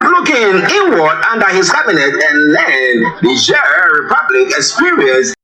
Looking inward under his cabinet and then Niger Republic experienced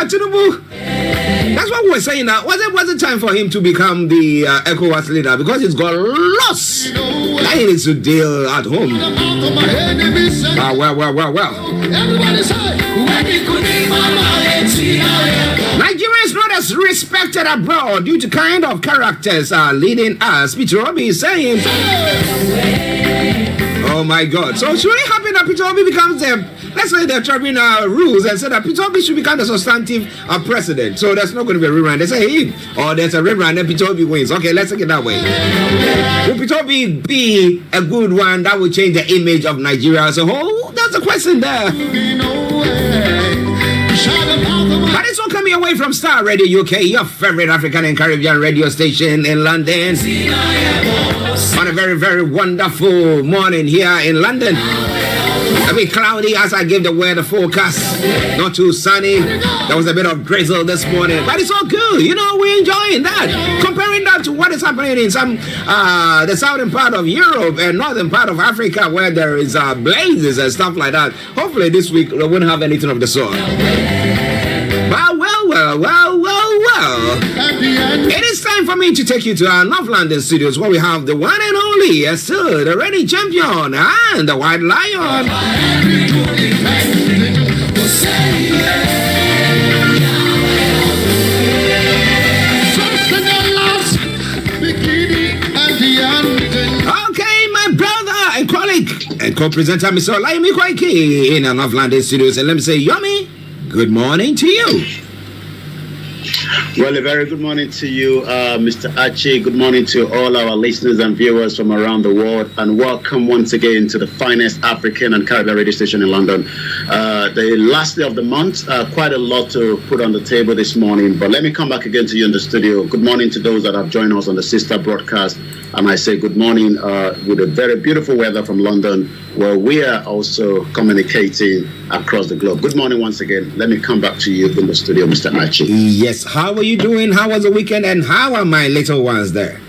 Tinubu. That's what we were saying now. Was it time for him to become the ECOWAS leader? Because he's got lots that he needs to deal at home. Well. Nigeria is not as respected abroad due to kind of characters leading us. Peter Obi is saying, oh my God. So should it happen that Peter Obi becomes let's say they're tribunal rules and say that Peter Obi should become the substantive president. So there's not going to be a rerun. They say him. Or there's a rerun and Peter Obi wins. Okay, let's take it that way. Will Peter Obi be a good one that will change the image of Nigeria as a whole? That's the question there. But it's all coming away from Starr Radio UK, your favorite African and Caribbean radio station in London. On a very, very wonderful morning here in London. A bit cloudy as I gave the weather forecast. Not too sunny. There was a bit of drizzle this morning. But it's all good. You know, we're enjoying that. Comparing that to what is happening in some the southern part of Europe and northern part of Africa where there is blazes and stuff like that. Hopefully this week we won't have anything of the sort. Well. It is time for me to take you to our North London studios where we have the one and only, still the reigning champion and the white lion. Okay, my brother and colleague and co-presenter Mr. Olayomi Koiki in our North London studios, and let me say, Yomi, good morning to you. Well, a very good morning to you, Mr. Archie. Good morning to all our listeners and viewers from around the world, and welcome once again to the finest African and Caribbean radio station in London. The last day of the month, quite a lot to put on the table this morning, but let me come back again to you in the studio. Good morning to those that have joined us on the sister broadcast, and I say good morning with a very beautiful weather from London, where we are also communicating across the globe. Good morning once again. Let me come back to you in the studio, Mr. Archie. Yes, how are you doing? How was the weekend? And how are my little ones there?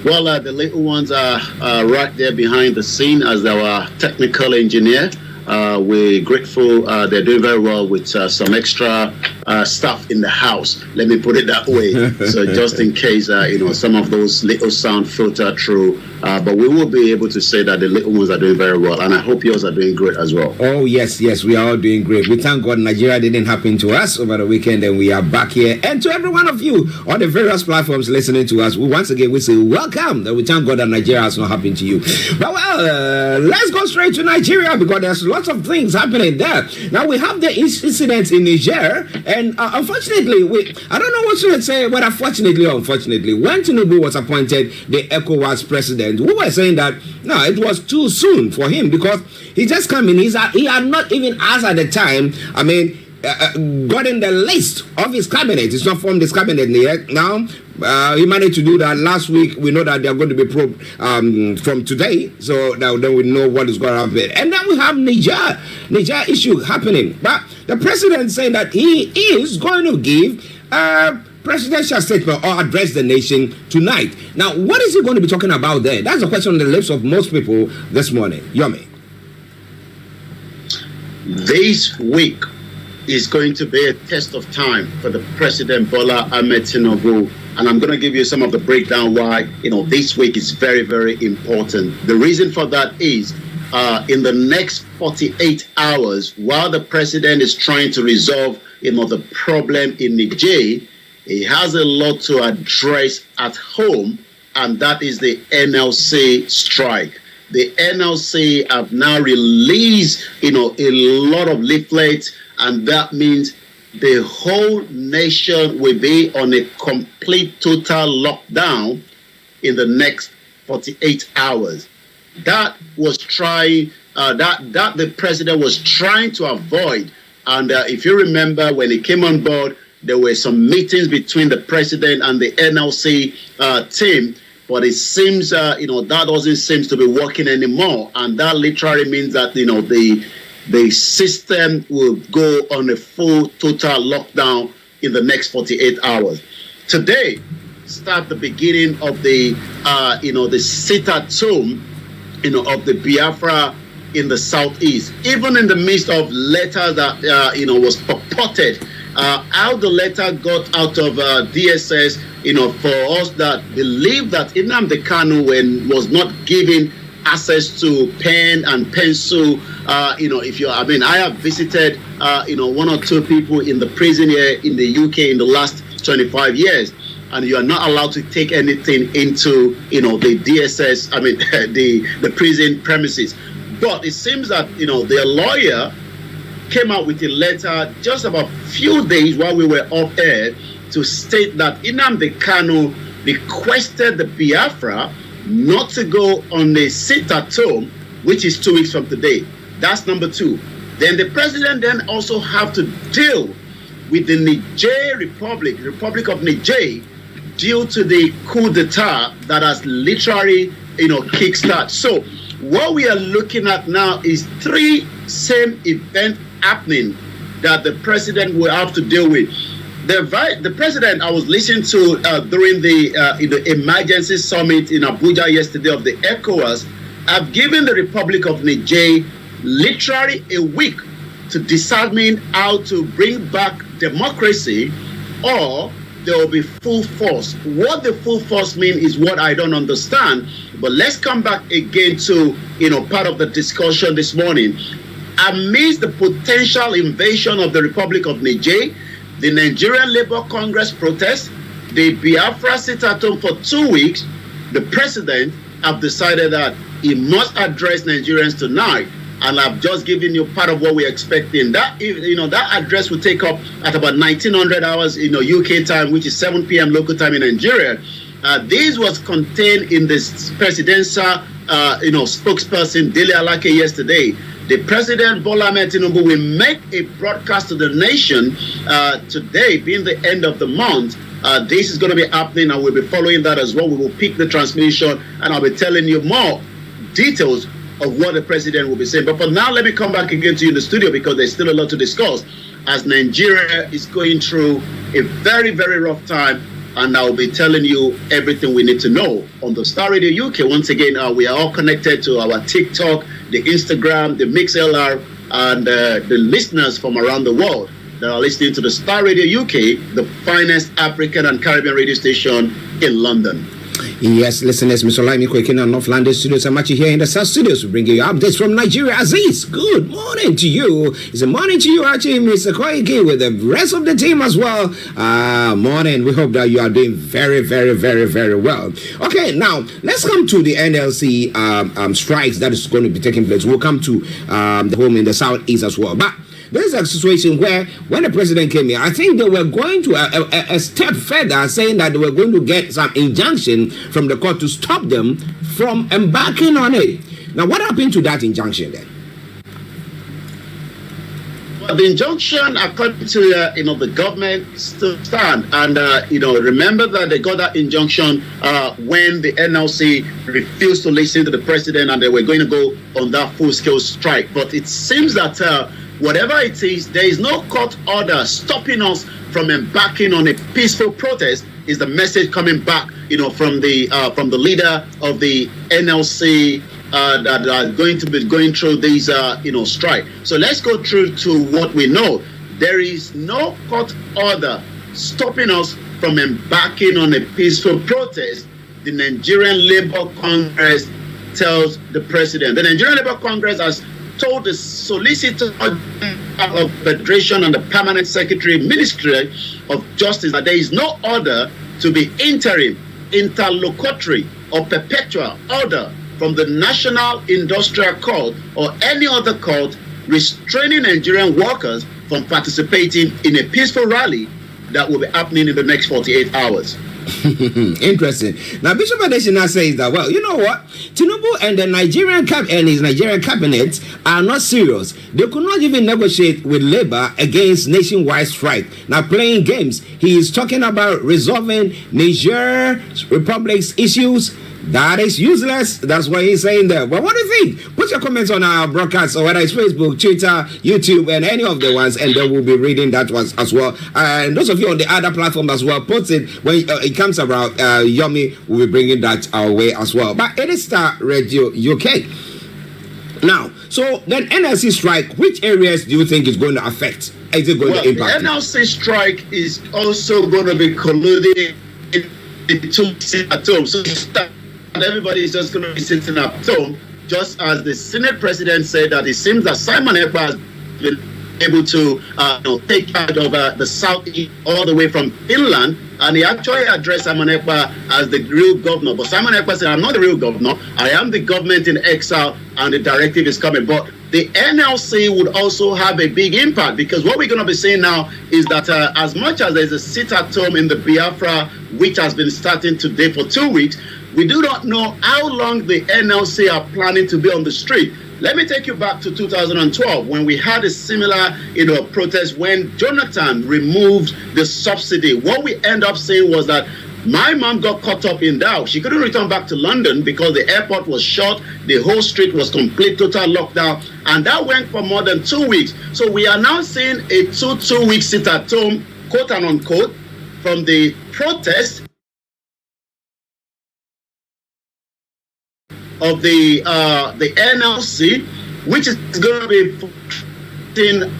Well, the little ones are right there behind the scene as our technical engineer. We're grateful. They're doing very well with some extra stuff in the house. Let me put it that way. So just in case, some of those little sound filter through. But we will be able to say that the little ones are doing very well. And I hope yours are doing great as well. Oh, yes. We are all doing great. We thank God Nigeria didn't happen to us over the weekend. And we are back here. And to every one of you on the various platforms listening to us, once again, we say welcome. We thank God that Nigeria has not happened to you. But let's go straight to Nigeria because there's lots of things happening there. Now, we have the incidents in Niger. And unfortunately, I don't know what to say, but unfortunately, when Tinubu was appointed the ECOWAS president, we were saying that no, it was too soon for him because he just came in. He had not even asked at the time. I mean, gotten the list of his cabinet. It's not formed his cabinet yet. Now, he managed to do that last week. We know that they are going to be probed from today. So now then we know what is going to happen. And then we have Niger issue happening. But the president saying that he is going to give presidential statement or address the nation tonight. Now, what is he going to be talking about there? That's a question on the lips of most people this morning. Yomi. This week is going to be a test of time for the President Bola Ahmed Tinubu, and I'm going to give you some of the breakdown why this week is very, very important. The reason for that is in the next 48 hours, while the president is trying to resolve the problem in Niger, he has a lot to address at home, and that is the NLC strike. The NLC have now released, a lot of leaflets, and that means the whole nation will be on a complete, total lockdown in the next 48 hours. That was that the president was trying to avoid. And if you remember, when he came on board, there were some meetings between the president and the NLC team. But it seems, that doesn't seem to be working anymore. And that literally means that, the system will go on a full, total lockdown in the next 48 hours. Today, start the beginning of the, the sit-at-home, of the Biafra in the southeast. Even in the midst of letters that, was purported, how the letter got out of DSS, for us that believe that Nnamdi Kanu was not given access to pen and pencil, I have visited, one or two people in the prison here in the UK in the last 25 years, and you are not allowed to take anything into, the DSS, the prison premises. But it seems that, their lawyer came out with a letter just about a few days while we were off air to state that Nnamdi Kanu requested the Biafra not to go on a sit-at-home, which is 2 weeks from today. That's number two. Then the president then also have to deal with the Niger Republic, the Republic of Niger, due to the coup d'etat that has literally, kickstart. So what we are looking at now is three same events happening that the president will have to deal with. The president I was listening to during the emergency summit in Abuja yesterday of the ECOWAS have given the Republic of Niger literally a week to determine how to bring back democracy, or there will be full force. What the full force means is what I don't understand. But let's come back again to part of the discussion this morning. Amidst the potential invasion of the Republic of Niger, the Nigerian Labour Congress protest, the Biafra sit-at-home for 2 weeks, the president have decided that he must address Nigerians tonight. And I've just given you part of what we're expecting. That that address will take up at about 1900 hours UK time, which is 7 p.m. local time in Nigeria. This was contained in the presidential spokesperson Dele Alake yesterday. The President Bola Ahmed Tinubu will make a broadcast to the nation today, being the end of the month. This is going to be happening, and we'll be following that as well. We will pick the transmission, and I'll be telling you more details of what the president will be saying. But for now, let me come back again to you in the studio, because there's still a lot to discuss as Nigeria is going through a very, very rough time. And I'll be telling you everything we need to know on the Starr Radio UK. Once again, we are all connected to our TikTok, the Instagram, the MixLR, and the listeners from around the world that are listening to the Starr Radio UK, the finest African and Caribbean radio station in London. Yes, listeners, Mr. Olayomi Koiki in North London studios. I'm actually here in the South studios to bring you updates from Nigeria. Aziz, good morning to you. It's a morning to you, Archie, Mr. Koiki, with the rest of the team as well. Morning. We hope that you are doing very, very, very, very well. Okay, now let's come to the NLC strikes that is going to be taking place. We'll come to the home in the southeast as well. But this is a situation where, when the president came here, I think they were going to a step further, saying that they were going to get some injunction from the court to stop them from embarking on it. Now, what happened to that injunction then? the injunction, according to the government, still stand. And remember that they got that injunction when the NLC refused to listen to the president, and they were going to go on that full-scale strike. But it seems that whatever it is, there is no court order stopping us from embarking on a peaceful protest. Is the message coming back, from the leader of the NLC that are going to be going through these, strike. So let's go through to what we know. There is no court order stopping us from embarking on a peaceful protest. The Nigerian Labour Congress tells the president. The Nigerian Labour Congress has told the Solicitor of Federation and the Permanent Secretary Ministry of Justice that there is no order to be interim, interlocutory, or perpetual order from the National Industrial Court or any other court restraining Nigerian workers from participating in a peaceful rally that will be happening in the next 48 hours. Interesting. Now, Bishop Adesina says that, well, you know what? Tinubu and the his Nigerian cabinet are not serious. They could not even negotiate with Labour against nationwide strike. Now, playing games. He is talking about resolving Niger Republic's issues. That is useless. That's what he's saying there. But what do you think? Put your comments on our broadcast, or whether it's Facebook, Twitter, YouTube, and any of the ones, and then we'll be reading that one as well. And those of you on the other platform as well, put it when it comes about Yomi, we'll be bringing that our way as well. But it is Starr Radio UK. Now, so then NLC strike, which areas do you think is going to affect? Is it going to impact? The NLC strike is also going to be colluding into at home. So everybody is just going to be sitting at home, just as the Senate president said that it seems that Simon Ekpa has been able to take charge of the Southeast all the way from Finland, and he actually addressed Simon Ekpa as the real governor. But Simon Ekpa said, I'm not the real governor, I am the government in exile, and the directive is coming. But the NLC would also have a big impact, because what we're going to be saying now is that as much as there's a sit-at-home in the Biafra, which has been starting today for 2 weeks, we do not know how long the NLC are planning to be on the street. Let me take you back to 2012 when we had a similar, protest when Jonathan removed the subsidy. What we end up saying was that my mom got caught up in that. She couldn't return back to London because the airport was shut. The whole street was complete, total lockdown. And that went for more than 2 weeks. So we are now seeing a two-week sit-at-home, quote and unquote, from the protest of the NLC, which is going to be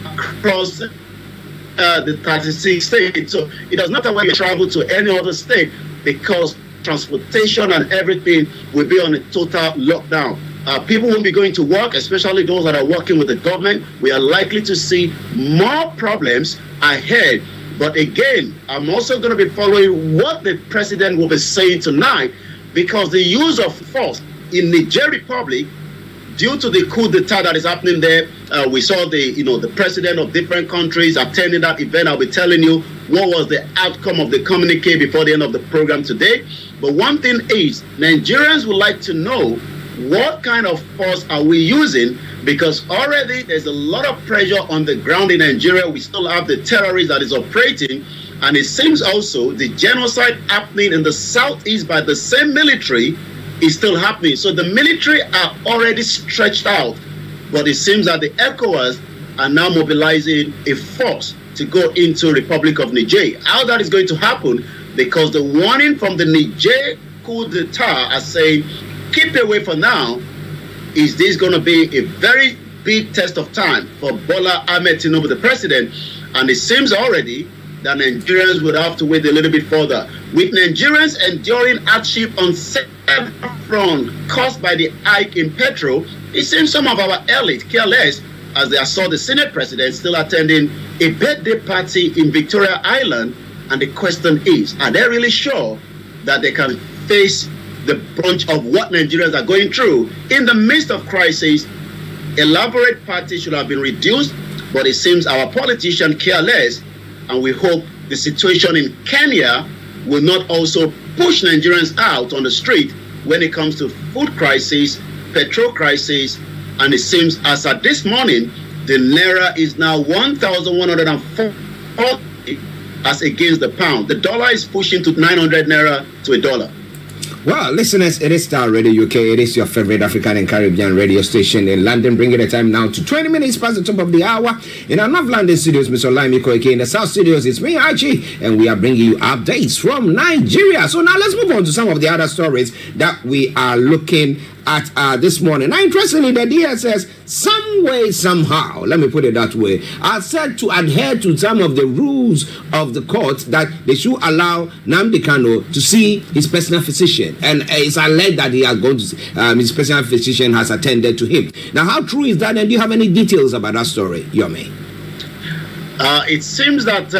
across the 36 states. So it does not matter when you travel to any other state, because transportation and everything will be on a total lockdown. People won't be going to work, especially those that are working with the government. We are likely to see more problems ahead. But again, I'm also going to be following what the president will be saying tonight, because the use of force in Niger Republic, due to the coup d'etat that is happening there, we saw the president of different countries attending that event. I'll be telling you what was the outcome of the communique before the end of the program today. But one thing is, Nigerians would like to know what kind of force are we using, because already there's a lot of pressure on the ground in Nigeria. We still have the terrorist that is operating, and it seems also the genocide happening in the southeast by the same military is still happening. So the military are already stretched out, but it seems that the ECOWAS are now mobilizing a force to go into Republic of Niger. How that is going to happen, because the warning from the Niger coup d'etat are saying, keep away for now. Is this going to be a very big test of time for Bola Ahmed Tinubu, the president? And it seems already that Nigerians would have to wait a little bit further. With Nigerians enduring hardship on several fronts caused by the hike in petrol, it seems some of our elite care less, as they saw the Senate president still attending a birthday party in Victoria Island. And the question is, are they really sure that they can face the brunt of what Nigerians are going through in the midst of crisis? Elaborate parties should have been reduced, but it seems our politicians care less. And we hope the situation in Kenya will not also push Nigerians out on the street when it comes to food crisis, petrol crisis, and it seems as at this morning, The naira is now 1,140 as against the pound. The dollar is pushing to 900 naira to a dollar. Well, listeners, it is Starr Radio UK. It is your favorite African and Caribbean radio station in London, bringing the time now to 20 minutes past the top of the hour. In our North London studios, Mr. Olayomi Koiki. In the South studios, it's me, Archie, and we are bringing you updates from Nigeria. So now let's move on to some of the other stories that we are looking at this morning. Now, interestingly, the DSS, some way, somehow, let me put it that way, are said to adhere to some of the rules of the court that they should allow Nnamdi Kanu to see his personal physician. And it's alleged that he has gone to his personal physician has attended to him. Now, how true is that? And do you have any details about that story, Yomi? It seems that,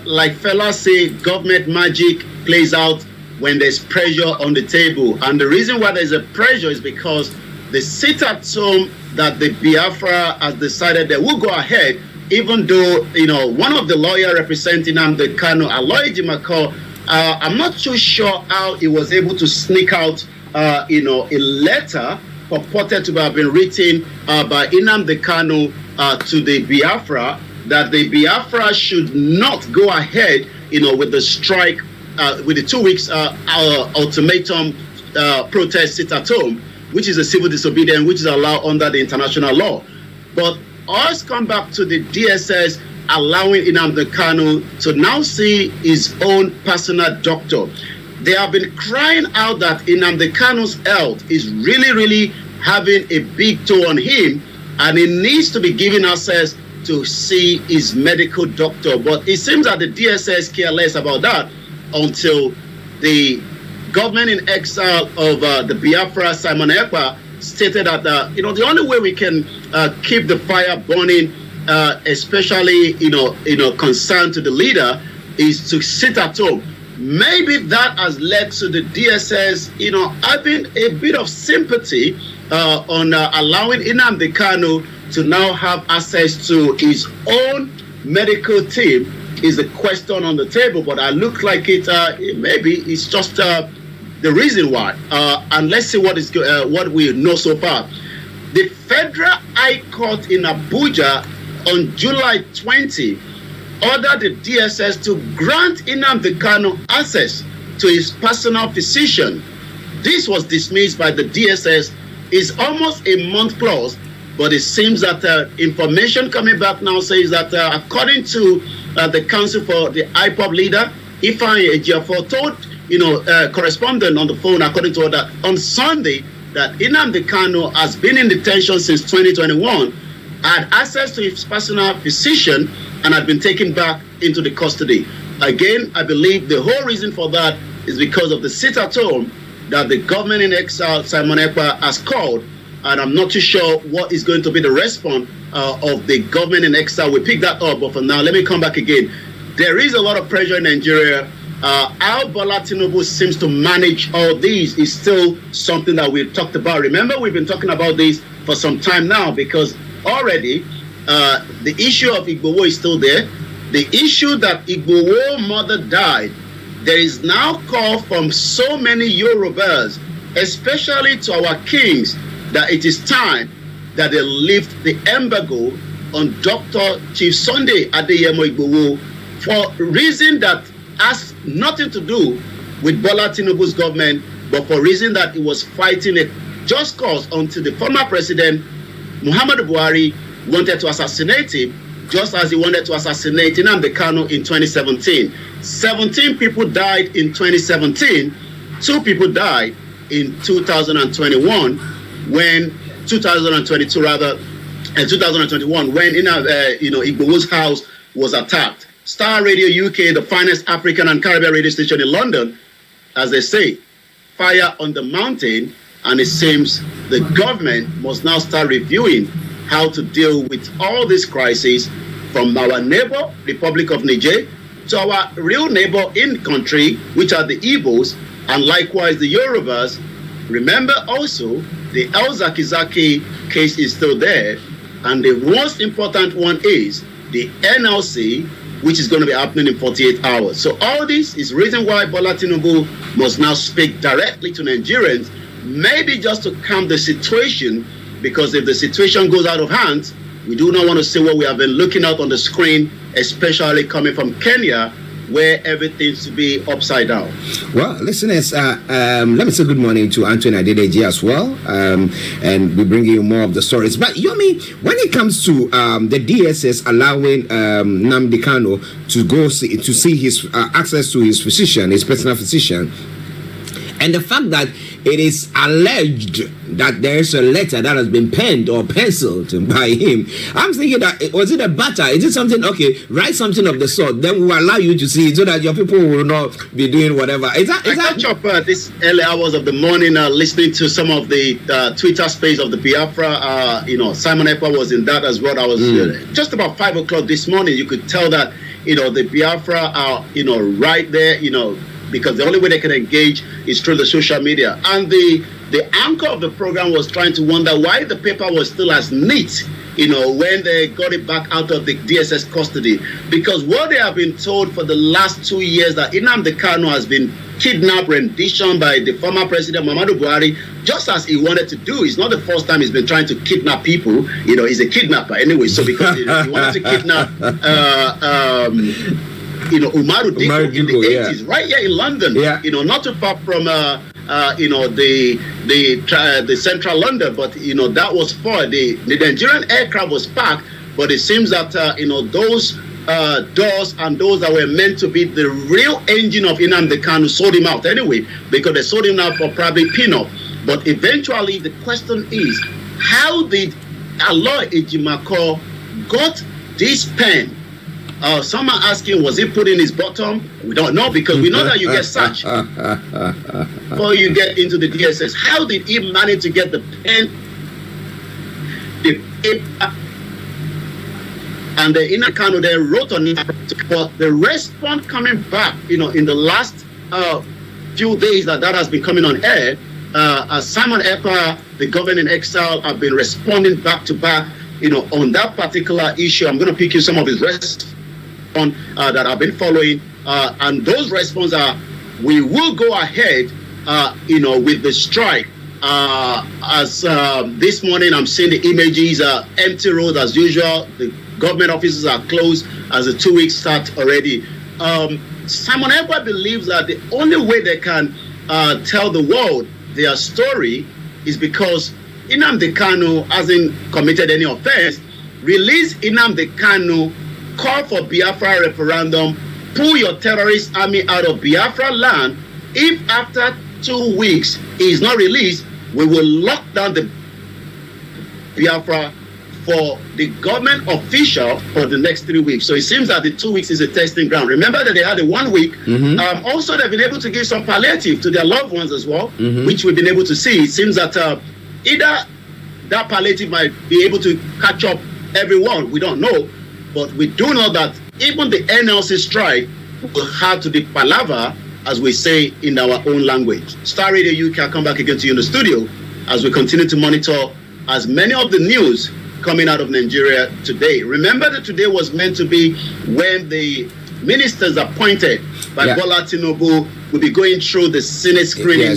like fellas say, government magic plays out when there's pressure on the table. And the reason why there's a pressure is because the sit-at-home that the Biafra has decided they will go ahead, even though, one of the lawyers representing Nnamdi Kanu, Olayomi, I'm not too sure how he was able to sneak out, a letter purported to have been written by Nnamdi Kanu to the Biafra, that the Biafra should not go ahead, with the strike, with the 2 weeks ultimatum protest sit at home, which is a civil disobedience, which is allowed under the international law. But us come back to the DSS allowing Nnamdi Kanu to now see his own personal doctor. They have been crying out that Nnamdi Kanu's health is really, really having a big toll on him, and he needs to be given access to see his medical doctor. But it seems that the DSS care less about that until the government in exile of the Biafra, Simon Ekpa, stated that the only way we can keep the fire burning, especially concerned to the leader, is to sit at home. Maybe that has led to the DSS having a bit of sympathy on allowing Nnamdi Kanu to now have access to his own medical team. Is a question on the table, but I look like it maybe it's just the reason why. And let's see what we know so far. The Federal High Court in Abuja on July 20 ordered the DSS to grant Nnamdi Kanu access to his personal physician. This was dismissed by the DSS. It's almost a month plus, but it seems that information coming back now says that according to the counsel for the Ipob leader, Ifeanyi Ejiofor, told correspondent on the phone, according to her, that on Sunday that Nnamdi Kanu has been in detention since 2021, had access to his personal physician, and had been taken back into the custody. Again, I believe the whole reason for that is because of the sit-at-home that the government in exile, Simon Ekpa, has called, and I'm not too sure what is going to be the response of the government in exile. We pick that up, but for now, let me come back again. There is a lot of pressure in Nigeria. How Bola Tinubu seems to manage all these is still something that we've talked about. Remember, we've been talking about this for some time now, because already the issue of IGBOHO is still there. The issue that IGBOHO mother died, there is now call from so many Yorubas, especially to our kings, that it is time that they lift the embargo on Dr. Chief Sunday Adeyemo Igboho for reason that has nothing to do with Bola Tinubu's government, but for reason that he was fighting a just cause until the former president, Muhammadu Buhari, wanted to assassinate him, just as he wanted to assassinate Nnamdi Kanu in 2017. 17 people died in 2017. 2 people died in 2021, 2022 rather, and 2021 when Igboho's house was attacked. Starr Radio UK, the finest African and Caribbean radio station in London, as they say, fire on the mountain, and it seems the government must now start reviewing how to deal with all these crises, from our neighbor, Republic of Niger, to our real neighbor in country, which are the Igbos, and likewise the Yorubas. Remember also, the El Zakizaki case is still there, and the most important one is the NLC, which is going to be happening in 48 hours. So all this is reason why Bola Tinubu must now speak directly to Nigerians, maybe just to calm the situation, because if the situation goes out of hand, We do not want to see what we have been looking at on the screen, especially coming from Kenya, where everything to be upside down. Well, listeners, let me say good morning to Anthony Adedeji as well, and we bring you more of the stories. But Yomi, when it comes to the DSS allowing Nnamdi Kanu to go to see his access to his physician, his personal physician, and the fact that it is alleged that there is a letter that has been penned or penciled by him, I'm thinking that, was it a batter? Is it something, okay, write something of the sort, then we'll allow you to see it so that your people will not be doing whatever. I catch up this early hours of the morning listening to some of the Twitter space of the Biafra. Simon Ekpa was in that as well. I was just about 5 o'clock this morning. You could tell that, the Biafra are, right there, because the only way they can engage is through the social media. And the anchor of the program was trying to wonder why the paper was still as neat, when they got it back out of the DSS custody. Because what they have been told for the last 2 years that Nnamdi Kanu has been kidnapped, rendition by the former president Muhammadu Buhari, just as he wanted to do. It's not the first time he's been trying to kidnap people. He's a kidnapper anyway. So because he wanted to kidnap Umaru Diko in the 80s, right here in London, not too far from the central London, but that was for the Nigerian aircraft was parked, but it seems that those doors and those that were meant to be the real engine of Nnamdi Kanu sold him out anyway, because they sold him out for probably peanut. But eventually the question is, how did Aloy Ejimako got this pen? Some are asking, was he put in his bottom? We don't know, because we know that you get searched before you get into the DSS. How did he manage to get the pen, the paper, and the inner Kanu there wrote on it? But the response coming back, in the last few days that has been coming on air, as Simon Ekpa, the governor in exile, have been responding back to back, on that particular issue. I'm going to pick you some of his responses that I've been following, and those responses are, we will go ahead, with the strike. As this morning, I'm seeing the images, empty roads as usual. The government offices are closed as the 2 weeks start already. Simon Ekpa believes that the only way they can tell the world their story is because Nnamdi Kanu hasn't committed any offense. Release Nnamdi Kanu, call for Biafra referendum, pull your terrorist army out of Biafra land. If after 2 weeks he is not released, we will lock down the Biafra for the government official for the next 3 weeks. So it seems that the 2 weeks is a testing ground. Remember that they had a 1 week. Also, they've been able to give some palliative to their loved ones as well, which we've been able to see. It seems that either that palliative might be able to catch up everyone. We don't know. But we do know that even the NLC strike will have to be palaver, as we say in our own language. Starr Radio UK, I'll come back again to you in the studio as we continue to monitor as many of the news coming out of Nigeria today. Remember that today was meant to be when the ministers appointed by Bola Tinubu will be going through the Senate screening.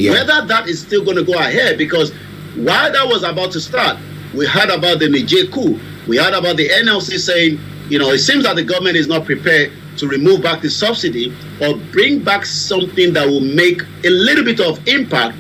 Whether that is still going to go ahead, because while that was about to start, we heard about the Niger coup. We heard about the NLC saying, it seems that the government is not prepared to remove back the subsidy or bring back something that will make a little bit of impact.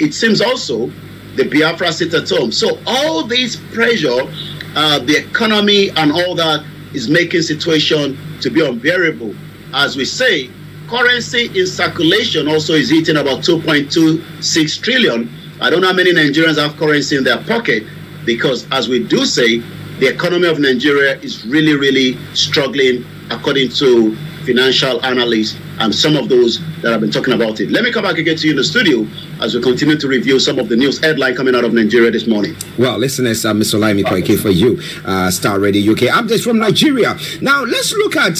It seems also the Biafra sit at home. So all this pressure, the economy and all that is making situation to be unbearable. As we say, currency in circulation also is hitting about 2.26 trillion. I don't know how many Nigerians have currency in their pocket, because as we do say, the economy of Nigeria is really, really struggling, according to financial analysts and some of those that have been talking about it. Let me come back again to you in the studio as we continue to review some of the news headline coming out of Nigeria this morning. Well, listeners, Mr. Olayomi Koiki for you, Starr Radio UK. Updates from Nigeria. Now, let's look at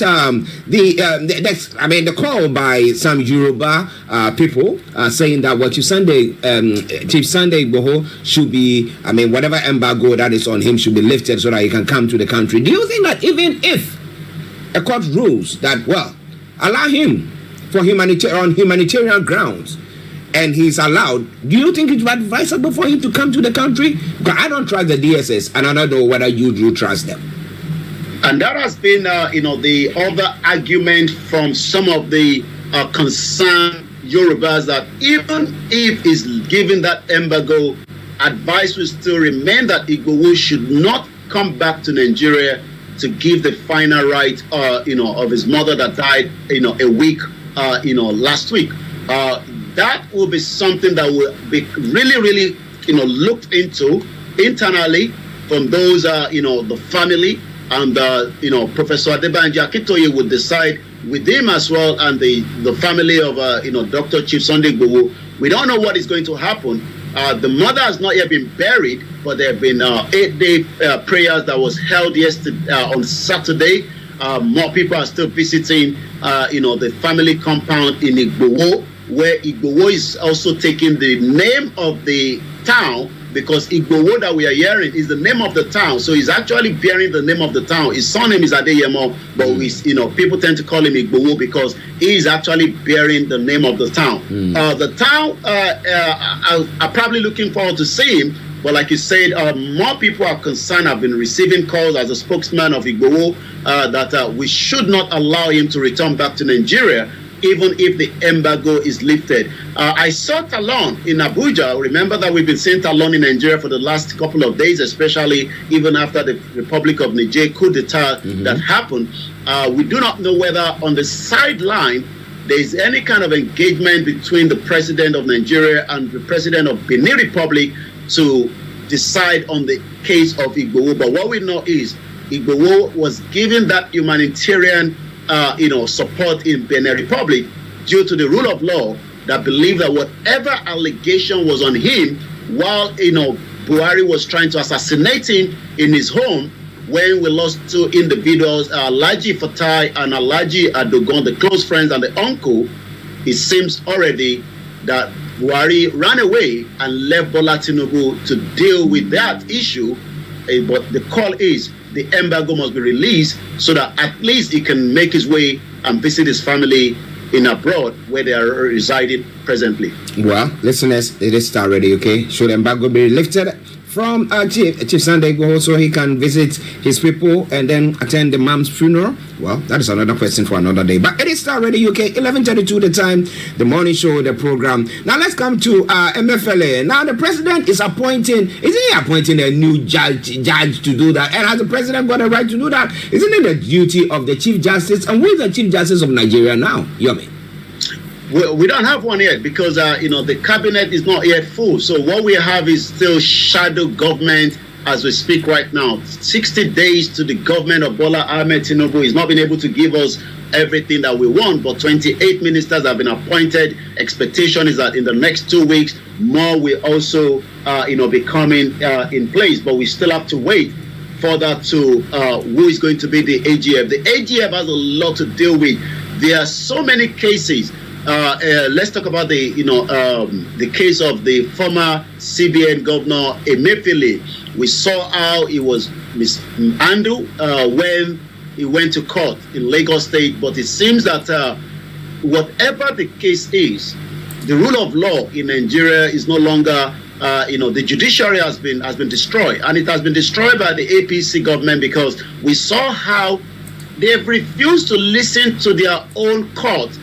the call by some Yoruba people saying that Chief Sunday IGBOHO should be, whatever embargo that is on him should be lifted so that he can come to the country. Do you think that even if a court rules that, allow him for humanitarian grounds, and he's allowed, do you think it's advisable for him to come to the country? Because I don't trust the DSS, and I don't know whether you do trust them. And that has been, the other argument from some of the concerned Yorubas, that even if he's given that embargo, advice will still remain that IGBOHO should not come back to Nigeria to give the final right, of his mother that died, a week, last week. That will be something that will be really, really, looked into internally from those, the family, and Professor Adebanji Akintoye would decide with him as well, and the family of Dr. Chief Sunday IGBOHO. We don't know what is going to happen. The mother has not yet been buried, but there have been 8-day prayers that was held yesterday on Saturday. More people are still visiting, the family compound in IGBOHO, where IGBOHO is also taking the name of the town, because IGBOHO that we are hearing is the name of the town. So he's actually bearing the name of the town. His surname is Adeyemo, but people tend to call him IGBOHO because he is actually bearing the name of the town. The town are probably looking forward to see him, but like you said, more people are concerned. I've been receiving calls as a spokesman of IGBOHO that we should not allow him to return back to Nigeria, even if the embargo is lifted. I saw Talon in Abuja. Remember that we've been seeing Talon in Nigeria for the last couple of days, especially even after the Republic of Niger coup d'etat that happened. We do not know whether on the sideline there is any kind of engagement between the president of Nigeria and the president of Benin Republic to decide on the case of IGBOHO. But what we know is IGBOHO was given that humanitarian support in Benin Republic due to the rule of law that believed that whatever allegation was on him while Buhari was trying to assassinate him in his home, when we lost two individuals, Alhaji Fatai and Alhaji Adogon, the close friends and the uncle, it seems already that Buhari ran away and left Bola Tinubu to deal with that issue. But the call is the embargo must be released so that at least he can make his way and visit his family in abroad where they are residing presently. Well, listeners, it is Starr ready, okay? Should the embargo be lifted from Chief Sunday IGBOHO so he can visit his people and then attend the mom's funeral? Well, that is another question for another day. But it is Starr ready, UK, 11:32 the time, the morning show, the program. Now let's come to MFLA. Now the president is appointing a new judge to do that? And has the president got a right to do that? Isn't it the duty of the Chief Justice? And who is the Chief Justice of Nigeria now, Yomi? We don't have one yet because the cabinet is not yet full. So what we have is still shadow government as we speak right now. 60 days to the government of Bola Ahmed Tinubu. He's not been able to give us everything that we want, but 28 ministers have been appointed. Expectation is that in the next 2 weeks, more will also be coming in place. But we still have to wait for that to who is going to be the AGF. The AGF has a lot to deal with. There are so many cases. Let's talk about the case of the former CBN governor Emefiele. We saw how he was mishandled when he went to court in Lagos State. But it seems that whatever the case is, the rule of law in Nigeria is no longer. The judiciary has been destroyed, and it has been destroyed by the APC government because we saw how they have refused to listen to their own court.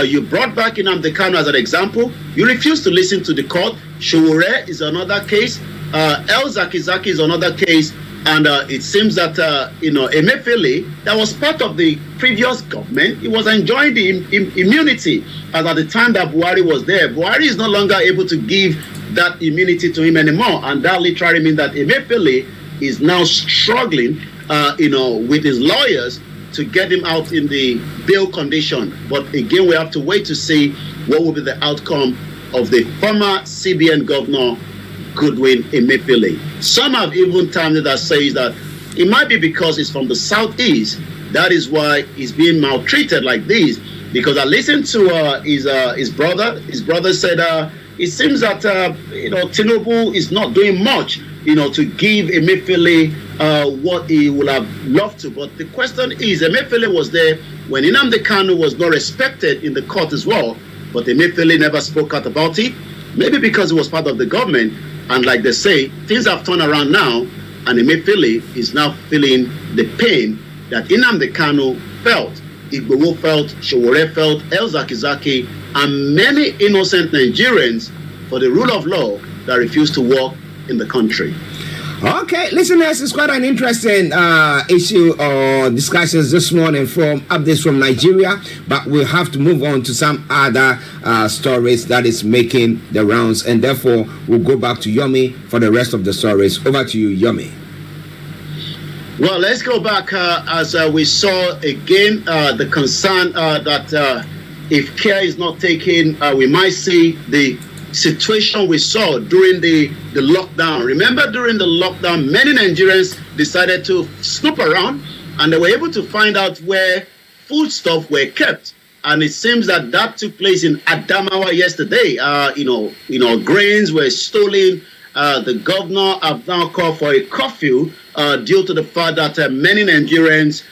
You brought back Nnamdi Kanu as an example. You refused to listen to the court. Showore is another case. El Zakizaki is another case. And it seems that, Emefiele, that was part of the previous government, he was enjoying the immunity. As at the time that Buhari was there, Buhari is no longer able to give that immunity to him anymore. And that literally means that Emefiele is now struggling, with his lawyers to get him out in the bail condition. But again, we have to wait to see what will be the outcome of the former CBN governor, Goodwin Emefiele. Some have even termed it that says that it might be because it's from the southeast. That is why he's being maltreated like this. Because I listened to his brother. His brother said it seems that Tinubu is not doing much, to give Emefiele what he would have loved to. But the question is, Emefiele was there when Nnamdi Kanu was not respected in the court as well. But Emefiele never spoke out about it. maybe because it was part of the government, and like they say, things have turned around now, and Emefiele is now feeling the pain that Nnamdi Kanu felt, IGBOHO felt, Sowore felt, El Zakizaki, and many innocent Nigerians for the rule of law that refuse to work in the country. Okay, listeners, it's quite an interesting issue or discussions this morning from updates from Nigeria, but we'll have to move on to some other stories that is making the rounds, and therefore we'll go back to Yomi for the rest of the stories. Over to you, Yomi. Well, let's go back as we saw again the concern that if care is not taken, we might see the situation we saw during the lockdown. Remember, during the lockdown, many Nigerians decided to snoop around, and they were able to find out where foodstuff were kept. And it seems that that took place in Adamawa yesterday. Grains were stolen. The governor have now called for a curfew due to the fact that many Nigerians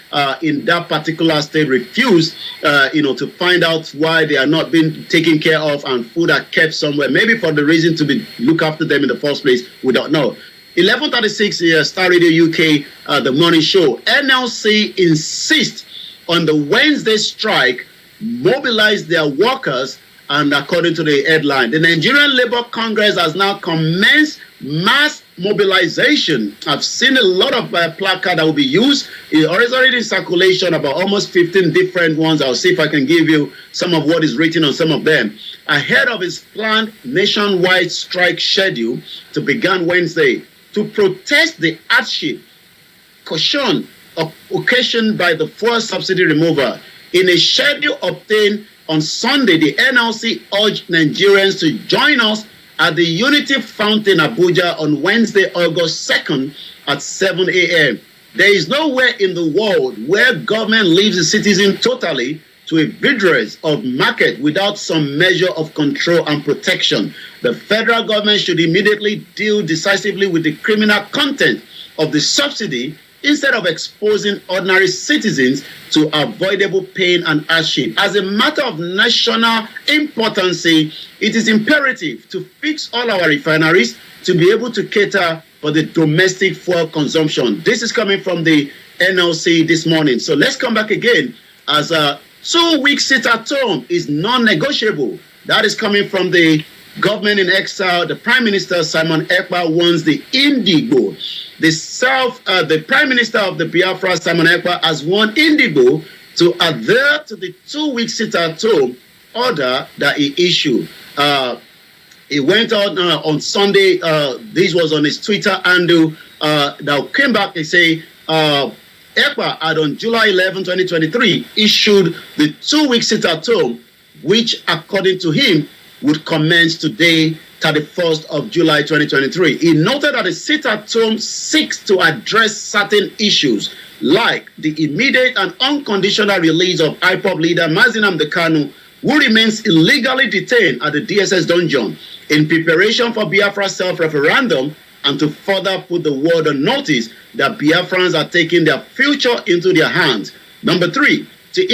in that particular state refused, to find out why they are not being taken care of and food are kept somewhere. Maybe for the reason to look after them in the first place, we don't know. 11:36 Star Radio UK, the morning show. NLC insists on the Wednesday strike, mobilize their workers. And according to the headline, the Nigerian Labour Congress has now commenced mass mobilization. I've seen a lot of placard that will be used. It's already in circulation, about almost 15 different ones. I'll see if I can give you some of what is written on some of them. Ahead of his planned nationwide strike schedule to begin Wednesday to protest the hardship occasioned by the fuel subsidy removal. In a schedule obtained on Sunday, the NLC urged Nigerians to join us at the Unity Fountain, Abuja, on Wednesday, August 2nd at 7 a.m. There is nowhere in the world where government leaves the citizen totally to a vigorous of market without some measure of control and protection. The federal government should immediately deal decisively with the criminal content of the subsidy instead of exposing ordinary citizens to avoidable pain and hardship. As a matter of national importance, it is imperative to fix all our refineries to be able to cater for the domestic fuel consumption. This is coming from the NLC this morning. So let's come back again as a 2-week sit-at-home is non-negotiable. That is coming from the government in exile. The Prime Minister, Simon Ekpa, wants the Indigo. The Prime Minister of the Biafra, Simon Ekpa, has warned Indigo to adhere to the 2-week sit-at-home order that he issued. He went out on Sunday. This was on his Twitter handle. That came back and say, Ekpa had on July 11, 2023, issued the 2-week sit-at-home, which, according to him, would commence today, 31st of July 2023. He noted that the sit-at-home seeks to address certain issues like the immediate and unconditional release of Ipob leader Nnamdi Kanu, who remains illegally detained at the DSS dungeon in preparation for Biafra's self-referendum, and to further put the world on notice that Biafrans are taking their future into their hands. Number 3, to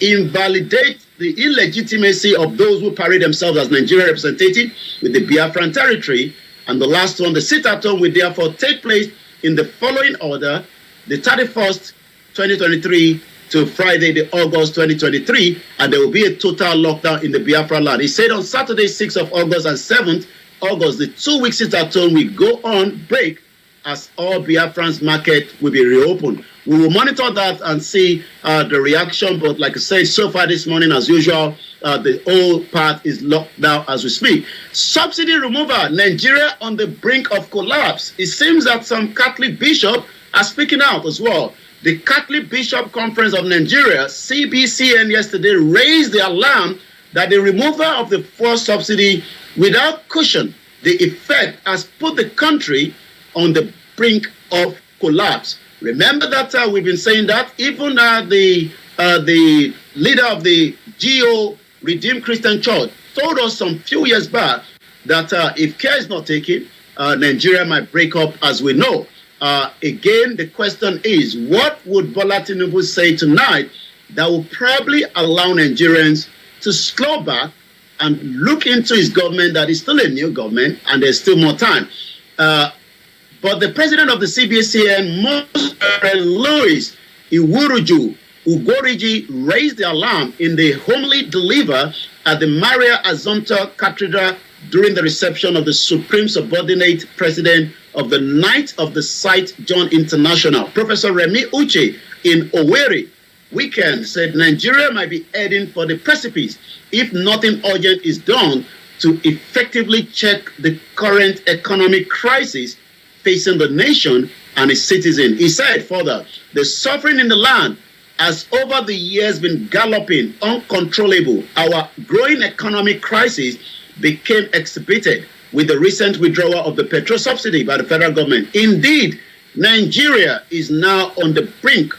invalidate the illegitimacy of those who parade themselves as Nigerian representative with the Biafran territory. And the last one, the sit-at-home will therefore take place in the following order: the 31st, 2023 to Friday, the August 2023, and there will be a total lockdown in the Biafra land. He said on Saturday, 6th of August and 7th August, the 2-week sit-at-home will go on break as all Biafrans market will be reopened. We will monitor that and see the reaction. But like I said, so far this morning, as usual, the whole part is locked down as we speak. Subsidy removal, Nigeria on the brink of collapse. It seems that some Catholic bishops are speaking out as well. The Catholic Bishop Conference of Nigeria, CBCN, yesterday raised the alarm that the removal of the fuel subsidy without cushion, the effect has put the country on the brink of collapse. Remember that we've been saying that even the leader of the GO Redeemed Christian Church told us some few years back that if care is not taken, Nigeria might break up, as we know. Again, the question is, what would Bola Tinubu say tonight that will probably allow Nigerians to slow back and look into his government, that is still a new government and there's still more time. But the president of the CBCN, Louis Iwuruju Ugoriji, raised the alarm in the homily delivered at the Maria Azomta Cathedral during the reception of the Supreme Subordinate President of the Knights of the St. John International, Professor Remi Uche, in Owerri weekend, said Nigeria might be heading for the precipice if nothing urgent is done to effectively check the current economic crisis facing the nation and its citizens. He said further, the suffering in the land has over the years been galloping, uncontrollable. Our growing economic crisis became exhibited with the recent withdrawal of the petrol subsidy by the federal government. Indeed, Nigeria is now on the brink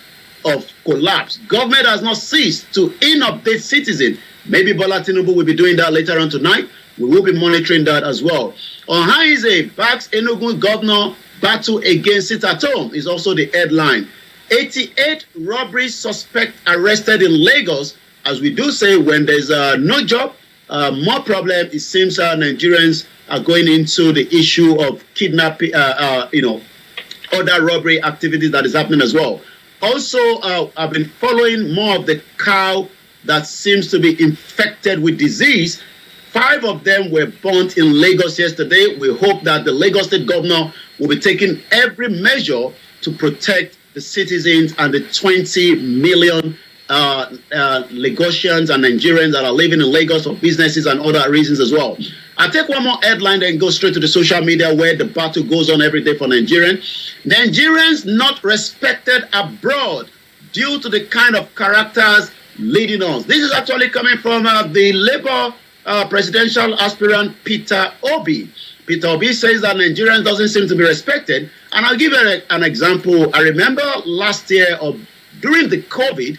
of collapse. Government has not ceased to in-update citizens. Maybe Bola Tinubu will be doing that later on tonight. We will be monitoring that as well. Ohanaeze backs Enugu governor battle against it at home is also the headline. 88 robbery suspect arrested in Lagos. As we do say, when there's no job, more problem, it seems Nigerians are going into the issue of kidnapping, other robbery activities that is happening as well. Also, I've been following more of the cow that seems to be infected with disease. 5 of them were burnt in Lagos yesterday. We hope that the Lagos State governor will be taking every measure to protect the citizens and the 20 million Lagosians and Nigerians that are living in Lagos for businesses and other reasons as well. I'll take one more headline and go straight to the social media where the battle goes on every day for Nigerians. Nigerians not respected abroad due to the kind of characters leading us. This is actually coming from the Labour presidential aspirant Peter Obi. Peter Obi says that Nigerians doesn't seem to be respected. And I'll give you an example. I remember last year during the COVID,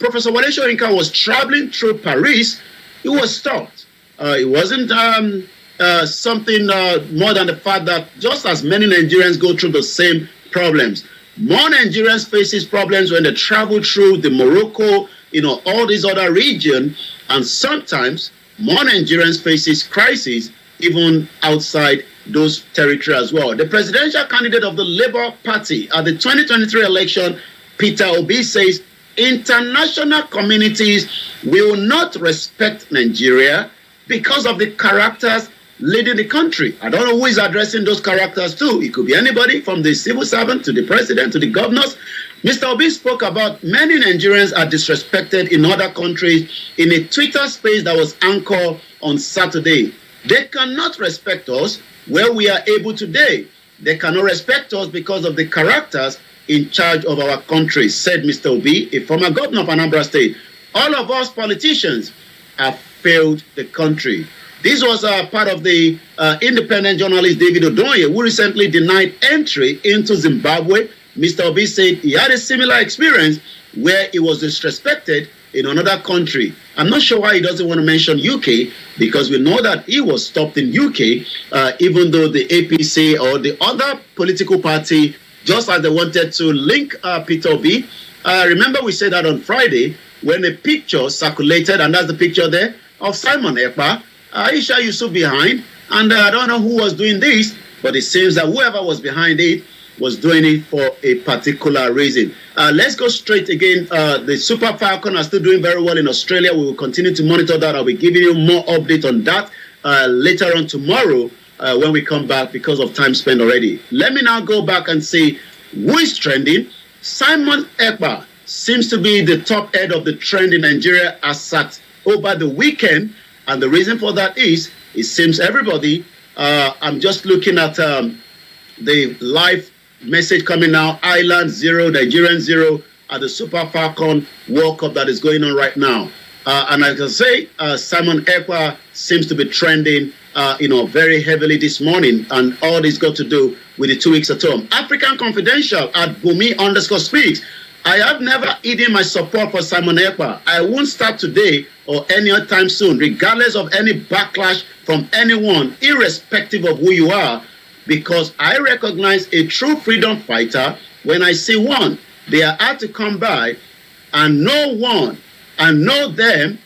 Professor Wale Soyinka was traveling through Paris. He was stopped. It wasn't something more than the fact that just as many Nigerians go through the same problems. More Nigerians faces problems when they travel through the Morocco, all these other regions, and sometimes more Nigerians faces crises even outside those territories as well. The presidential candidate of the Labour Party at the 2023 election, Peter Obi, says international communities will not respect Nigeria because of the characters leading the country. I don't know who is addressing those characters to. It could be anybody from the civil servant to the president to the governors. Mr. Obi spoke about many Nigerians are disrespected in other countries in a Twitter space that was anchored on Saturday. They cannot respect us where we are able today. They cannot respect us because of the characters in charge of our country, said Mr. Obi, a former governor of Anambra State. All of us politicians have failed the country. This was part of the independent journalist David Odoye, who recently denied entry into Zimbabwe. Mr. Obi said he had a similar experience where he was disrespected in another country. I'm not sure why he doesn't want to mention UK, because we know that he was stopped in UK, even though the APC or the other political party, just as they wanted to link Peter Obi. Remember we said that on Friday when a picture circulated, and that's the picture there, of Simon Ekpa, Aisha Yusuf behind, and I don't know who was doing this, but it seems that whoever was behind it was doing it for a particular reason. Let's go straight again. The Super Falcon are still doing very well in Australia. We will continue to monitor that. I'll be giving you more update on that later on tomorrow when we come back because of time spent already. Let me now go back and see who is trending. Simon Ekpa seems to be the top head of the trend in Nigeria as at over the weekend. And the reason for that is, it seems everybody, I'm just looking at the live message coming now, Ireland 0, Nigerian 0 at the Super Falcon World Cup that is going on right now. And I can say Simon Ekpa seems to be trending, very heavily this morning, and all this got to do with the 2 weeks at home. African Confidential at Bumi_speaks. I have never hidden my support for Simon Ekpa. I won't start today or any other time soon, regardless of any backlash from anyone, irrespective of who you are, because I recognize a true freedom fighter when I see one. They are hard to come by, and no one, and know them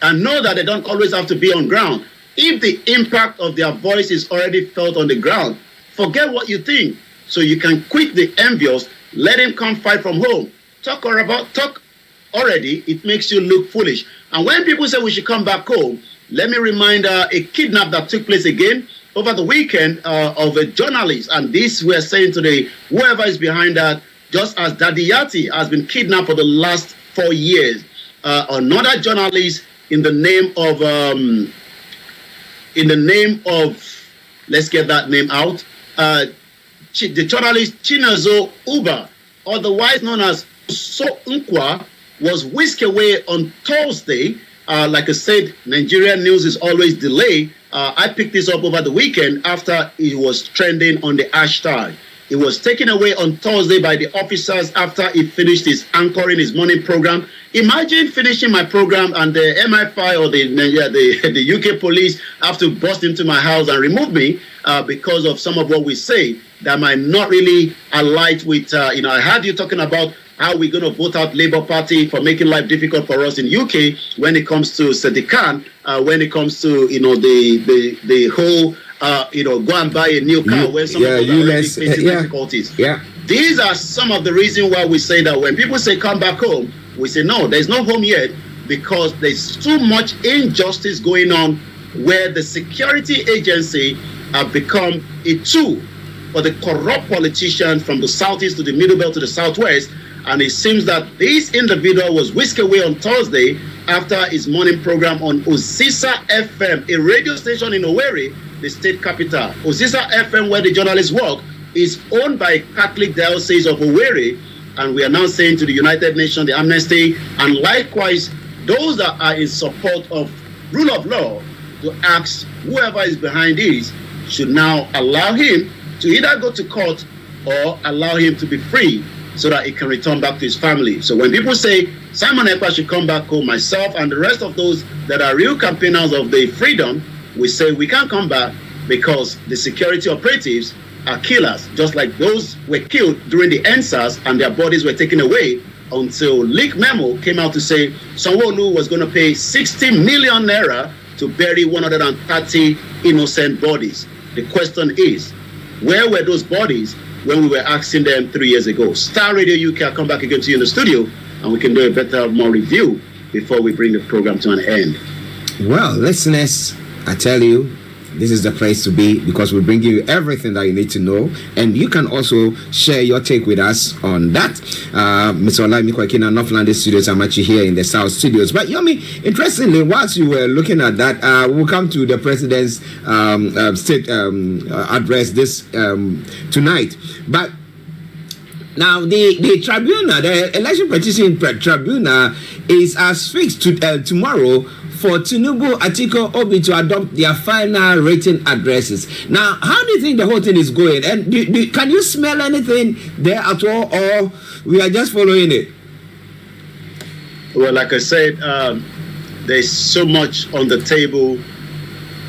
and know that they don't always have to be on ground. If the impact of their voice is already felt on the ground, forget what you think. So you can quit the envious, let him come fight from home. Talk already, it makes you look foolish. And when people say we should come back home, let me remind a kidnap that took place again over the weekend of a journalist. And this we're saying today, whoever is behind that, just as Daddy Yati has been kidnapped for the last 4 years. Another journalist in the name of, let's get that name out, the journalist Chinazo Uba, otherwise known as So Nkwa, was whisked away on Thursday. Like I said, Nigerian news is always delayed. I picked this up over the weekend after it was trending on the hashtag. He was taken away on Thursday by the officers after he finished his anchoring his morning program. Imagine finishing my program and the MI5 or the UK police have to bust into my house and remove me because of some of what we say that might not really align with, I heard you talking about how we're going to vote out Labour Party for making life difficult for us in UK when it comes to Sadikan, when it comes to, the whole, go and buy a new car when some of us are already facing difficulties. Yeah. These are some of the reasons why we say that when people say come back home, we say no, there's no home yet, because there's too much injustice going on where the security agency have become a tool for the corrupt politicians from the southeast to the middle belt to the southwest. And it seems that this individual was whisked away on Thursday after his morning program on Osisa FM, a radio station in Owerri, the state capital. Osisa FM, where the journalists work, is owned by Catholic Diocese of Owerri. And we are now saying to the United Nations, the Amnesty, and likewise those that are in support of rule of law, to ask whoever is behind this should now allow him to either go to court or allow him to be free so that he can return back to his family. So when people say Simon Ekpa should come back home, myself and the rest of those that are real campaigners of the freedom, we say we can't come back because the security operatives are killers, just like those were killed during the NSAS and their bodies were taken away until leak memo came out to say Sanwo-Olu was going to pay 60 million naira to bury 130 innocent bodies. The question is, where were those bodies when we were asking them 3 years ago? Starr Radio UK, I'll come back again to you in the studio and we can do a better, more review before we bring the program to an end. Well, listeners, I tell you, this is the place to be because we bring you everything that you need to know, and you can also share your take with us on that. Mr. Olayomi Koiki in North London studios, I'm actually here in the South studios. But Yomi, interestingly, whilst you were looking at that, we'll come to the president's state address this tonight. But now the tribunal, the election petition tribunal, is as fixed to tomorrow for Tinubu, Atiku, Obi to adopt their final rating addresses. Now, how do you think the whole thing is going? And can you smell anything there at all, or we are just following it? Well, like I said, there's so much on the table.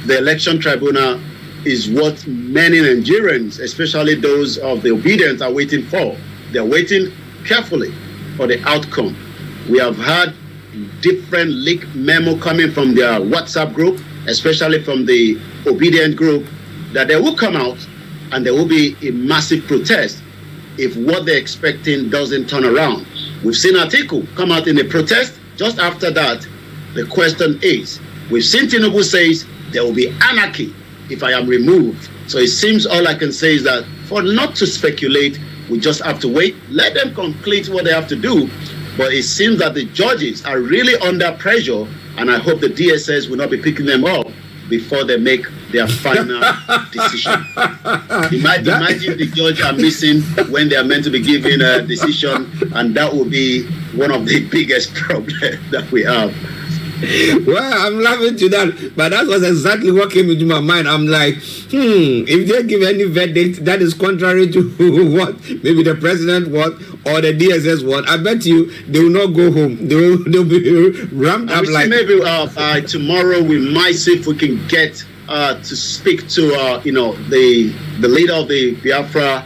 The election tribunal is what many Nigerians, especially those of the obedient, are waiting for. They're waiting carefully for the outcome. We have had different leak memo coming from their WhatsApp group, especially from the obedient group, that they will come out and there will be a massive protest if what they're expecting doesn't turn around. We've seen Atiku come out in a protest. Just after that, the question is, we've seen Tinubu says there will be anarchy if I am removed. So it seems all I can say is that for not to speculate, we just have to wait, let them complete what they have to do. But it seems that the judges are really under pressure, and I hope the DSS will not be picking them up before they make their final decision. Imagine the judge are missing when they are meant to be giving a decision, and that will be one of the biggest problems that we have. Well, I'm laughing to that, but that was exactly what came into my mind. I'm like, if they give any verdict that is contrary to what maybe the president want or the DSS want, I bet you they will not go home. They'll be ramped up like. Maybe by tomorrow we might see if we can get to speak to the leader of the Biafra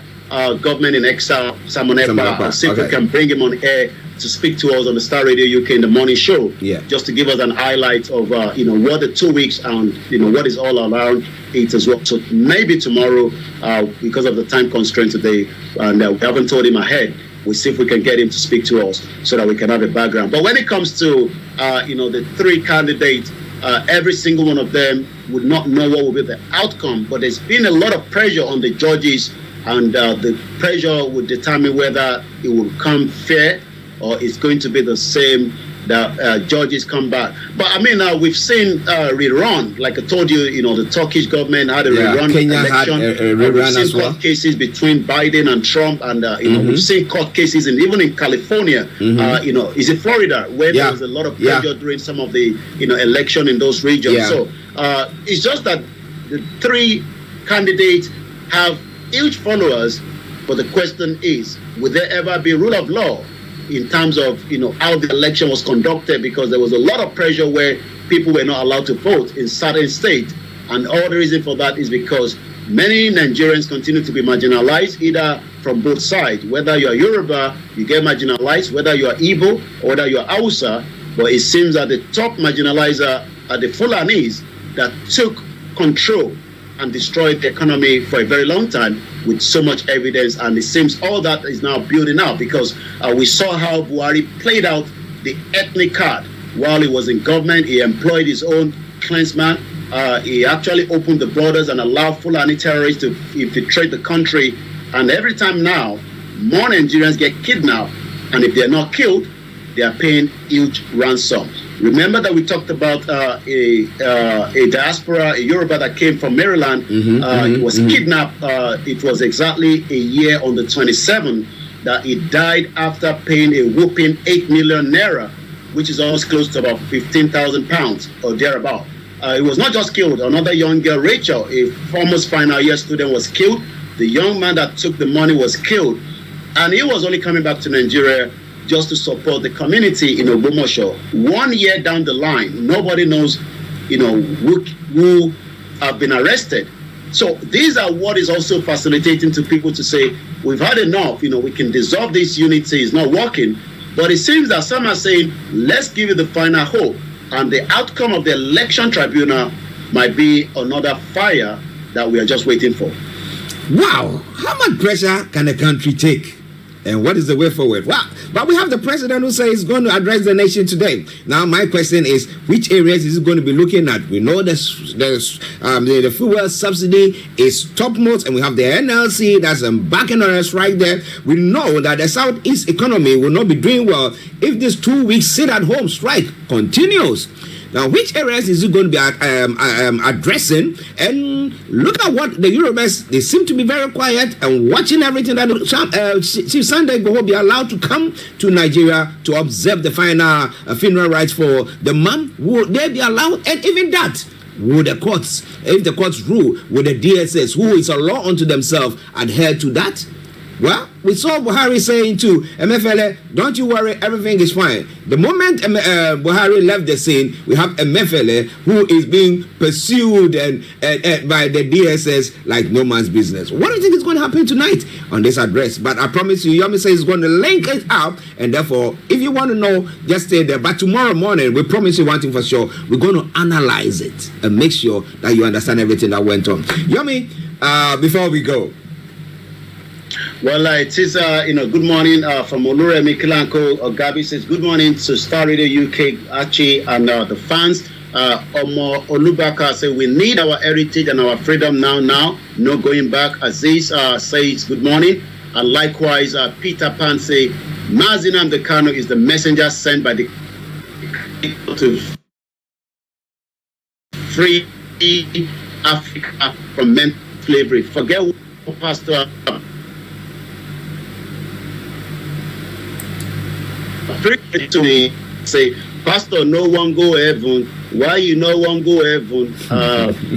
government in exile, Simon Ekpa, see if we can bring him on air to speak to us on the Star Radio UK in the morning show, just to give us an highlight of what the 2 weeks and what is all around it as well. So maybe tomorrow, because of the time constraint today, and we haven't told him ahead, we'll see if we can get him to speak to us so that we can have a background. But when it comes to the three candidates, every single one of them would not know what will be the outcome. But there's been a lot of pressure on the judges, and the pressure would determine whether it will come fair or it's going to be the same that judges come back. But I mean, we've seen rerun. Like I told you, the Turkish government had a rerun Kenya election. Had a rerun we've seen as well. Court cases between Biden and Trump, and we've seen court cases, and even in California, is it Florida, where there was a lot of pressure during some of the election in those regions. So it's just that the three candidates have huge followers, but the question is, will there ever be rule of law in terms of how the election was conducted? Because there was a lot of pressure where people were not allowed to vote in certain states, and all the reason for that is because many Nigerians continue to be marginalized, either from both sides. Whether you are Yoruba, you get marginalized, whether you are Igbo or whether you are Hausa. But it seems that the top marginalizer are the Fulanis that took control and destroyed the economy for a very long time with so much evidence. And it seems all that is now building up, because we saw how Buhari played out the ethnic card while he was in government. He employed his own clansman. He actually opened the borders and allowed Fulani terrorists to infiltrate the country. And every time now, more Nigerians get kidnapped, and if they're not killed, they are paying huge ransom. Remember that we talked about a diaspora, a Yoruba that came from Maryland. He was kidnapped. It was exactly a year on the 27th that he died after paying a whooping 8 million naira, which is almost close to about 15,000 pounds or thereabout. It was not just killed. Another young girl, Rachel, a almost final year student, was killed. The young man that took the money was killed. And he was only coming back to Nigeria just to support the community in Ogbomoso. 1 year down the line, nobody knows, who have been arrested. So these are what is also facilitating to people to say, we've had enough, we can dissolve this unity, it's not working. But it seems that some are saying, let's give it the final hope. And the outcome of the election tribunal might be another fire that we are just waiting for. Wow, how much pressure can a country take? And what is the way forward? Well, but we have the president who says he's going to address the nation today. Now, my question is, which areas is he going to be looking at? We know the fuel subsidy is topmost, and we have the NLC that's backing on us right there. We know that the Southeast economy will not be doing well if this 2 week sit-at-home strike continues. Now, which areas is it going to be addressing? And look at what the Yorubas, they seem to be very quiet and watching everything that Chief Sunday IGBOHO be allowed to come to Nigeria to observe the final funeral rites for the mom. Would they be allowed? And even that, would the courts, if the courts rule, would the DSS, who is a law unto themselves, adhere to that? Well, we saw Buhari saying to Emefiele, don't you worry, everything is fine. The moment Buhari left the scene, we have Emefiele who is being pursued and by the DSS like no man's business. What do you think is going to happen tonight on this address? But I promise you, Yomi says he's going to link it up, and therefore, if you want to know, just stay there. But tomorrow morning, we promise you one thing for sure, we're going to analyze it and make sure that you understand everything that went on. Yomi, before we go, well, it is, good morning from Olayomi Koiki. Gabi says, good morning to Star Radio UK, Archie, and the fans. Omo Olubaka says, we need our heritage and our freedom now, no going back. Aziz says, good morning. And likewise, Peter Pan says, Mazi Nnamdi Kanu is the messenger sent by the people to free Africa from mental slavery. Forget what Pastor to me say, Pastor, no one go heaven. Why you no one go heaven?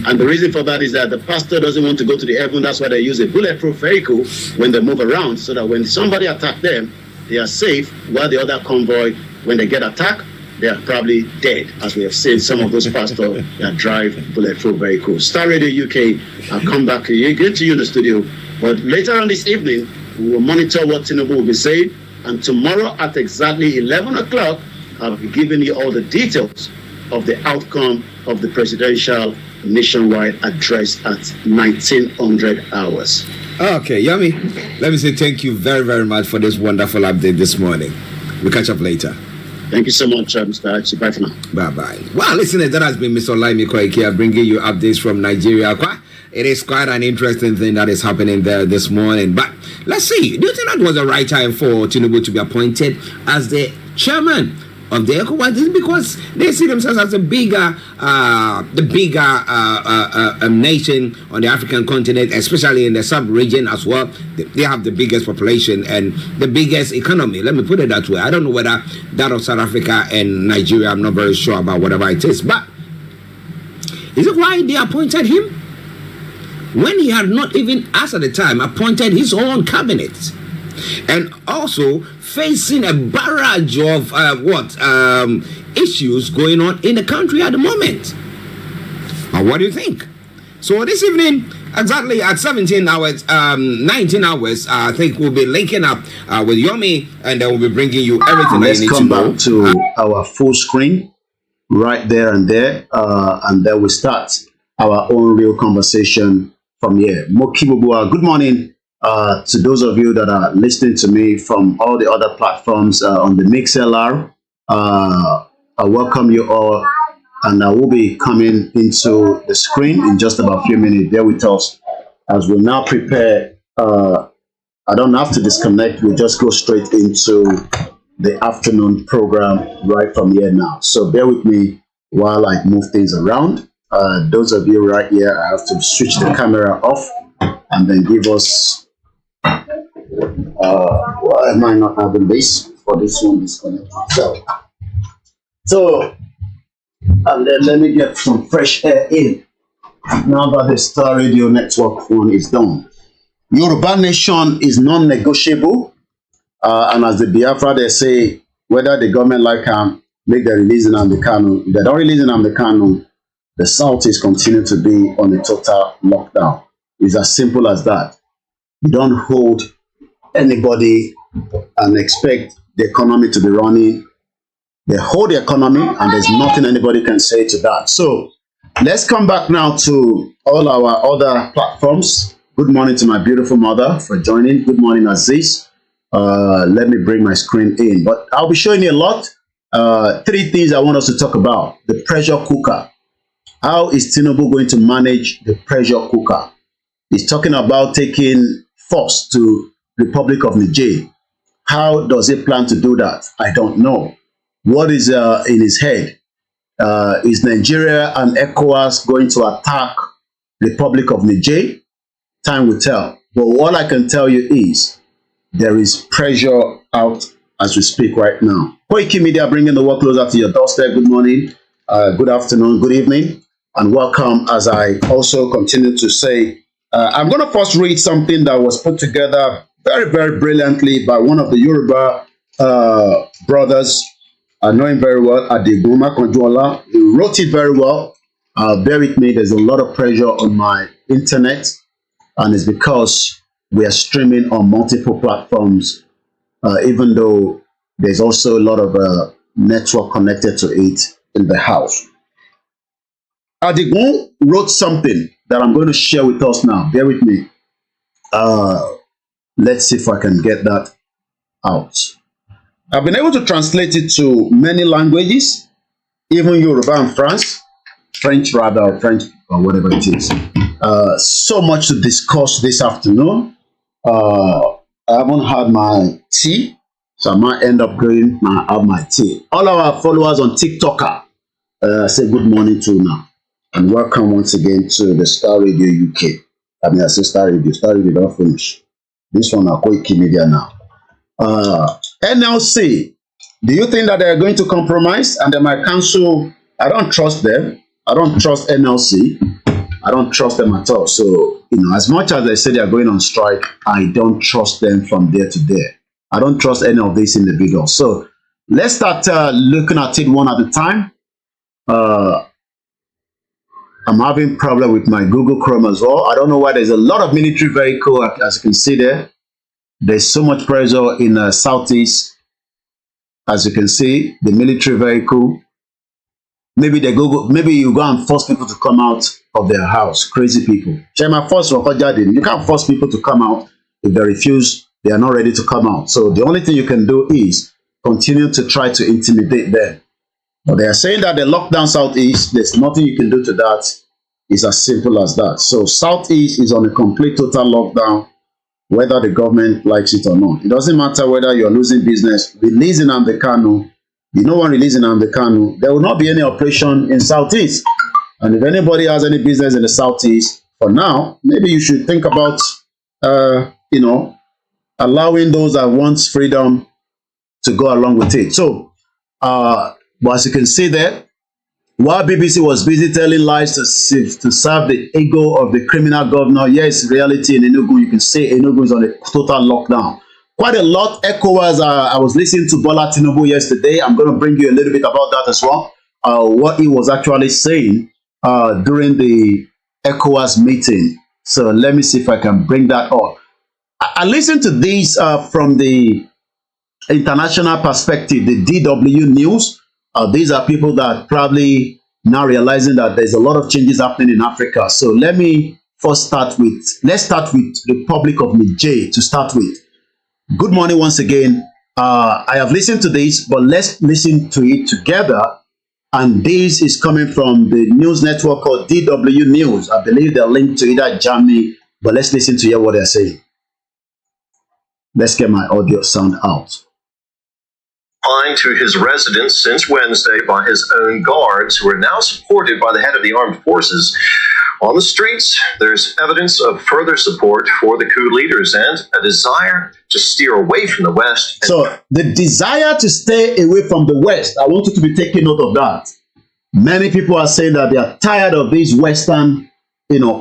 And the reason for that is that the pastor doesn't want to go to the heaven. That's why they use a bulletproof vehicle when they move around, so that when somebody attacks them, they are safe, while the other convoy, when they get attacked, they are probably dead, as we have seen some of those pastors that drive bulletproof vehicles. Star Radio UK, I'll come back to you, get to you in the studio. But later on this evening, we will monitor what Tinubu will be saying. And tomorrow at exactly 11 o'clock, I'll be giving you all the details of the outcome of the presidential nationwide address at 1900 hours. Okay, Yummy. Let me say thank you very, very much for this wonderful update this morning. We'll catch up later. Thank you so much, Mr. Archie. Bye for now. Bye-bye. Well, listeners, that has been Mr. Olayomi Koiki bringing you updates from Nigeria. It is quite an interesting thing that is happening there this morning. But let's see. Do you think that was the right time for Tinubu to be appointed as the chairman of the ECOWAS? This is because they see themselves as the bigger nation on the African continent, especially in the sub-region as well. They have the biggest population and the biggest economy. Let me put it that way. I don't know whether that of South Africa and Nigeria, I'm not very sure about whatever it is. But is it why they appointed him? When he had not even, as at the time, appointed his own cabinet. And also facing a barrage of issues going on in the country at the moment. Now, what do you think? So this evening, exactly at 19 hours, I think we'll be linking up with Yomi, and then we'll be bringing you everything that you need to know. Let's come back to our full screen right there, and then we start our own real conversation from here. Mokibubua, good morning. To those of you that are listening to me from all the other platforms on the MixLR, I welcome you all, and I will be coming into the screen in just about a few minutes. Bear with us as we now prepare. I don't have to disconnect. We just go straight into the afternoon program right from here now. So bear with me while I move things around. Those of you right here, I have to switch the camera off and then give us. Why am I not having this? For this one disconnected. So and then let me get some fresh air in. Now that the Starr Radio Network one is done. Yoruba nation is non-negotiable. And as the Biafra, they say, whether the government like make the release in Amdekano. If they don't release in Amdekano, the South is continuing to be on a total lockdown. It's as simple as that. You don't hold anybody and expect the economy to be running. They hold the economy, and there's nothing anybody can say to that. So let's come back now to all our other platforms. Good morning to my beautiful mother for joining. Good morning, Aziz. Let me bring my screen in. But I'll be showing you a lot. 3 things I want us to talk about. The pressure cooker. How is Tinubu going to manage the pressure cooker? He's talking about taking force to Republic of Niger. How does he plan to do that? I don't know. What is in his head? Is Nigeria and ECOWAS going to attack Republic of Niger? Time will tell. But all I can tell you is there is pressure out as we speak right now. Koikimedia bringing the work closer to your doorstep. Good morning, good afternoon, good evening, and welcome. As I also continue to say, I'm going to first read something that was put together very, very brilliantly by one of the Yoruba brothers. I know him very well, Adeguma Konjuola. He wrote it very well. Bear with me, there's a lot of pressure on my internet, and it's because we are streaming on multiple platforms, even though there's also a lot of network connected to it in the house. Adigun wrote something that I'm going to share with us now. Bear with me. Let's see if I can get that out. I've been able to translate it to many languages, even Yoruba and French rather, or French or whatever it is. So much to discuss this afternoon. I haven't had my tea, so I might end up going and have my tea. All our followers on TikTok, say good morning to now, and welcome once again to the Starr Radio UK. I mean, I say Starr Radio don't finish. This one are koikimedia now. NLC, do you think that they're going to compromise and they might cancel? I don't trust them. I don't trust NLC. I don't trust them at all. So, as much as they say they're going on strike, I don't trust them from there to there. I don't trust any of these individuals. So let's start looking at it one at a time. I'm having problem with my Google Chrome as well. I don't know why there's a lot of military vehicle, as you can see there. There's so much pressure in Southeast. As you can see, the military vehicle. Maybe maybe you go and force people to come out of their house. Crazy people. You can't force people to come out. If they refuse, they are not ready to come out. So the only thing you can do is continue to try to intimidate them. But they are saying that they locked down Southeast. There's nothing you can do to that. It's as simple as that. So Southeast is on a complete total lockdown, whether the government likes it or not. It doesn't matter whether you're losing business. Releasing Ambekano, you know what releasing Ambekano, there will not be any operation in Southeast. And if anybody has any business in the Southeast, for now, maybe you should think about, allowing those that want freedom to go along with it. So, but as you can see there, while BBC was busy telling lies to serve the ego of the criminal governor, yes, reality in Enugu, you can say Enugu is on a total lockdown. Quite a lot. ECOWAS, I was listening to Bola Tinubu yesterday. I'm going to bring you a little bit about that as well. What he was actually saying during the ECOWAS meeting. So let me see if I can bring that up. I listened to this from the international perspective, the DW News. These are people that probably now realizing that there's a lot of changes happening in Africa. So let's start with the Republic of Niger to start with. Good morning once again. I have listened to this, but let's listen to it together. And this is coming from the news network called DW News. I believe they're linked to either Germany, but let's listen to hear what they're saying. Let's get my audio sound out. Confined to his residence since Wednesday by his own guards, who are now supported by the head of the armed forces. On the streets, there's evidence of further support for the coup leaders and a desire to steer away from the West. So the desire to stay away from the West, I want you to be taking note of that. Many people are saying that they are tired of this Western,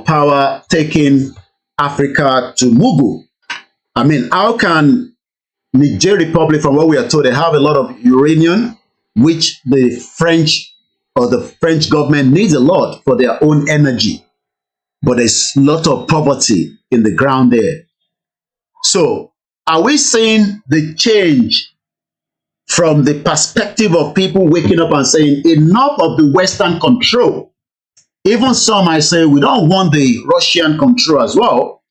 power taking Africa to Mugu. I mean, how can Niger Republic, from what we are told, they have a lot of uranium, which the French government needs a lot for their own energy. But there's a lot of poverty in the ground there. So are we seeing the change from the perspective of people waking up and saying enough of the Western control? Even some might say we don't want the Russian control as well.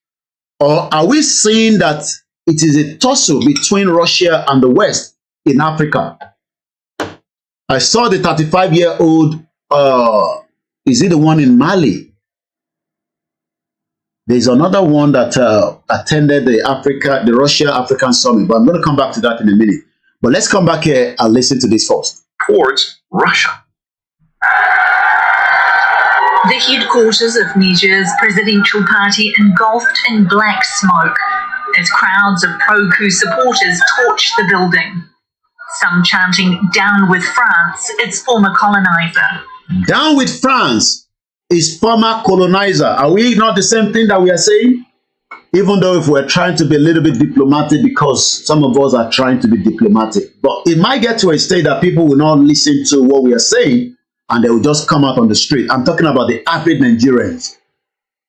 Or are we seeing that it is a tussle between Russia and the West in Africa? I saw the 35-year-old, is it the one in Mali? There's another one that attended the Russia-African Summit, but I'm going to come back to that in a minute. But let's come back here and listen to this first. Towards Russia. The headquarters of Niger's presidential party engulfed in black smoke as crowds of pro-coup supporters torched the building. Some chanting, "Down with France, its former colonizer." Down with France, its former colonizer. Are we not the same thing that we are saying? Even though if we're trying to be a little bit diplomatic, because some of us are trying to be diplomatic. But it might get to a state that people will not listen to what we are saying and they will just come out on the street. I'm talking about the average Nigerians.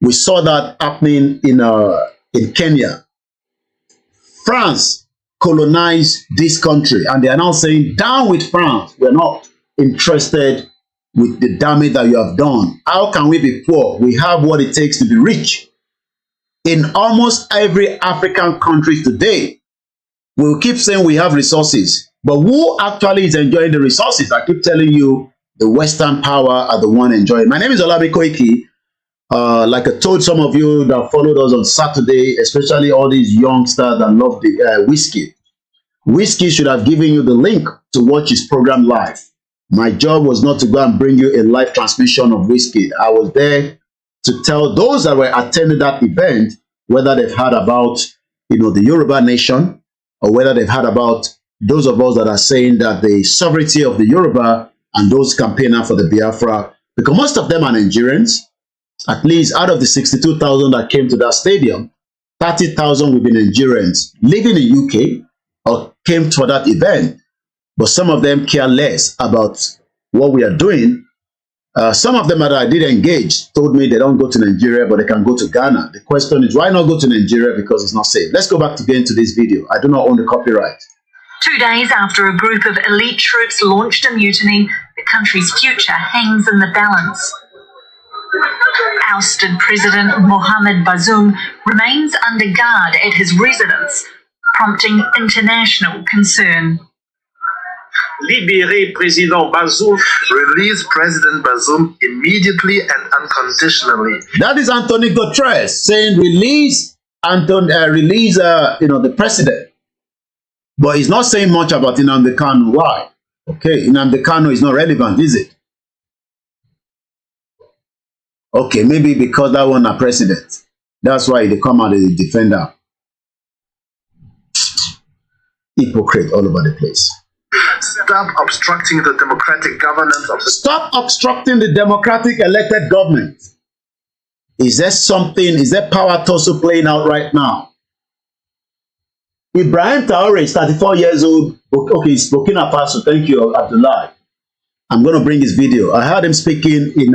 We saw that happening in Kenya. France colonized this country and they are now saying, down with France. We're not interested with the damage that you have done. How can we be poor? We have what it takes to be rich. In almost every African country today, we will keep saying we have resources, but who actually is enjoying the resources? I keep telling you, the Western power are the one enjoying. My name is Olayomi Koiki. Like I told some of you that followed us on Saturday, especially all these youngsters that love the whiskey. Whiskey should have given you the link to watch his program live. My job was not to go and bring you a live transmission of whiskey. I was there to tell those that were attending that event whether they've heard about, the Yoruba nation, or whether they've heard about those of us that are saying that the sovereignty of the Yoruba and those campaigning for the Biafra, because most of them are Nigerians. At least out of the 62,000 that came to that stadium, 30,000 will be Nigerians living in UK or came to that event. But some of them care less about what we are doing Some of them that I did engage told me they don't go to Nigeria, but they can go to Ghana. The question is, why not go to Nigeria? Because it's not safe. Let's go back again to this video. I do not own the copyright. 2 days after a group of elite troops launched a mutiny, the country's future hangs in the balance. Ousted President Mohamed Bazoum remains under guard at his residence, prompting international concern. Libérer Président Bazoum. Release President Bazoum immediately and unconditionally. That is Anthony Guterres saying release the president. But he's not saying much about Nnamdi Kanu. Why? Okay, Nnamdi Kanu is not relevant, is it? Okay, maybe because that one a president. That's why they come out as a defender. Hypocrite all over the place. Stop obstructing the democratic governance of the... Stop obstructing the democratic elected government. Is there power tussle playing out right now? Ibrahim Traore is 34 years old. Okay, he's Burkina Faso. Thank you, Abdullah. I'm going to bring his video. I heard him speaking in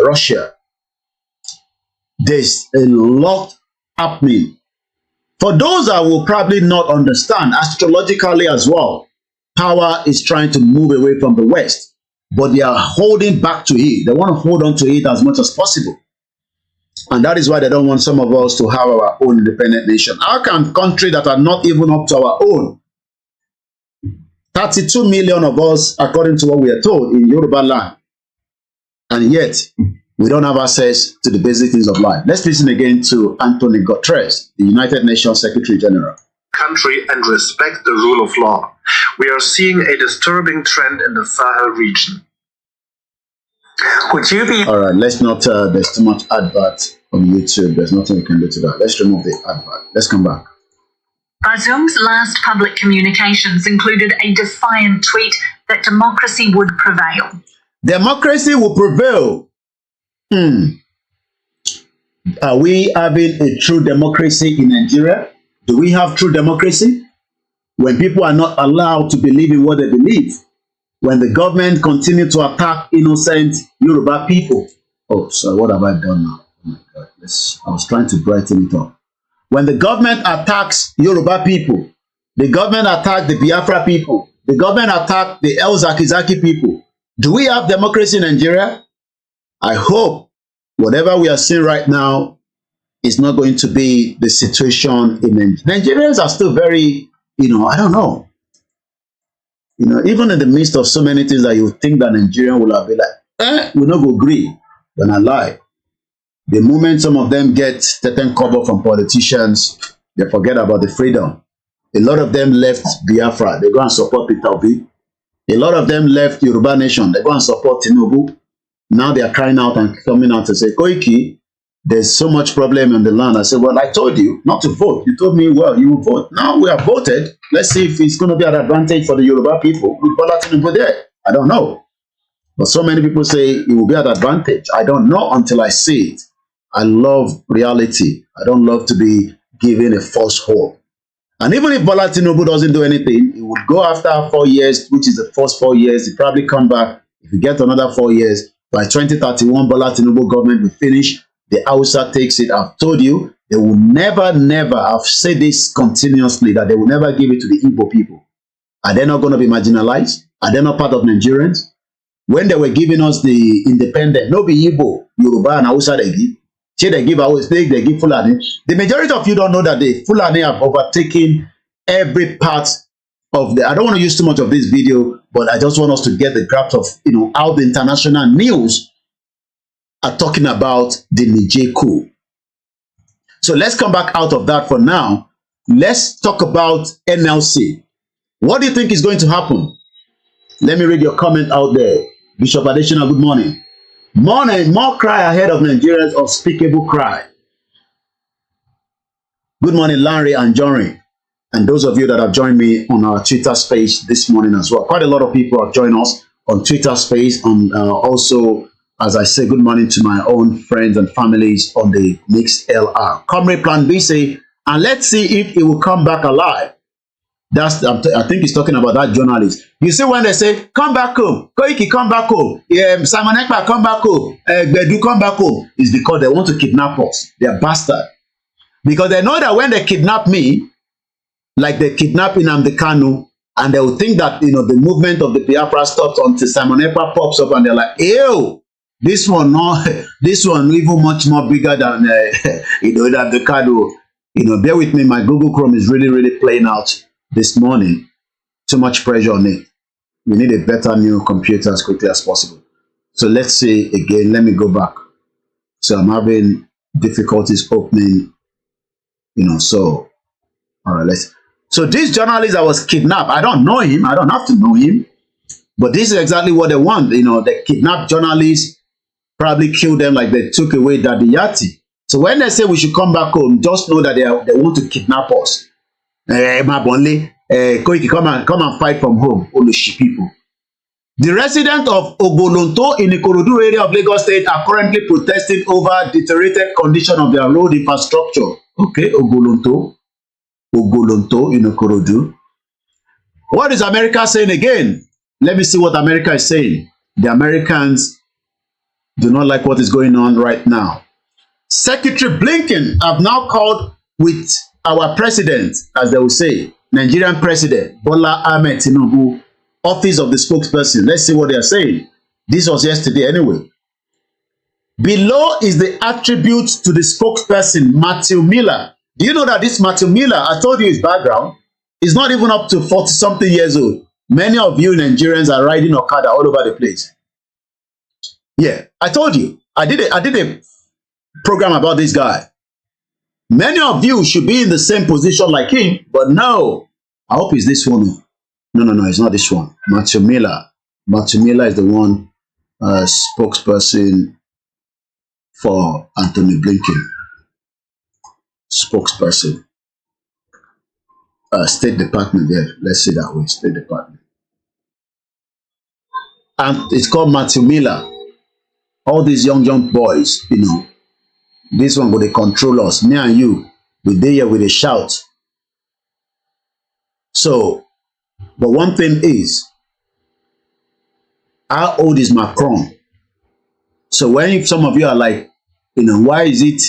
Russia. There's a lot happening. For those that will probably not understand, astrologically as well, power is trying to move away from the West, but they are holding back to it. They want to hold on to it as much as possible. And that is why they don't want some of us to have our own independent nation. How can countries that are not even up to our own, 32 million of us, according to what we are told, in Yoruba land, and yet we don't have access to the basic things of life? Let's listen again to Anthony Guterres, the United Nations Secretary General. Country and respect the rule of law. We are seeing a disturbing trend in the Sahel region. Would you be... All right, let's not, there's too much advert on YouTube. There's nothing we can do to that. Let's remove the advert. Let's come back. Bazoum's last public communications included a defiant tweet that democracy would prevail. Democracy will prevail. Are we having a true democracy in Nigeria? Do we have true democracy? When people are not allowed to believe in what they believe, when the government continue to attack innocent Yoruba people. Oh, sorry, what have I done now? Oh my God, I was trying to brighten it up. When the government attacks Yoruba people, the government attacks the Biafra people, the government attacks the El Zakizaki people, do we have democracy in Nigeria? I hope whatever we are seeing right now is not going to be the situation in Nigeria. Nigerians are still very, I don't know. Even in the midst of so many things that you think that Nigerian will have been like, we're not going to agree. When I lie. The moment some of them get certain cover from politicians, they forget about the freedom. A lot of them left Biafra. They go and support Peter Obi. A lot of them left Yoruba Nation. They go and support Tinubu. Now they are crying out and coming out to say, Koiki, there's so much problem in the land. I said, well, I told you not to vote. You told me, well, you will vote. Now we have voted. Let's see if it's going to be an advantage for the Yoruba people. With Bola Tinubu there. I don't know. But so many people say it will be an advantage. I don't know until I see it. I love reality. I don't love to be given a false hope. And even if Bola Tinubu doesn't do anything, he would go after 4 years, which is the first 4 years. He probably come back. If you get another 4 years, by 2031, Bola Tinubu government will finish. The Hausa takes it. I've told you, they will never, I've said this continuously, that they will never give it to the Igbo people. Are they not going to be marginalized? Are they not part of Nigerians? When they were giving us the independent, no be Igbo, Yoruba and Hausa they give. They give they give Fulani. The majority of you don't know that the Fulani have overtaken every part of the... I don't want to use too much of this video, but I just want us to get the grasp of, how the international news are talking about the Niger coup. So let's come back out of that for now. Let's talk about NLC. What do you think is going to happen? Let me read your comment out there. Bishop Adesina, good morning. Morning, more cry ahead of Nigerians, unspeakable cry. Good morning, Larry and Jory. And those of you that have joined me on our Twitter space this morning as well. Quite a lot of people have joined us on Twitter space. Also, as I say, good morning to my own friends and families on the Mixed LR. Comrade Plan B say, and let's see if it will come back alive. I think he's talking about that journalist. You see when they say, come back home, Koiki, come back home, Simon Ekpa, come back home, Gbedu, come back home, is because they want to kidnap us. They're bastard. Because they know that when they kidnap me, like they kidnap Nnamdi Kanu, and they will think that, you know, the movement of the Biafra stops until Simon Ekpa pops up and they're like, ew, this one even much more bigger than, you know, Nnamdi Kanu. You know, bear with me, my Google Chrome is really playing out this morning. Too much pressure on it. We need a better new computer as quickly as possible. So let's see again, let me go back. So I'm having difficulties opening, you know, so, all right, so this journalist that was kidnapped, I don't know him, I don't have to know him, but this is exactly what they want. You know, they kidnapped journalists, probably killed them like they took away Daddy Yati. So when they say we should come back home, just know that they want to kidnap us. Koiki, come and fight from home, Olushi people. The residents of Ogbolonto in the Ikorodu area of Lagos State are currently protesting over deteriorated condition of their road infrastructure. Okay, Ogbolonto in Ikorodu. What is America saying again? Let me see what America is saying. The Americans do not like what is going on right now. Secretary Blinken have now called with our president, as they will say, Nigerian President Bola Ahmed Tinubu, office of the spokesperson. Let's see what they are saying. This was yesterday anyway. Below is the attributes to the spokesperson, Matthew Miller. Do you know that this Matthew Miller, I told you his background, is not even up to 40-something years old. Many of you Nigerians are riding Okada all over the place. Yeah, I told you. I did a program about this guy. Many of you should be in the same position like him, but no. I hope it's this one. No, it's not this one. Matthew Miller. Matthew Miller is the one spokesperson for Anthony Blinken. Spokesperson. State Department there. Let's say that way. State Department. And it's called Matthew Miller. All these young boys, you know, this one will they control us. Me and you, we dey here with a shout. So, but one thing is, how old is Macron? So when some of you are like, you know, why is it,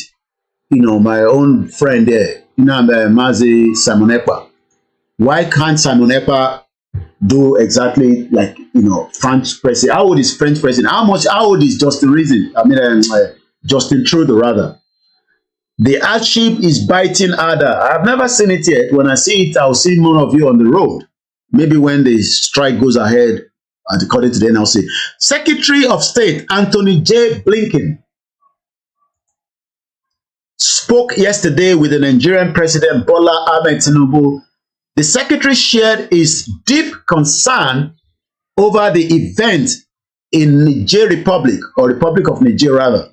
you know, my own friend there, you know, Mazi Simon Ekpa, why can't Simon Ekpa do exactly like, you know, French president? How old is French president? How old is Justin Reason? I mean, Justin Trudeau rather. The Archie is biting harder. I've never seen it yet. When I see it, I'll see more of you on the road. Maybe when the strike goes ahead, according to the NLC. Secretary of State Anthony J. Blinken spoke yesterday with the Nigerian President Bola Ahmed Tinubu. The secretary shared his deep concern over the event in Niger Republic, or Republic of Niger rather,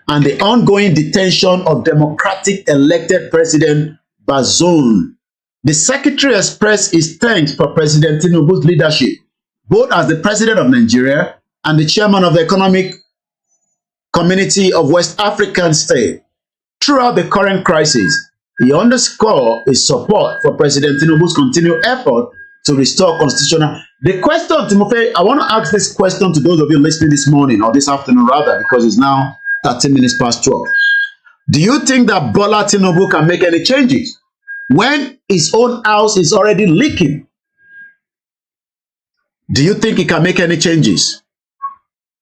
and the ongoing detention of democratic elected President Bazoum. The secretary expressed his thanks for President Tinubu's leadership, both as the president of Nigeria and the chairman of the Economic Community of West African State. Throughout the current crisis, he underscored his support for President Tinubu's continued effort to restore constitutional. The question, Timothy, I want to ask this question to those of you listening this morning, or this afternoon rather, because it's now 13 minutes past 12. Do you think that Bola Tinubu can make any changes when his own house is already leaking? Do you think he can make any changes?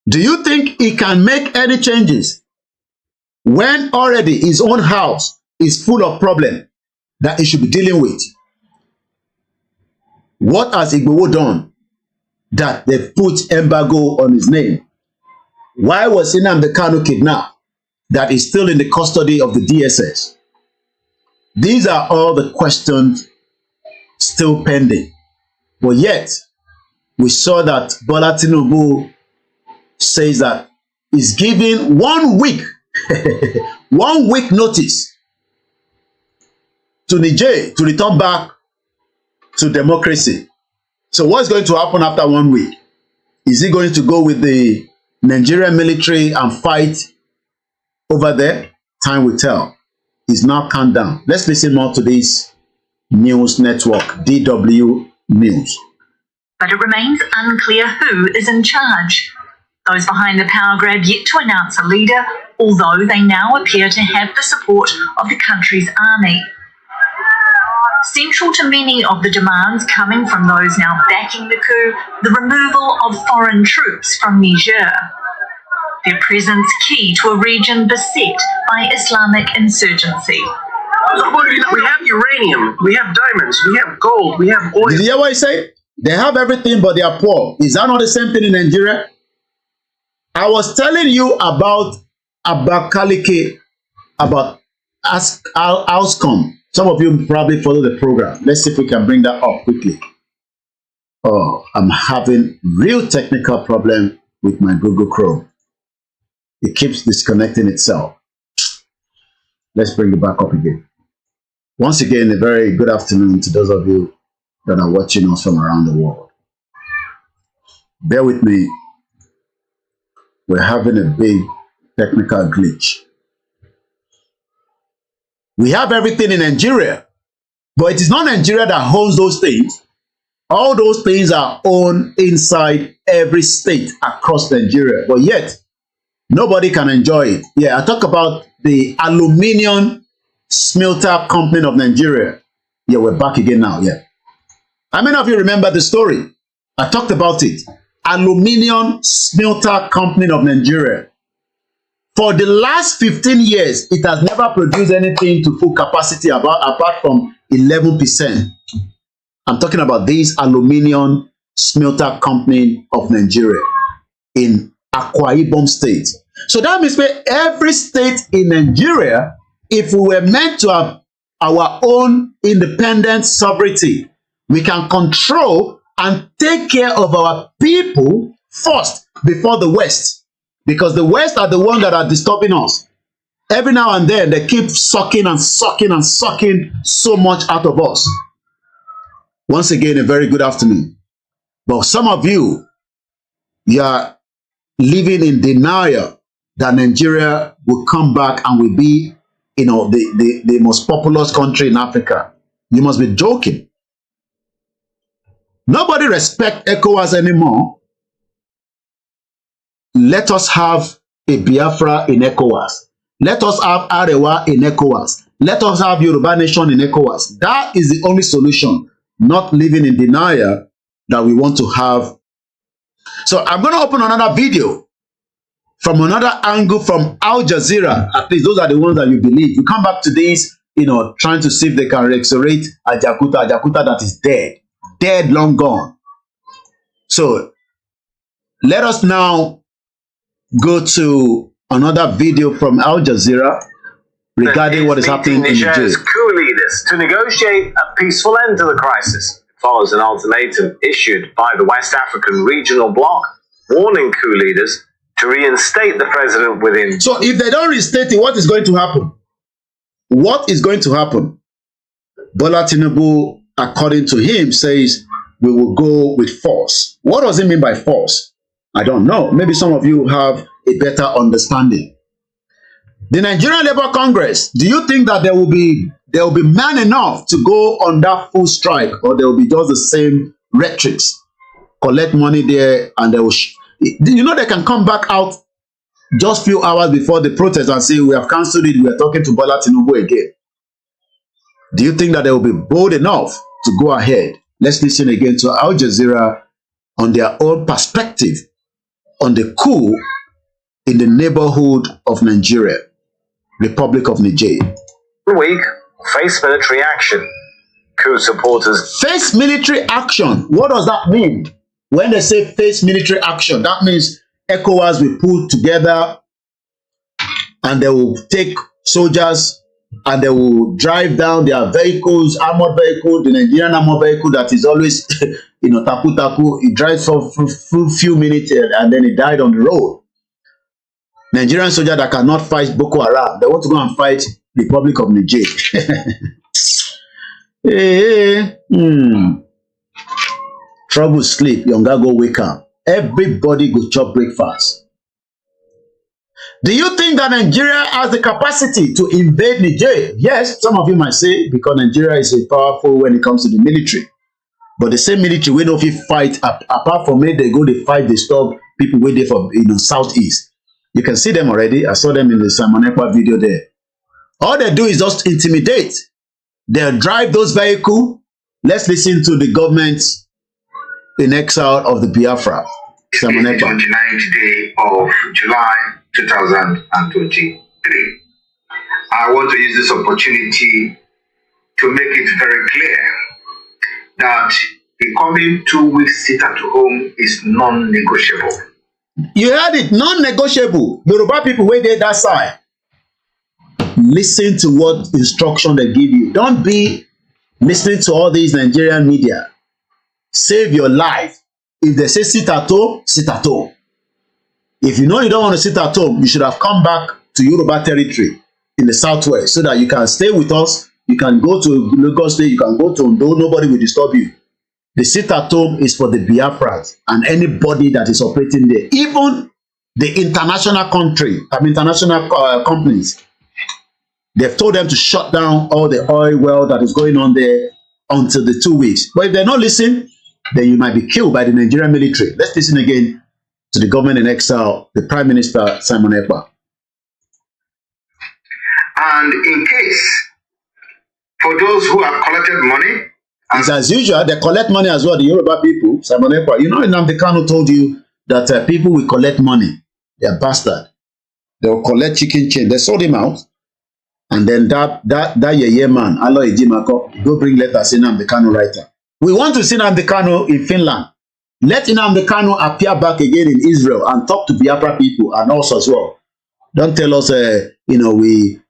Do you think he can make any changes when already his own house is full of problems that he should be dealing with? What has IGBOHO done that they put embargo on his name? Why was Nnamdi Kanu kidnapped that is still in the custody of the DSS? These are all the questions still pending. But yet, we saw that Bola Tinubu says that he's giving 1 week, 1 week notice to Niger to return back to democracy. So what's going to happen after 1 week? Is he going to go with the Nigerian military and fight over there? Time will tell. He's now calmed down. Let's listen more to this News Network, DW News. But it remains unclear who is in charge. Those behind the power grab yet to announce a leader, although they now appear to have the support of the country's army. Central to many of the demands coming from those now backing the coup, the removal of foreign troops from Niger. Their presence key to a region beset by Islamic insurgency. We have uranium, we have diamonds, we have gold, we have oil. Did you hear what I say? They have everything, but they are poor. Is that not the same thing in Nigeria? I was telling you about Abakaliki, about outcome. Some of you probably follow the program. Let's see if we can bring that up quickly. Oh, I'm having real technical problem with my Google Chrome. It keeps disconnecting itself. Let's bring it back up again. Once again, a very good afternoon to those of you that are watching us from around the world. Bear with me. We're having a big technical glitch. We have everything in Nigeria, but it is not Nigeria that owns those things. All those things are owned inside every state across Nigeria, but yet nobody can enjoy it. Yeah, I talk about the aluminium smelter company of Nigeria. Yeah, we're back again now. Yeah. How many of you remember the story? I talked about it. Aluminium smelter company of Nigeria. For the last 15 years, it has never produced anything to full capacity apart from 11%. I'm talking about this aluminium smelter company of Nigeria in Akwa Ibom State. So that means that every state in Nigeria, if we were meant to have our own independent sovereignty, we can control and take care of our people first before the West. Because the West are the ones that are disturbing us. Every now and then, they keep sucking and sucking and sucking so much out of us. Once again, a very good afternoon. But some of you, you are living in denial that Nigeria will come back and will be, you know, the most populous country in Africa. You must be joking. Nobody respects ECOWAS anymore. Let us have a Biafra in ECOWAS. Let us have Arewa in ECOWAS. Let us have Yoruba nation in ECOWAS. That is the only solution, not living in denial that we want to have. So I'm going to open another video from another angle from Al Jazeera. At least those are the ones that you believe. You come back to this, you know, trying to see if they can resurrect Ajakuta that is dead. Dead, long gone. So let us now go to another video from Al Jazeera regarding what is happening in Niger's Niger. coup leaders to negotiate a peaceful end to the crisis. It follows an ultimatum issued by the West African regional bloc, warning coup leaders to reinstate the president within. So if they don't reinstate it, what is going to happen? What is going to happen? Bola Tinubu, according to him, says we will go with force. What does it mean by force? I don't know. Maybe some of you have a better understanding. The Nigerian Labour Congress, do you think that there will be man enough to go on that full strike, or there will be just the same rhetorics, collect money there, and they will you know, they can come back out just few hours before the protest and say we have cancelled it, we are talking to Bola Tinubu again. Do you think that they will be bold enough to go ahead? Let's listen again to Al Jazeera on their own perspective on the coup in the neighborhood of Nigeria, Republic of Niger. Week, face military action. Coup supporters. Face military action. What does that mean? When they say face military action, that means ECOWAS will put together and they will take soldiers and they will drive down their vehicles, armored vehicle, the Nigerian armored vehicle that is always, you know, taku. It drives for a few minutes and then it died on the road. Nigerian soldier that cannot fight Boko Haram, they want to go and fight the Republic of Niger. Trouble sleep, younger go wake up. Everybody go chop breakfast. Do you think that Nigeria has the capacity to invade Niger? Yes, some of you might say, because Nigeria is a powerful when it comes to the military. But the same military, we don't fight, apart from it, they go, they fight, they stop people waiting for, southeast. You can see them already. I saw them in the Simon Ekpa video there. All they do is just intimidate. They'll drive those vehicles. Let's listen to the government in exile of the Biafra. Simon Ekpa. 29th day of July 2023. I want to use this opportunity to make it very clear that the coming 2 weeks sit at home is non-negotiable. You heard it, non-negotiable. Yoruba people wait there that side. Listen to what instruction they give you. Don't be listening to all these Nigerian media. Save your life. If they say sit at home, sit at home. If you know you don't want to sit at home, you should have come back to Yoruba territory in the southwest so that you can stay with us. You can go to Lagos State, you can go to Ondo, nobody will disturb you. The sit at home is for the Biafrans and anybody that is operating there. Even the international companies, they've told them to shut down all the oil well that is going on there until the 2 weeks. But if they're not listening, then you might be killed by the Nigerian military. Let's listen again to the government in exile, the Prime Minister, Simon Ekpa. And in case, for those who have collected money, it's as usual, they collect money as well, the Yoruba people, Simon Ekpa. You know, Nnamdi Kanu told you that people will collect money. They are bastard. They will collect chicken chain. They sold him out. And then that yeye man, Alo Ejimako, go bring letters in Nnamdi Kanu writer. We want to see Nnamdi Kanu in Finland. Let Nnamdi Kanu appear back again in Israel and talk to Biafra people and us as well. Don't tell us, we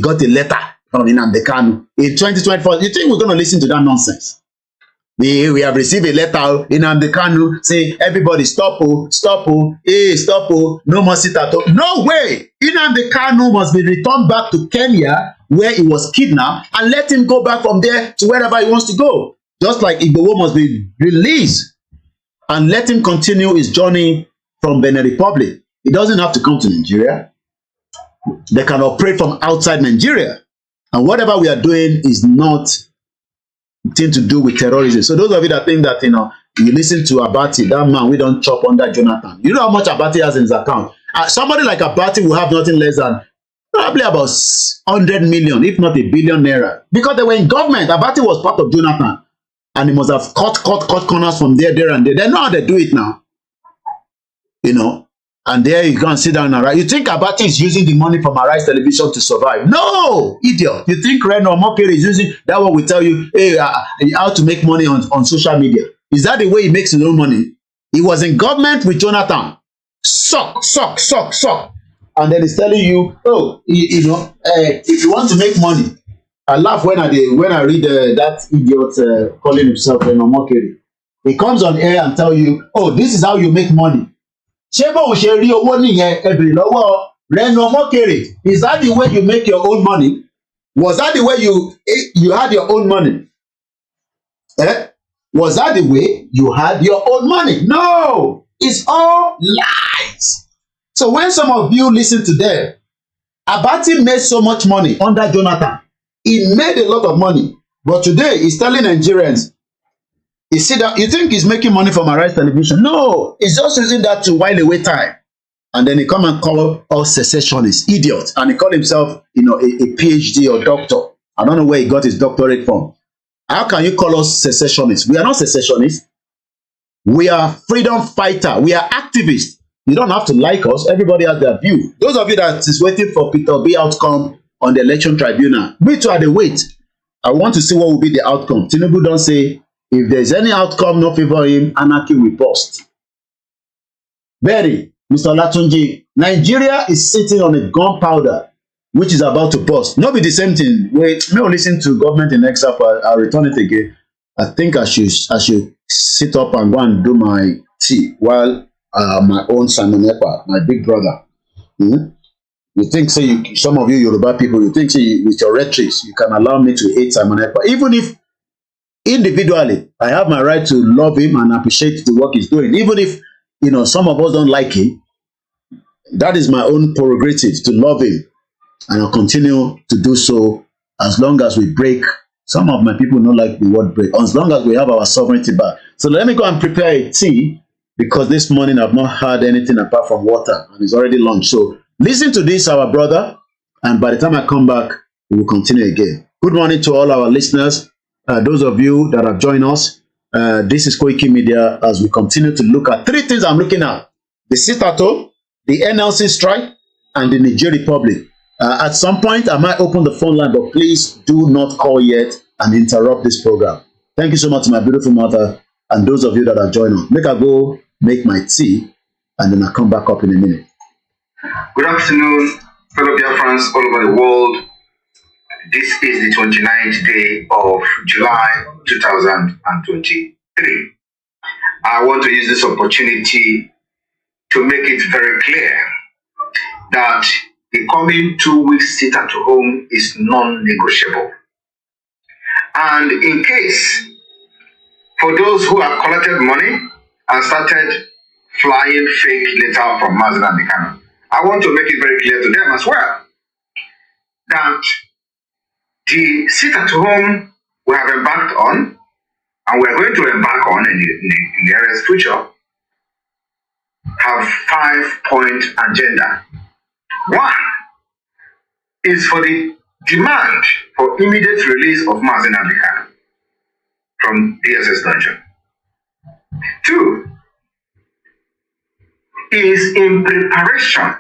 got a letter from Nnamdi Kanu in 2024. You think we're going to listen to that nonsense? We have received a letter in Nnamdi Kanu saying, everybody stop, stop, no more sit at home. No way! Nnamdi Kanu must be returned back to Kenya where he was kidnapped and let him go back from there to wherever he wants to go. Just like IGBOHO must be released and let him continue his journey from Benin Republic. He doesn't have to come to Nigeria. They can operate from outside Nigeria. And whatever we are doing is not thing to do with terrorism. So those of you that think that, you listen to Abati, that man, we don't chop under Jonathan. You know how much Abati has in his account? Somebody like Abati will have nothing less than probably about 100 million, if not $1 billion naira. Because they were in government. Abati was part of Jonathan. And he must have cut corners from there, and there. They know how they do it now. And there you go and sit down and write. You think Abati is using the money from Arise Television to survive? No, idiot. You think Reno Mokere is using that one will tell you how to make money on social media? Is that the way he makes his own money? He was in government with Jonathan. Suck. And then he's telling you, if you want to make money. I laugh when I read that idiot calling himself Reno Mokere. He comes on air and tell you, this is how you make money. Reno Mokere, is that the way you make your own money? Was that the way you had your own money? Was that the way you had your own money? No, it's all lies. So when some of you listen to them, Abati made so much money under Jonathan. He made a lot of money, but today he's telling Nigerians, you see that you think he's making money from Arise Television? No, he's just using that to while away time. And then he come and call us secessionists, idiots, and he called himself, a PhD or doctor. I don't know where he got his doctorate from. How can you call us secessionists? We are not secessionists. We are freedom fighter. We are activists. You don't have to like us. Everybody has their view. Those of you that is waiting for Peter B outcome on the election tribunal, we too are the wait. I want to see what will be the outcome. Tinubu don't say, if there's any outcome not favor him, anarchy will burst. Very, Mr. Latunji, Nigeria is sitting on a gunpowder which is about to burst. Not be the same thing. Wait, may I listen to government in exile, I'll return it again. I think I should sit up and go and do my tea while my own Simon Ekpa, my big brother. You think, some of you Yoruba people, you think, with your rhetoric, you can allow me to hate Simon Ekpa. Even if individually, I have my right to love him and appreciate the work he's doing. Even if, some of us don't like him, that is my own prerogative to love him, and I'll continue to do so as long as we break. Some of my people don't like the word break. As long as we have our sovereignty back. So let me go and prepare a tea, because this morning I've not had anything apart from water, and it's already lunch. So listen to this, our brother, and by the time I come back, we will continue again. Good morning to all our listeners. Those of you that have joined us, this is Koiki Media, as we continue to look at three things I'm looking at: the sit-at-home, the NLC strike, and the Niger Republic. At some point, I might open the phone line, but please do not call yet and interrupt this program. Thank you so much to my beautiful mother and those of you that are joining us. Make I go make my tea, and then I'll come back up in a minute. Good afternoon, fellow Biafrans all over the world. This is the 29th day of July 2023. I want to use this opportunity to make it very clear that the coming 2 weeks sit at home is non-negotiable. And in case, for those who have collected money and started flying fake letter from Mazen and Kano, I want to make it very clear to them as well that the sit at home we have embarked on, and we are going to embark on in the nearest future, have 5-point agenda. One is for the demand for immediate release of Mazen Kano from DSS dungeon. 2 is in preparation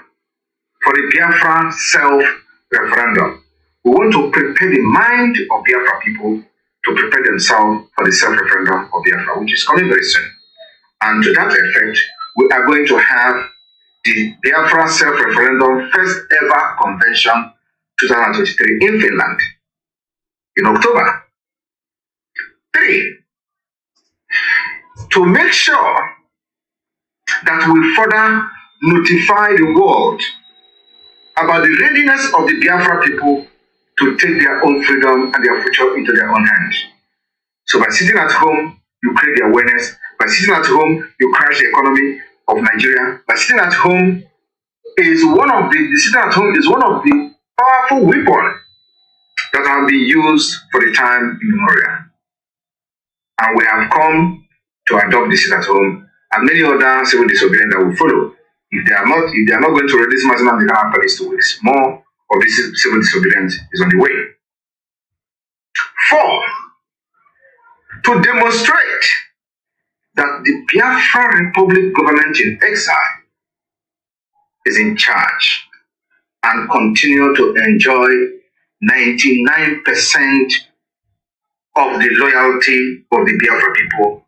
for the Biafra self-referendum. We want to prepare the mind of Biafra people to prepare themselves for the self-referendum of Biafra, which is coming very soon. And to that effect, we are going to have the Biafra self-referendum first ever convention 2023 in Finland in October. 3, to make sure that we further notify the world about the readiness of the Biafra people to take their own freedom and their future into their own hands. So by sitting at home, you create the awareness. By sitting at home, you crash the economy of Nigeria. By sitting at home is one of the powerful weapons that have been used for the time immemorial. And we have come to adopt the sit at home, and many other civil disobedience that will follow. If they are not going to release maximum, they can after these 2 weeks. More of this civil disobedience is on the way. 4, to demonstrate that the Biafra Republic government in exile is in charge and continue to enjoy 99% of the loyalty of the Biafra people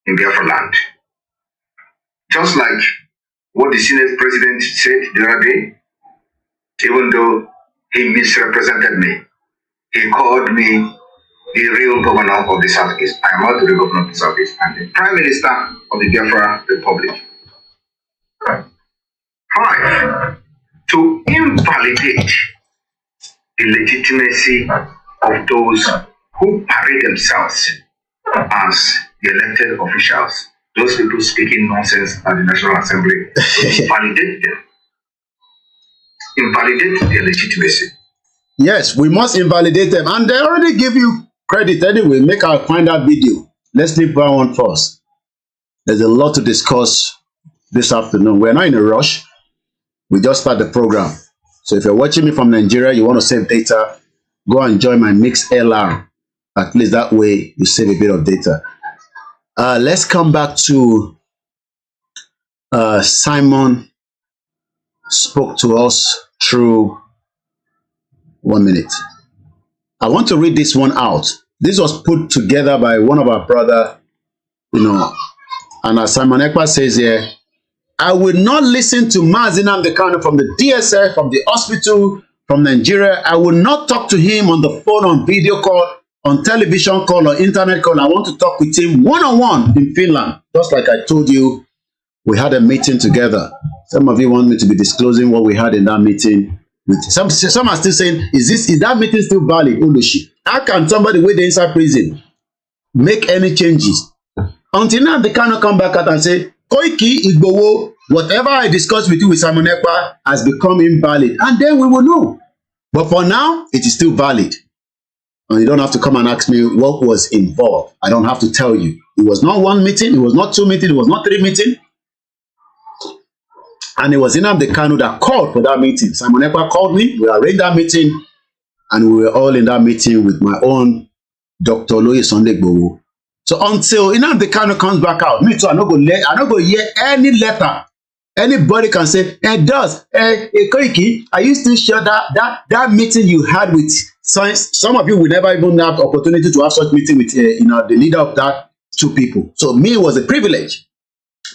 in Biafra land. Just like what the Senate President said the other day, even though he misrepresented me, he called me the real governor of the Southeast. I am not the real governor of the Southeast. I'm the Prime Minister of the Biafra Republic. 5, to invalidate the legitimacy of those who parade themselves as the elected officials, those people speaking nonsense at the National Assembly, to invalidate them. Invalidate their legitimacy. Yes, we must invalidate them. And they already give you credit anyway. Make our find that video. Let's leave that one first. There's a lot to discuss this afternoon. We're not in a rush. We just start the program. So if you're watching me from Nigeria, you want to save data, go and join my Mix LR. At least that way you save a bit of data. Let's come back to Simon spoke to us through 1 minute. I want to read this one out. This was put together by one of our brother, and as Simon Ekpa says here, I will not listen to Mazen Kano from the DSF, from the hospital, from Nigeria. I will not talk to him on the phone, on video call, on television call, or internet call. I want to talk with him one-on-one in Finland. Just like I told you, we had a meeting together. Some of you want me to be disclosing what we had in that meeting. Some are still saying, is that meeting still valid? How can somebody with the inside prison make any changes? Until now, they cannot come back out and say, Koiki, IGBOHO, whatever I discussed with you with Simon Ekpa has become invalid, and then we will know. But for now, it is still valid. And you don't have to come and ask me what was involved. I don't have to tell you. It was not one meeting, it was not two meetings, it was not three meetings. And it was Nnamdi Kanu that called for that meeting. Simon Ekpa called me, we arranged that meeting, and we were all in that meeting with my own Dr. Oloye Sunday IGBOHO. So until Nnamdi Kanu comes back out, me too, I no go hear any letter. Anybody can say, does Koiki, are you still sure that meeting you had with some of you will never even have the opportunity to have such meeting with the leader of that two people. So me, it was a privilege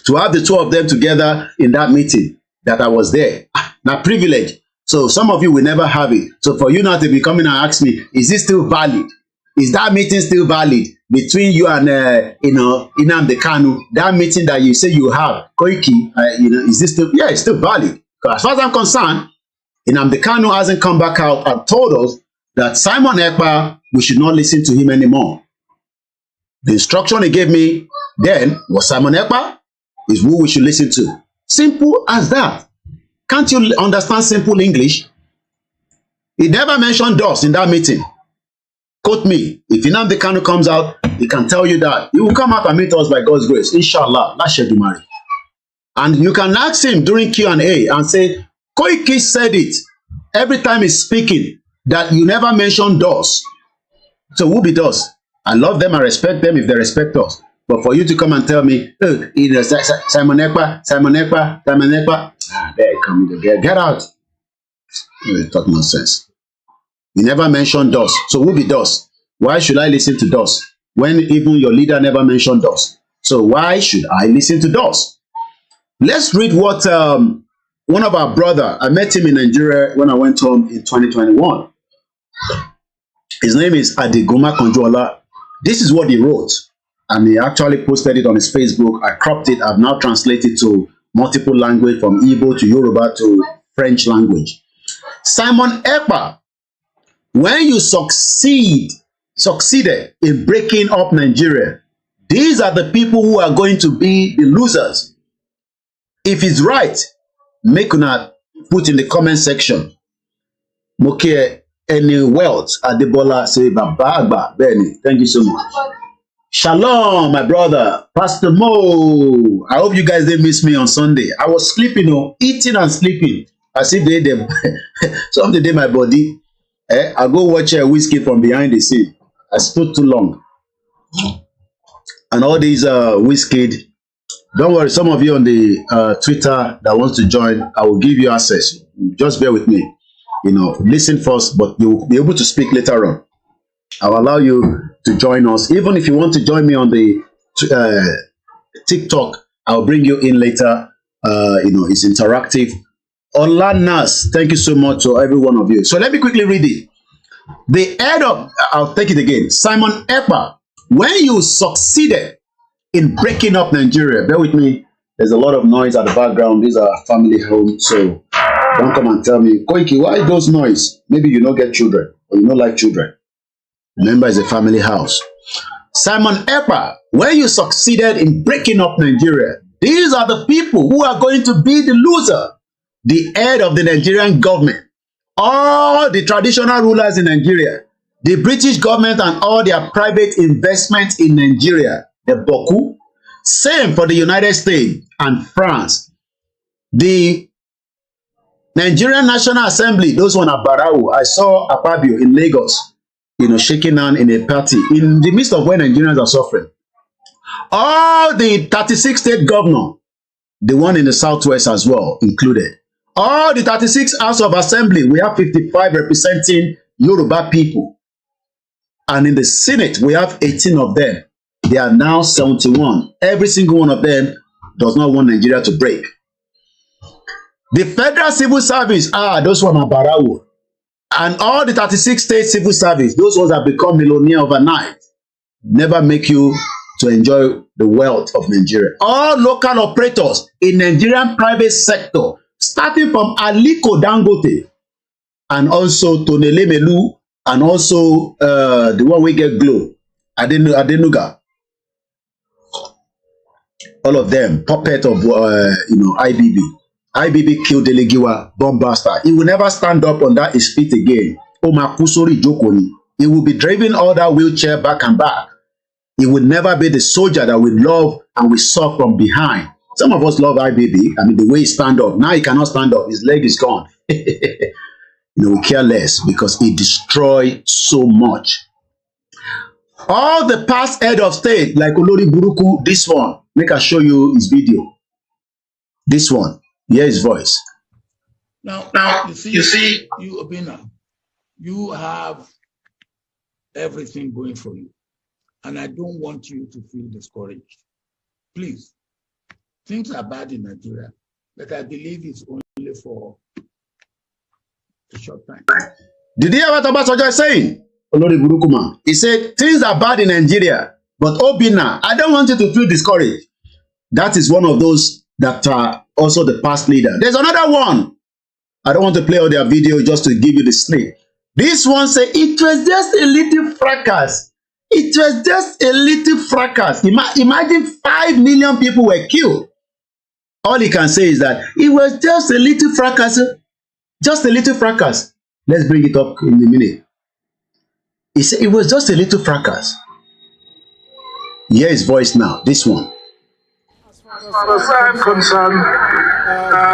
to have the two of them together in that meeting that I was there. Now privilege. So some of you will never have it. So for you now to be coming and ask me, is this still valid? Is that meeting still valid between you and Nnamdi Kanu? That meeting that you say you have, Koiki, is this still? Yeah, it's still valid. Because as far as I'm concerned, Nnamdi Kanu hasn't come back out and told us that Simon Ekpa, we should not listen to him anymore. The instruction he gave me then was Simon Ekpa is who we should listen to. Simple as that. Can't you understand simple English? He never mentioned us in that meeting. Quote me. If Nnamdi Kanu comes out, he can tell you that. He will come out and meet us by God's grace. Inshallah. That's Shedumari. And you can ask him during Q&A and say, Koiki said it every time he's speaking that you never mentioned us. So who be us? I love them, I respect them if they respect us. But for you to come and tell me, Simon Ekpa, there, come, get out. You talk nonsense. You never mentioned us. So who be us? Why should I listen to us when even your leader never mentioned us? So why should I listen to us? Let's read what one of our brother, I met him in Nigeria when I went home in 2021. His name is Adigoma Konjuola. This is what he wrote. And he actually posted it on his Facebook. I cropped it. I've now translated to multiple language from Igbo to Yoruba to French language. Simon Ekpa, when you succeeded in breaking up Nigeria, these are the people who are going to be the losers. If it's right, make una put in the comment section. Moke any wealth Adebola say Baba Benny. Thank you so much. Shalom, my brother, Pastor Mo. I hope you guys didn't miss me on Sunday. I was sleeping, eating and sleeping. As if they something did my body. I go watch a whiskey from behind the scene. I stood too long. And all these whiskey. Don't worry, some of you on the Twitter that wants to join, I will give you access. Just bear with me. Listen first, but you'll be able to speak later on. I'll allow you to join us. Even if you want to join me on the TikTok, I'll bring you in later. It's interactive. Olanas, thank you so much to every one of you. So let me quickly read it. The head of, I'll take it again. Simon Ekpa, when you succeeded in breaking up Nigeria, bear with me. There's a lot of noise at the background. These are family homes, so don't come and tell me, Koiki, why those noise? Maybe you don't get children or you don't like children. Remember, it's a family house. Simon Ekpa, when you succeeded in breaking up Nigeria, these are the people who are going to be the loser. The head of the Nigerian government, all the traditional rulers in Nigeria, the British government and all their private investments in Nigeria, the Boku, same for the United States and France. The Nigerian National Assembly, those one are Barau. I saw Akpabio in Lagos, shaking hand in a party in the midst of where Nigerians are suffering. All the 36 state governors, the one in the Southwest as well included. All the 36 House of Assembly, we have 55 representing Yoruba people. And in the Senate, we have 18 of them. They are now 71. Every single one of them does not want Nigeria to break. The Federal Civil Service, those ones are Barau. And all the 36 state civil service, those ones have become millionaire overnight. Never make you to enjoy the wealth of Nigeria. All local operators in Nigerian private sector, starting from Aliko Dangote, and also Tonele Melu, and also the one we get Glow, Adenuga. all of them puppet of IBB. IBB killed Delegiwa, bomb bastard. He will never stand up on that his feet again. Omakusori Jokoni. He will be driving all that wheelchair back and back. He will never be the soldier that we love and we saw from behind. Some of us love IBB. I mean, the way he stand up. Now he cannot stand up. His leg is gone. We care less because he destroyed so much. All the past head of state, like Olori Buruku, this one, make I show you his video. This one, hear his voice. Now you see, you Obina, you have everything going for you. And I don't want you to feel discouraged. Please, things are bad in Nigeria, but I believe it's only for a short time. Did you hear what Obasanjo is saying? Olori Burukuma. He said, things are bad in Nigeria, but Obina, I don't want you to feel discouraged. That is one of those that are also the past leader. There's another one. I don't want to play all their video just to give you the snake. This one said, it was just a little fracas. It was just a little fracas. Imagine 5 million people were killed. All he can say is that it was just a little fracas. Just a little fracas. Let's bring it up in a minute. He said it was just a little fracas. Hear his voice now. This one. As far as I'm concerned,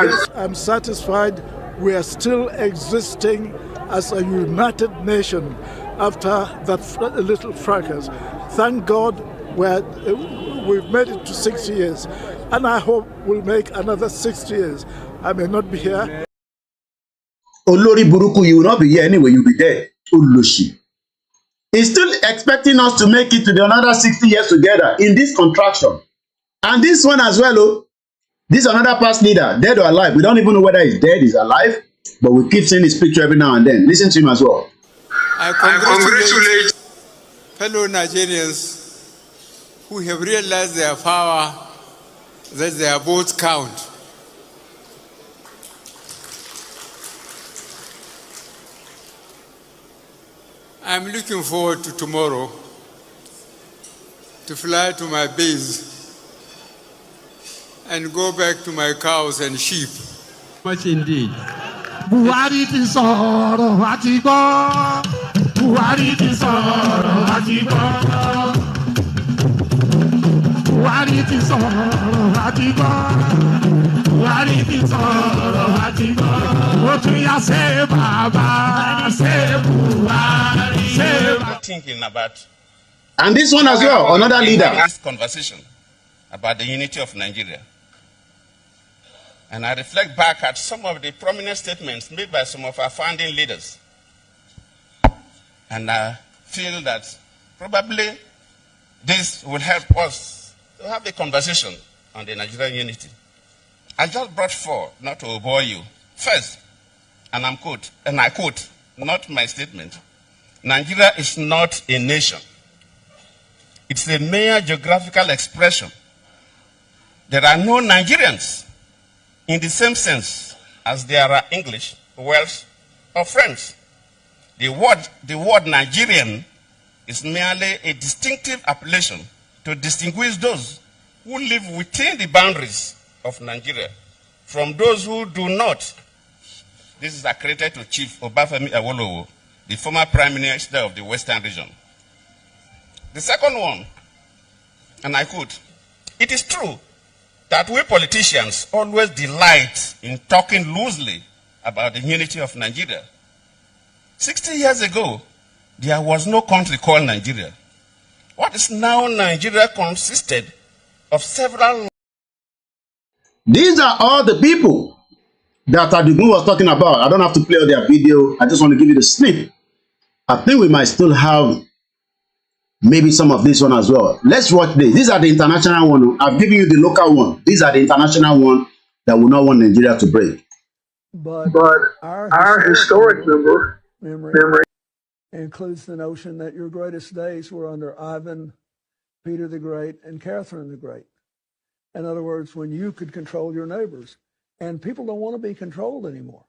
yes, I'm satisfied we are still existing as a united nation after that little fracas. Thank God we've made it to 6 years, and I hope we'll make another 6 years. I may not be here. Olori Buruku, you will not be here anyway, you'll be there. Oloshi. He's still expecting us to make it to the another 60 years together in this contraction. And this one as well, oh, this is another past leader, dead or alive. We don't even know whether he's dead, he's alive, but we keep seeing his picture every now and then. Listen to him as well. I congratulate fellow Nigerians who have realized their power, that their votes count. I'm looking forward to tomorrow to fly to my base and go back to my cows and sheep. Much indeed. Buhari ti sọ̀rọ̀ àti gbọ́. Buhari ti sọ̀rọ̀ àti gbọ́. Buhari ti sọ̀rọ̀ àti gbọ́. Buhari ti sọ̀rọ̀ àti gbọ́. Ó tún yá ṣe bàbá ṣe Buhari ṣe bàbá. Thinking about. And this one as well, another leader. This conversation about the unity of Nigeria. And I reflect back at some of the prominent statements made by some of our founding leaders. And I feel that probably this will help us to have a conversation on the Nigerian unity. I just brought four, not to bore you. First, and I quote, not my statement, Nigeria is not a nation. It's a mere geographical expression. There are no Nigerians in the same sense as there are English, Welsh, or French. The word Nigerian is merely a distinctive appellation to distinguish those who live within the boundaries of Nigeria from those who do not. This is accredited to Chief Obafemi Awolowo, the former Prime Minister of the Western region. The second one, and I quote, it is true that we politicians always delight in talking loosely about the unity of Nigeria. 60 years ago, there was no country called Nigeria. What is now Nigeria consisted of several. These are all the people that Adigun was talking about. I don't have to play all their video. I just want to give you the snip. I think we might still have maybe some of this one as well. Let's watch this. These are the international one. I've given you the local one. These are the international one that will not want Nigeria to break. But our historic memory includes the notion that your greatest days were under Ivan, Peter the Great, and Catherine the Great. In other words, when you could control your neighbors. And people don't want to be controlled anymore.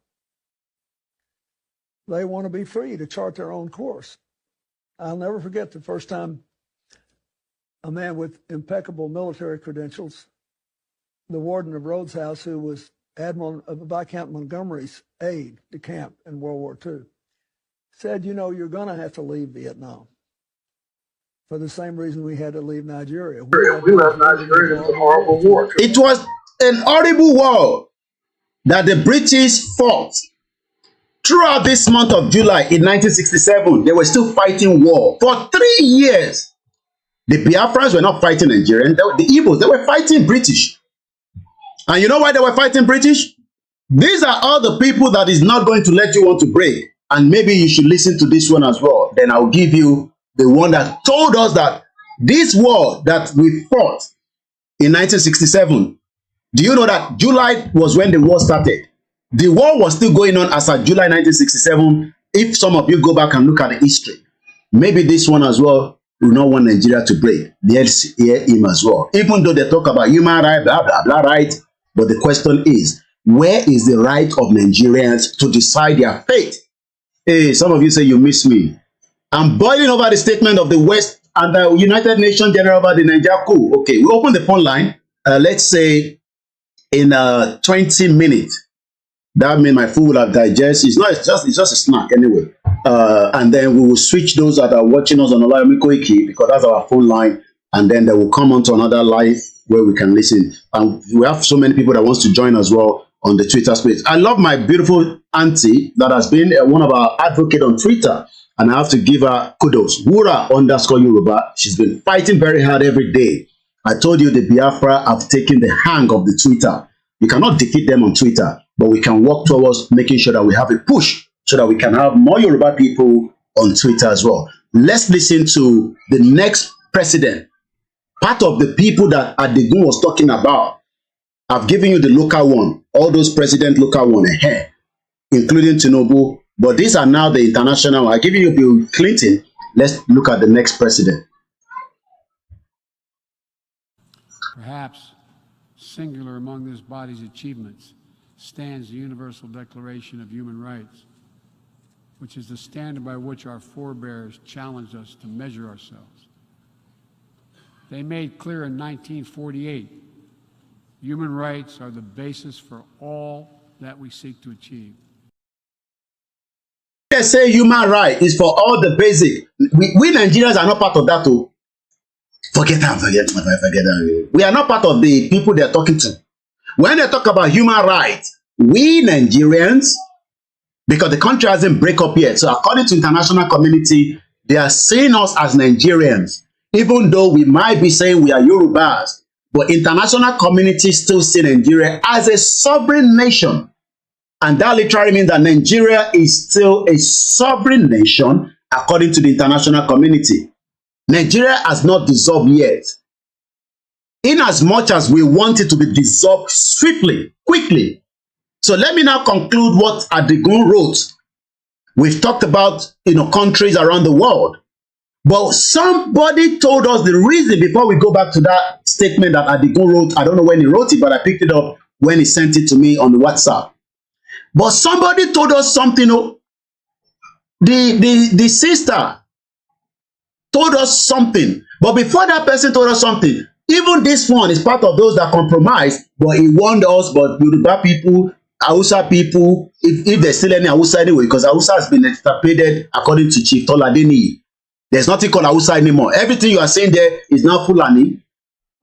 They want to be free to chart their own course. I'll never forget the first time a man with impeccable military credentials the warden of Rhodes House, who was Viscount Montgomery's aide de camp in World War II, said, you know, you're going to have to leave Vietnam for the same reason we had to leave Nigeria. We left Nigeria in a horrible war. It was an horrible war that the British fought. Throughout this month of July in 1967, they were still fighting war for 3 years. The Biafrans were not fighting Nigerians. The Igbos, they were fighting British. And you know why they were fighting British? These are all the people that is not going to let you want to break. And maybe you should listen to this one as well. Then I'll give you the one that told us that this war that we fought in 1967, do you know that July was when the war started? The war was still going on as of July 1967. If some of you go back and look at the history, maybe this one as well will not want Nigeria to break. Let's hear him as well. Even though they talk about human rights, blah, blah, blah, right? But the question is, where is the right of Nigerians to decide their fate? Hey, some of you say you miss me. I'm boiling over the statement of the West and the United Nations General about the Niger coup. Okay, we open the phone line. Let's say in 20 minutes. That means my food will have digested. It's just a snack anyway. And then we will switch those that are watching us on Olayomi Koiki, because that's our phone line. And then they will come on to another live where we can listen. And we have so many people that wants to join as well on the Twitter space. I love my beautiful auntie that has been one of our advocates on Twitter. And I have to give her kudos. Wura_Yoruba. She's been fighting very hard every day. I told you the Biafra have taken the hang of the Twitter. You cannot defeat them on Twitter, but we can work towards making sure that we have a push so that we can have more Yoruba people on Twitter as well. Let's listen to the next president. Part of the people that Adigun was talking about, I've given you the local one, all those president local one ahead, including Tinubu, but these are now the international one. I've given you Bill Clinton. Let's look at the next president. Perhaps singular among this body's achievements stands the Universal Declaration of Human Rights, which is the standard by which our forebears challenged us to measure ourselves. They made clear in 1948, human rights are the basis for all that we seek to achieve. They say human right is for all the basic. We Nigerians are not part of that too. Forget that. We are not part of the people they're talking to. When they talk about human rights, we Nigerians, because the country hasn't break up yet, so according to international community, they are seeing us as Nigerians, even though we might be saying we are Yorubas, but international community still see Nigeria as a sovereign nation. And that literally means that Nigeria is still a sovereign nation according to the international community. Nigeria has not dissolved yet. In as much as we want it to be dissolved swiftly, quickly. So let me now conclude what Adigun wrote. We've talked about, countries around the world. But somebody told us the reason, before we go back to that statement that Adigun wrote. I don't know when he wrote it, but I picked it up when he sent it to me on the WhatsApp. But somebody told us something. The sister told us something. But before that person told us something, even this one is part of those that compromised, but he warned us, but Yoruba people, Hausa people, if there's still any Hausa anyway, because Hausa has been extirpated according to Chief Toladeni. There's nothing called Hausa anymore. Everything you are saying there is now Fulani.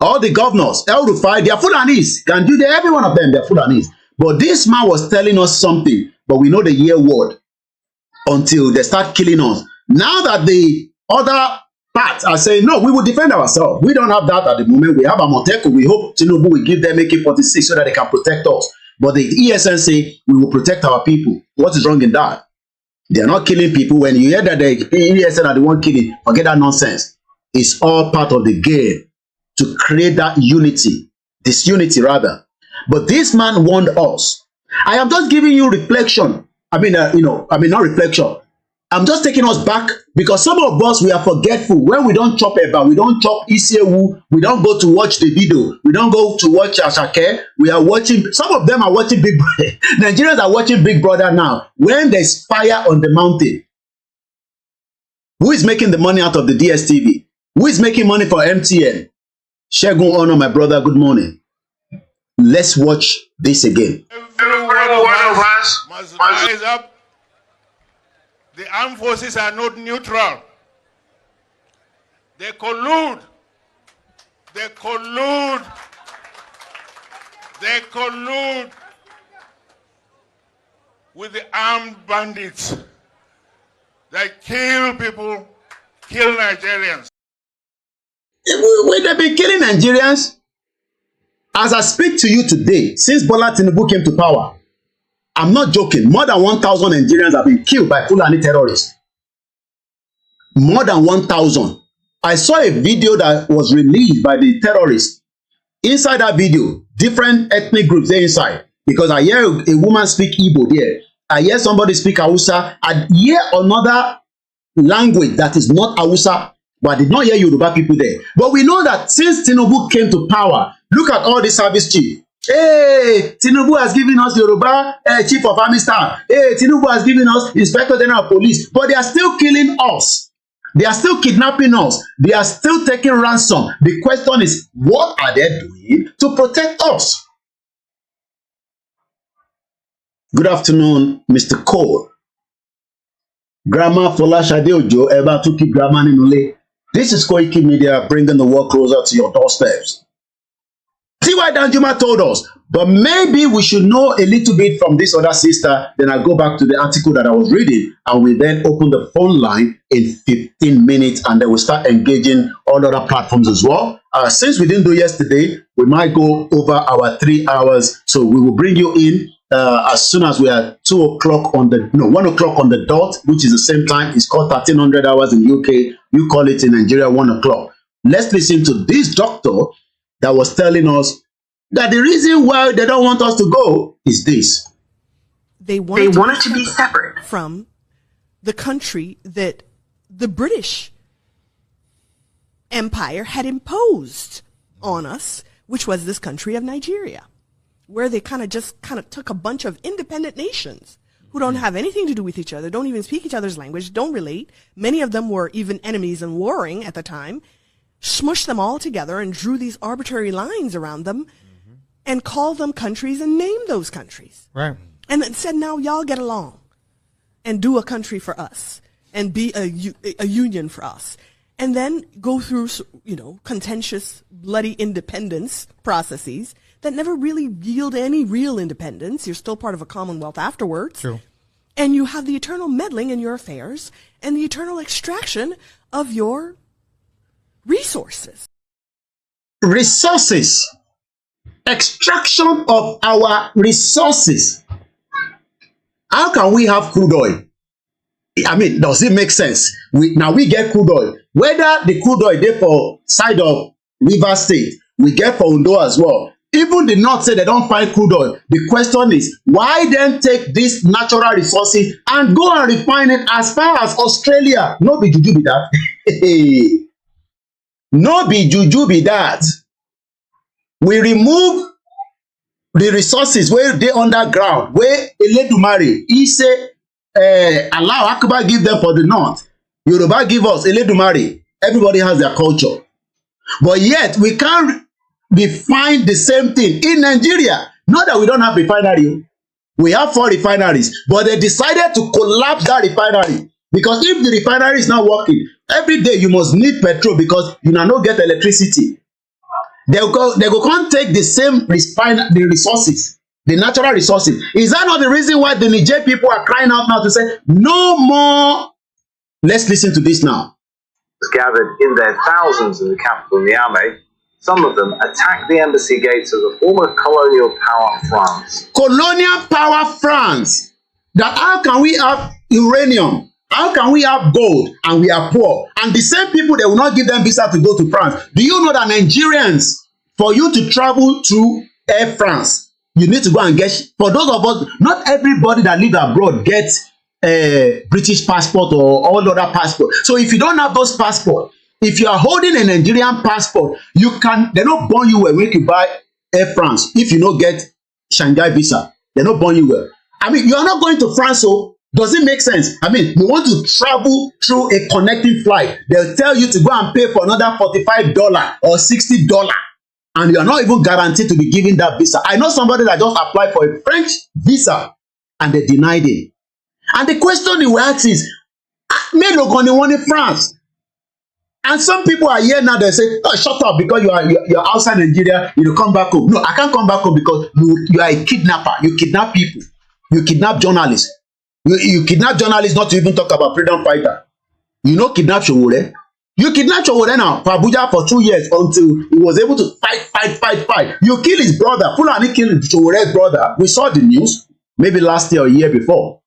All the governors, El Rufai, they are Fulanis. Can do that, every one of them, they're Fulanis. But this man was telling us something, but we know the year word until they start killing us. Now that the other parts are saying, no, we will defend ourselves. We don't have that at the moment. We have Amoteco. We hope Tinubu will give them AK-46 so that they can protect us. But the ESN say, we will protect our people. What is wrong in that? They are not killing people. When you hear that the ESN are the one killing, forget that nonsense. It's all part of the game to create that unity, disunity rather. But this man warned us. I am just giving you reflection. Not reflection. I'm just taking us back because some of us, we are forgetful. When we don't chop eba, we don't chop Isiewu, we don't go to watch the video, we don't go to watch Ashake. We are watching, some of them are watching Big Brother. Nigerians are watching Big Brother now. When there's fire on the mountain, who is making the money out of the DSTV? Who is making money for MTN? Shegun Ono, my brother, good morning. Let's watch this again. Every one of us must rise up. The armed forces are not neutral. They collude. They collude. They collude with the armed bandits that kill people, kill Nigerians. Will they be killing Nigerians? As I speak to you today, since Bola Tinubu came to power, I'm not joking, more than 1,000 Nigerians have been killed by Fulani terrorists. More than 1,000. I saw a video that was released by the terrorists. Inside that video, different ethnic groups there inside. Because I hear a woman speak Igbo there. I hear somebody speak Hausa. I hear another language that is not Hausa, but I did not hear Yoruba people there. But we know that since Tinubu came to power, look at all the service chiefs. Hey, Tinubu has given us Yoruba chief of army staff. Hey, Tinubu has given us inspector general of police. But they are still killing us. They are still kidnapping us. They are still taking ransom. The question is, what are they doing to protect us? Good afternoon, Mr. Cole. Grandma Folashade Ojo, Eba Tuki Grandma Ninule. This is Koiki Media, bringing the world closer to your doorsteps. T.Y. Danjuma told us, but maybe we should know a little bit from this other sister. Then I go back to the article that I was reading, and we then open the phone line in 15 minutes, and then we'll start engaging all other platforms as well. Since we didn't do yesterday, we might go over our 3 hours, so we will bring you in as soon as we are 1 o'clock on the dot, which is the same time. It's called 1300 hours in UK. You call it in Nigeria 1 o'clock. Let's listen to this doctor that was telling us that the reason why they don't want us to go is this. They wanted to be separate from the country that the British Empire had imposed on us, which was this country of Nigeria, where they kind of took a bunch of independent nations who don't have anything to do with each other, don't even speak each other's language, don't relate. Many of them were even enemies and warring at the time, smushed them all together and drew these arbitrary lines around them and called them countries and named those countries. Right. And then said, now y'all get along and do a country for us and be a union for us. And then go through, contentious, bloody independence processes that never really yield any real independence. You're still part of a commonwealth afterwards. True. And you have the eternal meddling in your affairs and the eternal extraction of your resources. Resources. Extraction of our resources. How can we have crude oil? I mean, does it make sense? We get crude oil. Whether the crude oil there for side of River State, we get for Ondo as well. Even the North say they don't find crude oil. The question is, why then take these natural resources and go and refine it as far as Australia? No be juju be that. No be juju be that. We remove the resources where they underground, where Eledumare, he say, Allah Akbar give them for the North. Yoruba give us Eledumare. Everybody has their culture. But yet, we can't refine the same thing in Nigeria. Not that we don't have refinery. We have 4 refineries. But they decided to collapse that refinery. Because if the refinery is not working, every day you must need petrol because you now not get electricity. They go can't take the same the resources, the natural resources. Is that not the reason why the Niger people are crying out now to say, no more? Let's listen to this now. Gathered in their thousands in the capital Niamey. Some of them attacked the embassy gates of the former colonial power France. Colonial power France. That how can we have uranium? How can we have gold and we are poor? And the same people, they will not give them visa to go to France. Do you know that Nigerians, for you to travel to Air France, you need to go and get, for those of us, not everybody that live abroad gets a British passport or all other passport. So if you don't have those passports, if you are holding a Nigerian passport, you can, they don't burn you well when you buy Air France. If you don't get Shanghai visa, they don't burn you well. I mean, you are not going to France, so does it make sense? I mean, you want to travel through a connecting flight. They'll tell you to go and pay for another $45 or $60. and you are not even guaranteed to be given that visa. I know somebody that just applied for a French visa and they denied him. And the question he will ask is, mélòó gan ni wọ́n ní France? And some people are here now, they say, oh, shut up, because you're outside Nigeria, you come back home. No, I can't come back home because you are a kidnapper. You kidnap people. You kidnap journalists. You kidnap journalists, not to even talk about freedom fighter. You know kidnap Showore. You kidnap Showore now for Abuja for 2 years until he was able to fight. You kill his brother. Fulani killed Showore's brother. We saw the news maybe last year or year before.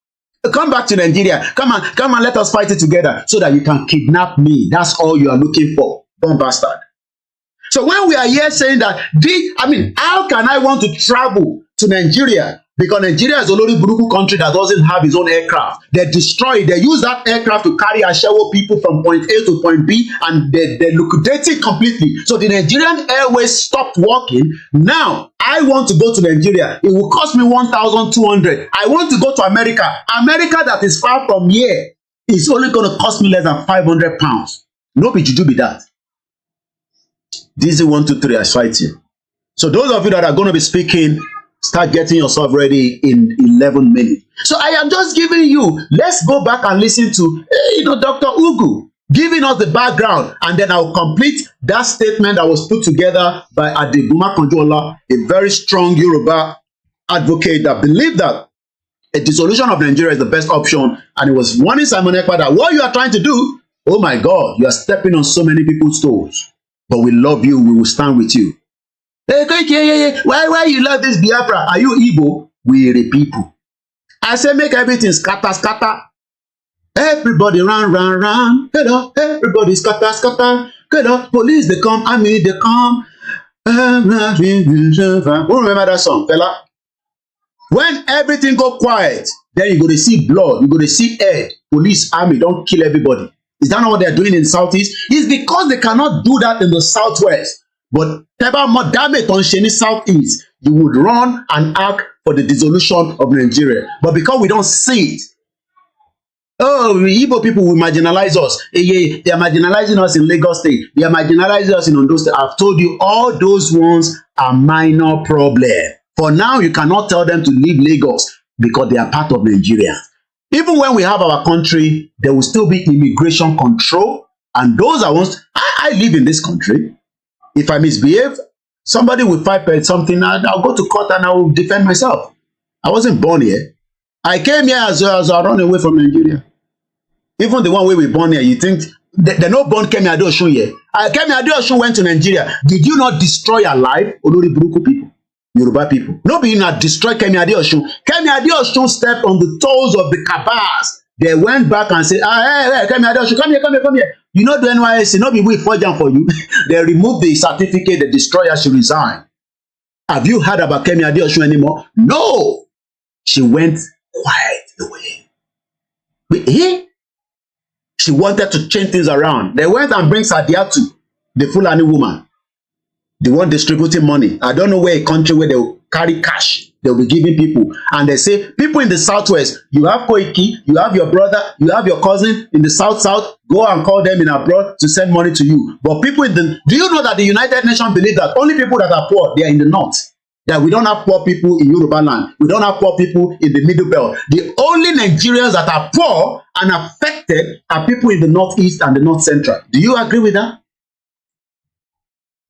Come back to Nigeria. Come on, let us fight it together so that you can kidnap me. That's all you are looking for. Don't bastard. So when we are here saying that, how can I want to travel to Nigeria? Because Nigeria is a only Buruku country that doesn't have its own aircraft. They destroy it. They use that aircraft to carry Ashawo people from point A to point B, and they liquidate it completely. So the Nigerian Airways stopped working. Now, I want to go to Nigeria. It will cost me 1,200. I want to go to America. America that is far from here is only going to cost me less than 500 pounds. No be juju be that. This is 1, 2, 3, I fight you. So those of you that are going to be speaking, start getting yourself ready in 11 minutes. So I am just giving you, let's go back and listen to, Dr. Ugu, giving us the background, and then I'll complete that statement that was put together by Adebuma Konjola, a very strong Yoruba advocate that believed that a dissolution of Nigeria is the best option, and it was warning Simon Ekpa that what you are trying to do, oh my God, you are stepping on so many people's toes. But we love you, we will stand with you. Hey, Koiki, why you love this Biafra? Are you Igbo? We are the people. I say make everything scatter. Everybody run. Everybody scatter. Police they come, army they come. Who remember that song, fella? When everything go quiet, then you go to see blood, you go to see head. Police, army don't kill everybody. Is that not what they're doing in the Southeast? It's because they cannot do that in the Southwest. But Teba more damage on Sheni Southeast, you would run and act for the dissolution of Nigeria. But because we don't see it, oh, Igbo people will marginalize us. They are marginalizing us in Lagos State. They are marginalizing us in Ondo State. I've told you all those ones are minor problem. For now, you cannot tell them to leave Lagos because they are part of Nigeria. Even when we have our country, there will still be immigration control. And those are ones, I live in this country. If I misbehave, somebody will fight something, I'll go to court and I will defend myself. I wasn't born here. I came here as I run away from Nigeria. Even the one where we born here, you think the no born Kemi Adeosun here. Kemi Adeosun went to Nigeria. Did you not destroy your life? Olori Buruku people, Yoruba people. No, be not destroy Kemi Adeosun. Kemi Adeosun stepped on the toes of the cabals. They went back and said, hey, Kemi Adeosun, come here. You know the NYSC, no be we forge them for you. They removed the certificate, the destroyer, she resigned. Have you heard about Kemi Adeosun anymore? No. She went quiet away. She wanted to change things around. They went and bring Sadiatu, the Fulani woman, the one distributing money. I don't know where a country where they will carry cash. They'll be giving people. And they say, people in the Southwest, you have Koiki, you have your brother, you have your cousin in the South, go and call them in abroad to send money to you. But people in the, do you know that the United Nations believe that only people that are poor, they are in the North? That we don't have poor people in Yoruba land. We don't have poor people in the Middle Belt. The only Nigerians that are poor and affected are people in the Northeast and the North Central. Do you agree with that?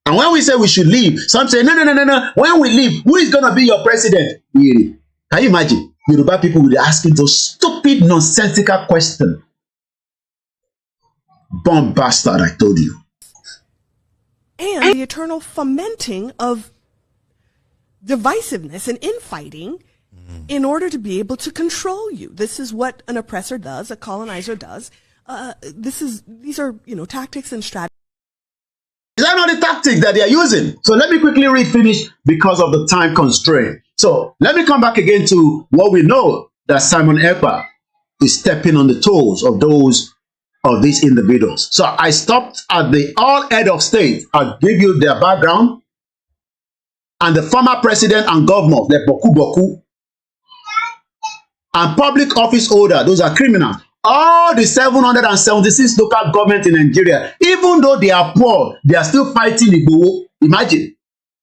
And when we say we should leave, some say, no. When we leave, who is going to be your president? Really? Can you imagine? Yoruba people will be asking those stupid, nonsensical questions. Bomb bastard, I told you. And the eternal fomenting of divisiveness and infighting in order to be able to control you. This is what an oppressor does, a colonizer does. These are, tactics and strategies. Is that not the tactic that they are using? So let me quickly finish because of the time constraint. So let me come back again to what we know, that Simon Ekpa is stepping on the toes of these individuals. So I stopped at the all head of state. I'll give you their background. And the former president and governor, the Boku, and public office holder, those are criminals. All the 776 local government in Nigeria, even though they are poor, they are still fighting IGBOHO. Imagine.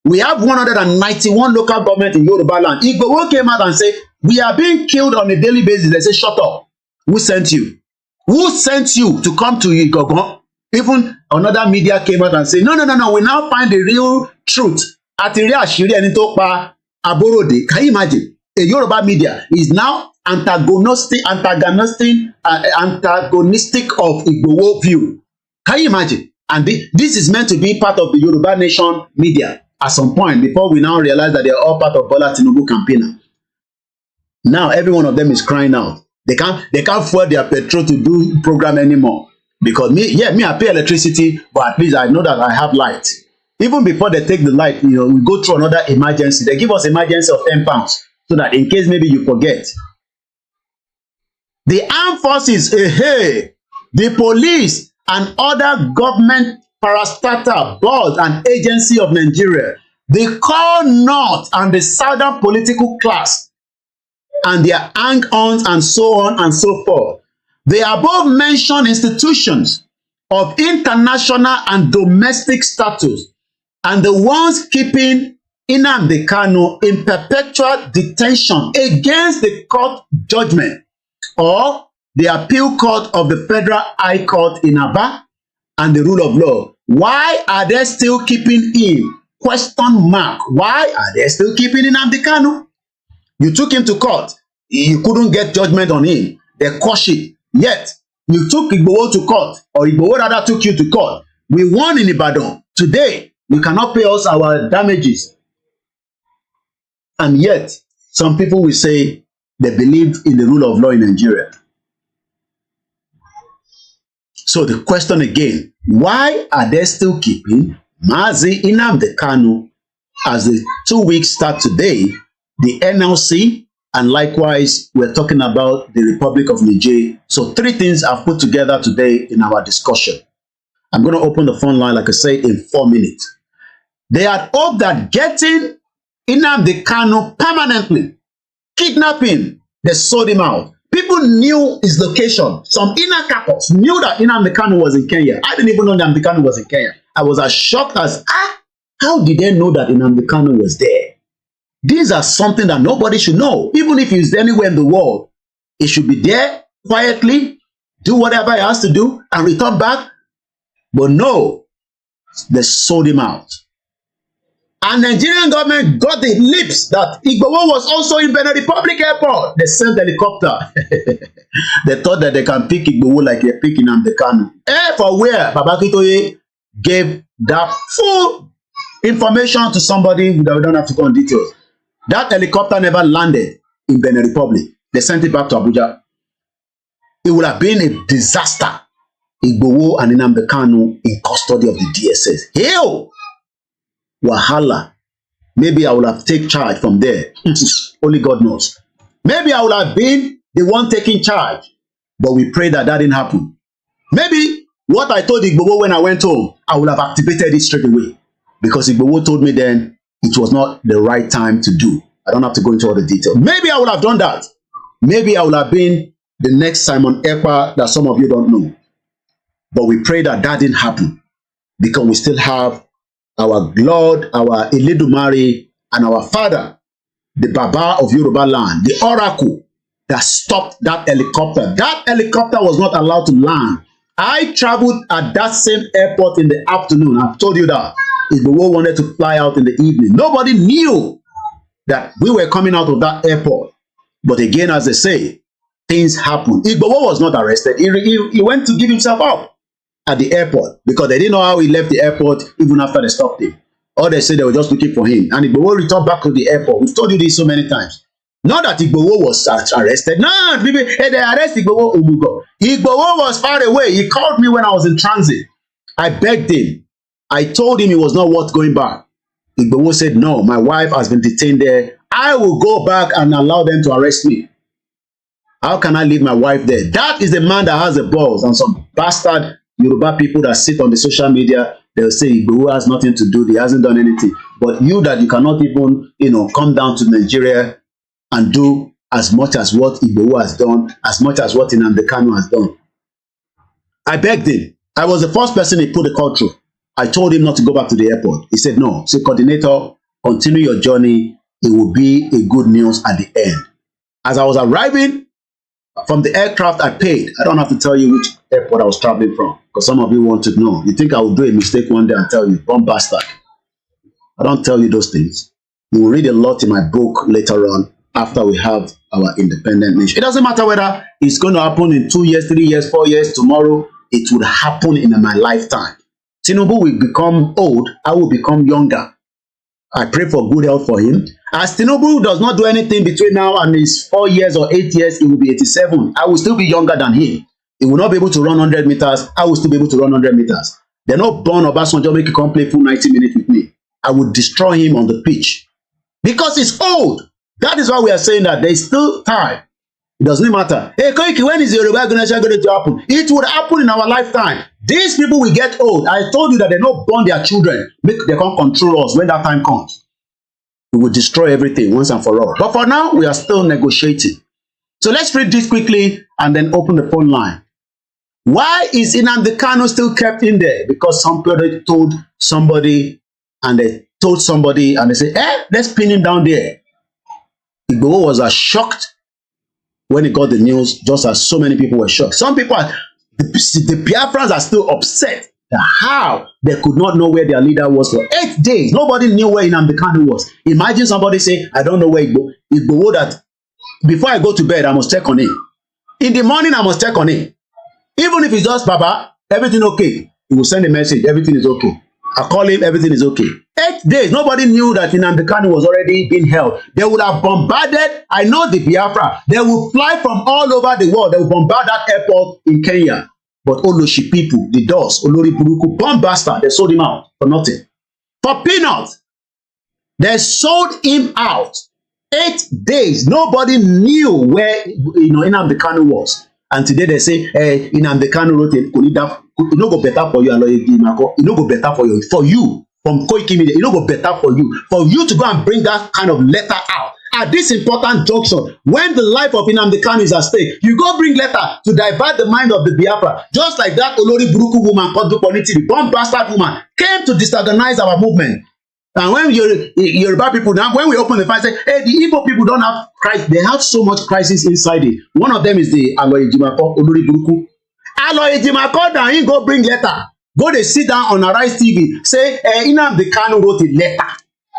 We have 191 local government in Yoruba land. Igboho came out and said, we are being killed on a daily basis. They say, shut up. Who sent you? Who sent you to come to Igogon? Even another media came out and said, no, we now find the real truth. Àti rí àṣírí ẹni tó pa Aborode. Can you imagine? A Yoruba media is now antagonistic of Igboho view. Can you imagine? And this is meant to be part of the Yoruba Nation media at some point before we now realize that they are all part of Bola Tinubu campaign. Now every one of them is crying out. They can't fuel their petrol to do program anymore. Because I pay electricity, but at least I know that I have light. Even before they take the light, we go through another emergency. They give us emergency of £10 so that in case maybe you forget. The armed forces, the police and other government parastatal boards and agency of Nigeria, they call North and the Southern political class and their hang-ons and so on and so forth. The above mentioned institutions of international and domestic status and the ones keeping Nnamdi Kanu in perpetual detention against the court judgment or the appeal court of the Federal High Court in Aba and the rule of law. Why are they still keeping him? Question mark. Why are they still keeping Nnamdi Kanu? You took him to court. You couldn't get judgment on him. They quash it. Yet, you took Igboho to court, or Igboho rather took you to court. We won in Ibadan. Today, you cannot pay us our damages. And yet, some people will say they believe in the rule of law in Nigeria. So the question again, why are they still keeping Mazi Nnamdi Kanu as the 2 weeks start today, the NLC, and likewise, we're talking about the Republic of Niger. So 3 things I've put together today in our discussion. I'm going to open the phone line, like I said, in 4 minutes. They had hoped that getting Nnamdi Kanu permanently, kidnapping, they sold him out. People knew his location. Some inner capos knew that Nnamdi Kanu was in Kenya. I didn't even know Nnamdi Kanu was in Kenya. I was as shocked as, how did they know that Nnamdi Kanu was there? These are something that nobody should know. Even if he's anywhere in the world, he should be there quietly, do whatever he has to do, and return back. But no, they sold him out. And Nigerian government got the lips that Igboho was also in Benin Republic Airport. They sent helicopter. They thought that they can pick Igboho like they're picking Nnamdi Kanu. For where Baba Akintoye gave that full information to somebody that we don't have to go in details. That helicopter never landed in Benin Republic. They sent it back to Abuja. It would have been a disaster. Igboho and Nnamdi Kanu in custody of the DSS. Hell! Wahala. Maybe I would have taken charge from there. Only God knows. Maybe I would have been the one taking charge. But we pray that didn't happen. Maybe what I told Igboho when I went home, I would have activated it straight away. Because Igboho told me then it was not the right time to do. I don't have to go into all the details. Maybe I would have done that. Maybe I would have been the next Simon Ekpa that some of you don't know. But we pray that didn't happen. Because we still have our Lord, our Eledumare, and our Father, the Baba of Yoruba land, the Oracle that stopped that helicopter. That helicopter was not allowed to land. I traveled at that same airport in the afternoon. I've told you that. Igboho wanted to fly out in the evening. Nobody knew that we were coming out of that airport. But again, as they say, things happen. Igboho was not arrested. He went to give himself up at the airport because they didn't know how he left the airport even after they stopped him. Or they said they were just looking for him. And Igboho returned back to the airport. We've told you this so many times. Not that Igboho was arrested. No, people, hey, they arrested Igboho. Igboho was far away. He called me when I was in transit. I begged him. I told him it was not worth going back. Igboho said, no, my wife has been detained there. I will go back and allow them to arrest me. How can I leave my wife there? That is the man that has the balls. And some bastard Yoruba people that sit on the social media, they'll say Igboho has nothing to do. He hasn't done anything. But you that you cannot even, come down to Nigeria and do as much as what Igboho has done, as much as what Nnamdi Kanu has done. I begged him. I was the first person he put the call through. I told him not to go back to the airport. He said, no. Say, coordinator, continue your journey. It will be a good news at the end. As I was arriving from the aircraft, I paid. I don't have to tell you which airport I was traveling from, because some of you want to know. You think I will do a mistake one day and tell you, bomb bastard. I don't tell you those things. You will read a lot in my book later on after we have our independent nation. It doesn't matter whether it's going to happen in 2 years, 3 years, 4 years, tomorrow. It would happen in my lifetime. Tinubu will become old. I will become younger. I pray for good health for him. As Tinubu does not do anything between now and his 4 years or 8 years, he will be 87. I will still be younger than him. He will not be able to run 100 meters. I will still be able to run 100 meters. They're not born Obasanjo make him come play full 90 minutes with me. I would destroy him on the pitch. Because he's old. That is why we are saying that there is still time. It doesn't matter. Hey, Koiki, when is the Yoruba nation going to happen? It would happen in our lifetime. These people will get old. I told you that they not born their children. They can't control us when that time comes. We will destroy everything once and for all. But for now, we are still negotiating. So let's read this quickly and then open the phone line. Why is Nnamdi Kanu still kept in there? Because somebody told somebody and they told somebody and they said, let's pin him down there. IGBOHO was as shocked when he got the news, just as so many people were shocked. Some people, the Biafrans are still upset at how they could not know where their leader was for 8 days. Nobody knew where Nnamdi Kanu was. Imagine somebody say, I don't know where IGBOHO that before I go to bed, I must check on him. In the morning, I must check on him. Even if it's just, Baba, everything okay. He will send a message, everything is okay. I call him, everything is okay. 8 days, nobody knew that Nnamdi Kanu was already being held. They would have bombarded, I know the Biafra. They will fly from all over the world. They will bombard that airport in Kenya. But Oloshi people, the Doors, Olori Buruku, bomb bastard, they sold him out for nothing. For peanuts. They sold him out. 8 days, nobody knew where Nnamdi Kanu was. And today they say, Nnamdi Kanu wrote it, it no go better for you, it no go better for you, from koikimedia, it no go better for you to go and bring that kind of letter out at this important junction when the life of Nnamdi Kanu is at stake. You go bring letter to divert the mind of the Biafra, just like that Olori Buruku woman called Dupoliti, the bomb bastard woman, came to disorganize our movement. And when Yoruba people now, when we open the file, say, hey, the Ipob people don't have crisis. They have so much crisis inside it. One of them is the Olayomi Koiki, Olori Buruku. Olayomi Koiki, now he go bring letter. Go they sit down on Arise TV. Say, Nnamdi Kanu wrote a letter.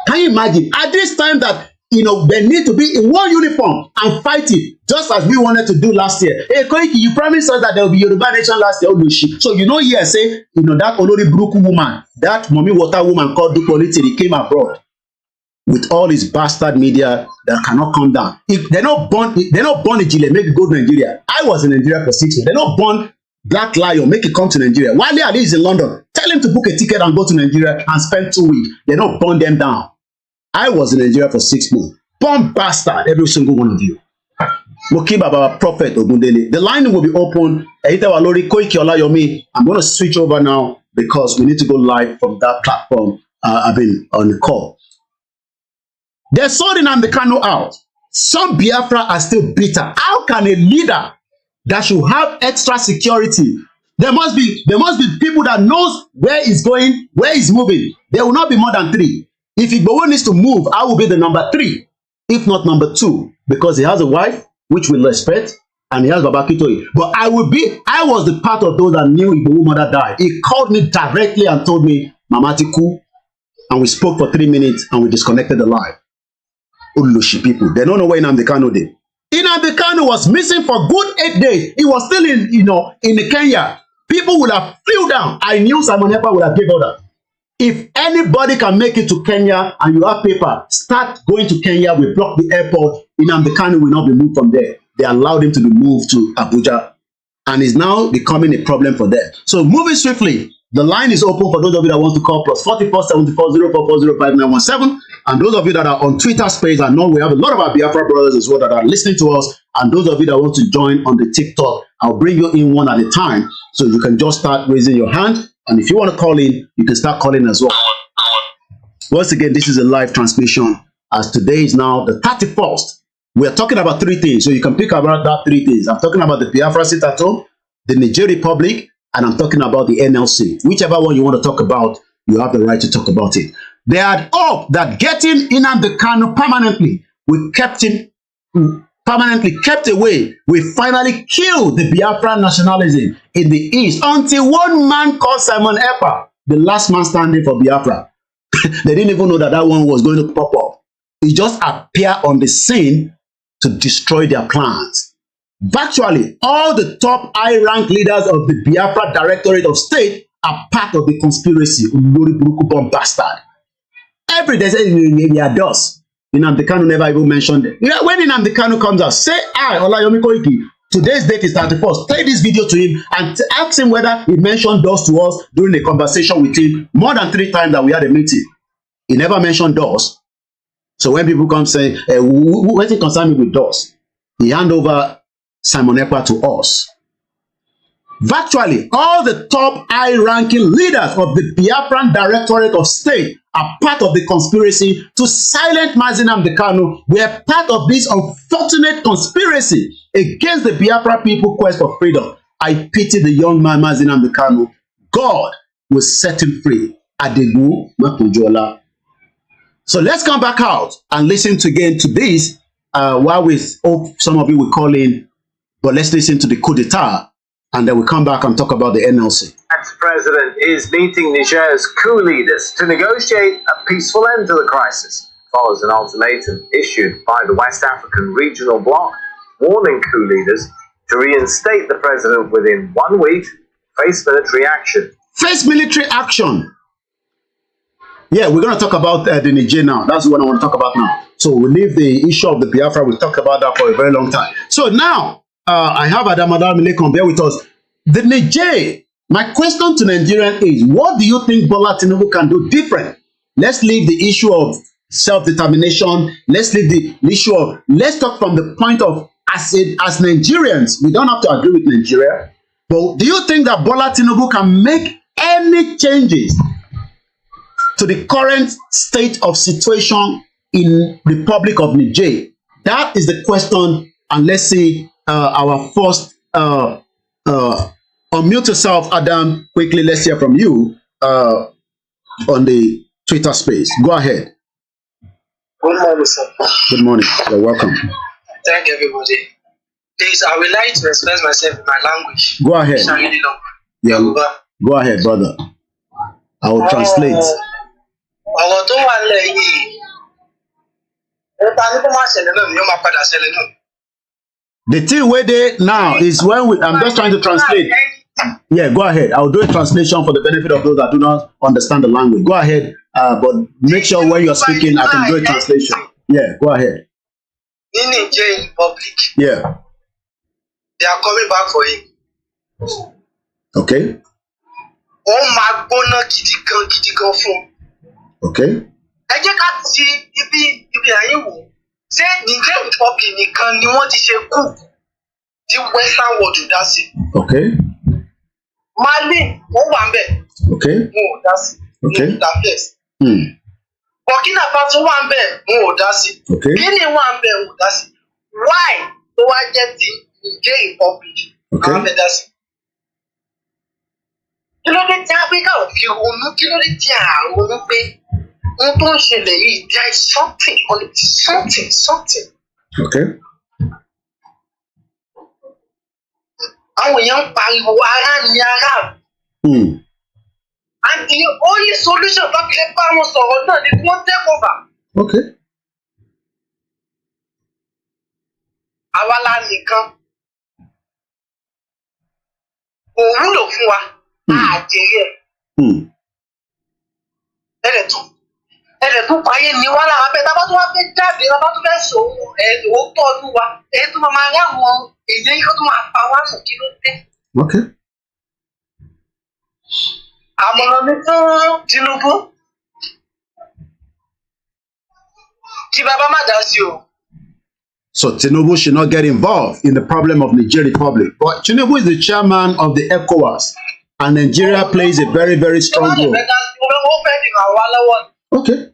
Can you imagine? At this time that, they need to be in one uniform and fight it, just as we wanted to do last year. Hey, Koiki, you promised us that there will be Yoruba nation last year. So here say, that Olori Buruku woman, that mommy water woman called Dupoliti, came abroad with all his bastard media that cannot come down. If they're not born in Chile, make it go to Nigeria. I was in Nigeria for 6 years. They're not born Black Lion, make it come to Nigeria. Wale Ali is in London. Tell him to book a ticket and go to Nigeria and spend 2 weeks. They don't burn them down. I was in Nigeria for 6 months. Bomb bastard, every single one of you. Moki Baba Prophet Ogundele. The line will be open. Olayomi Koiki Olayomi. I'm going to switch over now because we need to go live from that platform. I've been on the call. They're sorting Nnamdi Kanu out. Some Biafra are still bitter. How can a leader that should have extra security? There must be people that knows where he's going, where he's moving. There will not be more than 3. If IGBOHO needs to move, I will be the number 3, if not number 2, because he has a wife, which we respect, and he has Baba Kitoyi. But I was the part of those that knew IGBOHO mother died. He called me directly and told me, Mama Tiku, and we spoke for 3 minutes and we disconnected the line. Ulushi people, they don't know where Nnamdi Kanu did. Nnamdi Kanu was missing for good 8 days. He was still in Kenya. People would have flew down. I knew Simon Ekpa would have given order. If anybody can make it to Kenya and you have paper, start going to Kenya. We block the airport. Nnamdi Kanu will not be moved from there. They allowed him to be moved to Abuja, and is now becoming a problem for them. So moving swiftly, the line is open for those of you that want to call +44 74 0440 5917. And those of you that are on Twitter space, I know we have a lot of our Biafra brothers as well that are listening to us. And those of you that want to join on the TikTok, I'll bring you in one at a time. So you can just start raising your hand. And if you want to call in, you can start calling as well. Once again, this is a live transmission. As today is now the 31st. We are talking about 3 things. So you can pick about that 3 things. I'm talking about the Biafra sit at home, the Niger Republic, and I'm talking about the NLC. Whichever one you want to talk about, you have the right to talk about it. They had hoped that getting Nnamdi Kanu permanently, we kept him permanently kept away, we finally killed the Biafran nationalism in the East until one man called Simon Ekpa, the last man standing for Biafra. They didn't even know that that one was going to pop up. He just appeared on the scene to destroy their plans. Virtually, all the top high-rank leaders of the Biafra Directorate of State are part of the conspiracy. Ulori Buruku bomb bastard. Every day, they are dust. Nnamdi Kanu never even mentioned it. When Nnamdi Kanu comes out, say, I, Olayomi Koiki, today's date is 31st. Play this video to him and ask him whether he mentioned DOS to us during a conversation with him more than 3 times that we had a meeting. He never mentioned DOS. So when people come say, what's it concern me with DOS? He hand over Simon Ekpa to us. Virtually, all the top high-ranking leaders of the Biafran Directorate of State are part of the conspiracy to silence Nnamdi Kanu. We are part of this unfortunate conspiracy against the Biafra people quest for freedom. I pity the young man Nnamdi Kanu. God will set him free. Adegu Mapujola. So let's come back out and listen again to this while we hope some of you will call in. But let's listen to the coup d'etat, and then we'll come back and talk about the NLC. Ex-president is meeting Niger's coup leaders to negotiate a peaceful end to the crisis. Follows an ultimatum issued by the West African regional bloc, warning coup leaders to reinstate the president within 1 week, face military action. Face military action. Yeah, we're going to talk about the Niger now. That's what I want to talk about now. So we'll leave the issue of the Biafra. We'll talk about that for a very long time. So now, I have OLAMILEKAN there with us. The Niger, my question to Nigerian is, what do you think Bola Tinubu can do different? Let's leave the issue of self-determination. Let's leave the issue of, let's talk from the point of, as Nigerians, we don't have to agree with Nigeria. But do you think that Bola Tinubu can make any changes to the current state of situation in the Republic of Niger? That is the question. And let's see our first unmute yourself, Adam. Quickly, let's hear from you on the Twitter space. Go ahead. Good morning, sir. Good morning. You're welcome. Thank everybody. Please, I would like to express myself in my language. Go ahead. Yeah, go ahead, brother. I will translate. Ọ̀rọ̀ tó wà lẹ́yìn yìí, ẹ̀ta ní kó má ṣẹlẹ̀ náà ni ó máa padà ṣẹlẹ̀ náà. The thing where they now is when we, I'm just trying to translate. Yeah, go ahead. I'll do a translation for the benefit of those that do not understand the language. Go ahead, but make sure when you're speaking, I can do a translation. Yeah, go ahead. In Niger Republic, yeah, they are coming back for him. Okay. Ó máa gbóná gidi gan fún. Okay. Ẹ jẹ́ ká ti ibi àyè wò. Ṣé Niger Republic nìkan ni wọ́n ti ṣe coup tí Western world dá sí? Okay. Mali, wọ́n wà ń bẹ̀. Okay. Wọn ò dá sí. Okay. Ní Budapest. Burkina Faso wà ń bẹ̀. Wọn ò dá sí. Okay. Guinea wà ń bẹ̀. Wọn ò dá sí. Why tó wá jẹ́ ti Niger Republic? Okay. Àwọn bẹ̀ dá sí. Kí ló dé tí Áfíríkà ò fi ronú? Kí ló dé tí a ronú pé ohun tó ń ṣẹlẹ̀ yìí, there is something on it, something. Okay. Àwọn èèyàn ń pariwo ara ní ara. And the only solution tó fi lè bá wọn sọ̀rọ̀ náà ni kí wọ́n take over. Okay. Àwa la nìkan. Kò wúlò fún wa. Àjẹyẹ. Ẹ̀rẹ̀ tó parí ni wá lára bẹ́ẹ̀ tábà tó wá fẹ́ jáde tábà tó fẹ́ sòwò ó tọ́jú wa tó máa rí àwọn èdè yìí kó tó máa pa wá fún kí ló dé. Okay. Àmọ̀ràn mi fún Tinubu kí bàbá má dá sí o. So Tinubu should not get involved in the problem of Niger Republic. But Tinubu is the chairman of the ECOWAS, and Nigeria plays a very, very strong role. Okay.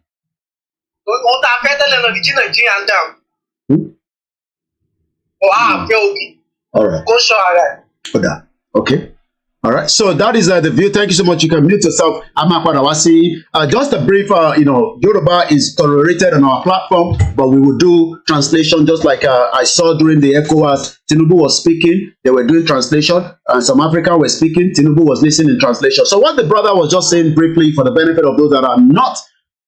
All right. Okay. All All right, so that is the view. Thank you so much. You can mute yourself. Just a brief, Yoruba is tolerated on our platform, but we will do translation just like I saw during the ECOWAS. Tinubu was speaking, they were doing translation, and some Africans were speaking, Tinubu was listening in translation. So what the brother was just saying briefly for the benefit of those that are not,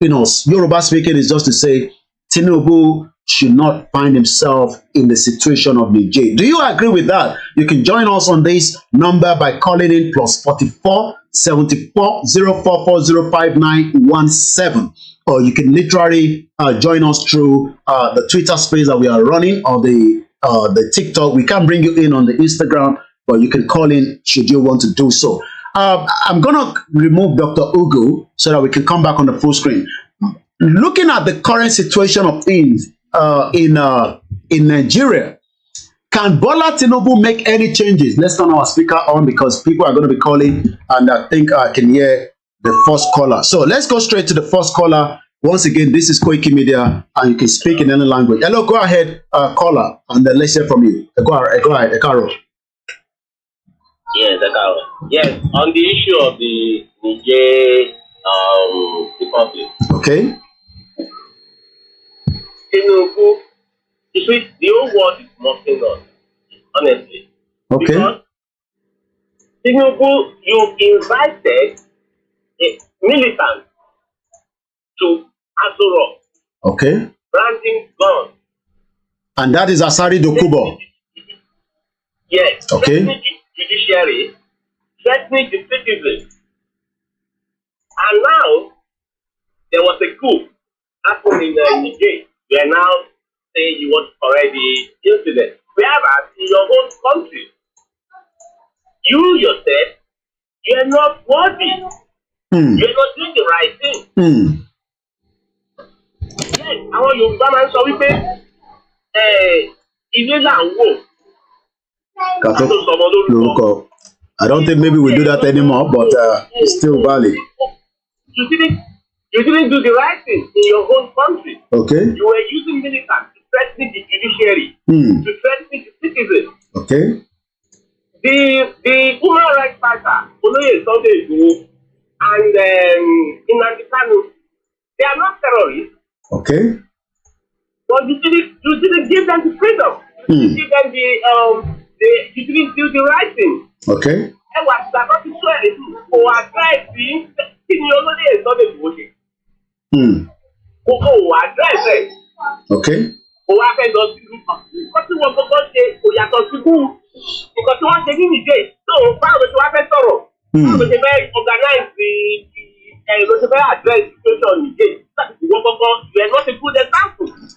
Yoruba speaking is just to say, Tinubu should not find himself in the situation of Niger. Do you agree with that? You can join us on this number by calling in +44 74 04405917, or you can literally join us through the Twitter space that we are running, or the TikTok. We can bring you in on the Instagram, but you can call in should you want to do so. I'm gonna remove Dr. Ugu so that we can come back on the full screen. Looking at the current situation of things in Nigeria, can Bola Tinubu make any changes? Let's turn our speaker on because people are going to be calling, and I think I can hear the first caller. So let's go straight to the first caller. Once again, this is koikimedia, and you can speak in any language. Hello, go ahead, caller, and then let's hear from you. Go ahead, Ekaro. Yes, Ekaro. Yes, on the issue of the Niger Republic. Okay. Tinubu, you see, the whole world is mocking us, honestly. Okay. Because Tinubu, you invited a militant to Asoro. Okay. Planting guns. And that is Asari Dokubo. Yes. Okay. Threatening the judiciary, threatening the citizens. And now, there was a coup happening in Niger. We are now saying you want to correct the incident. Whereas in your own country, you yourself, you are not worthy. You are not doing the right thing. Yes, àwọn Yorùbá máa ń sọ wípé ilé là ń wò. I don't think maybe we do that anymore, but it's still valid. You didn't do the right thing in your own country. Okay. You were using militants to threaten the judiciary, to threaten the citizens. Okay. The human rights fighter, Olayomi and Indigenous, they are not terrorists. Okay. But you didn't give them the freedom. You didn't give them you didn't do the right thing. Okay. And what that not to swear is for our tribe being Okay.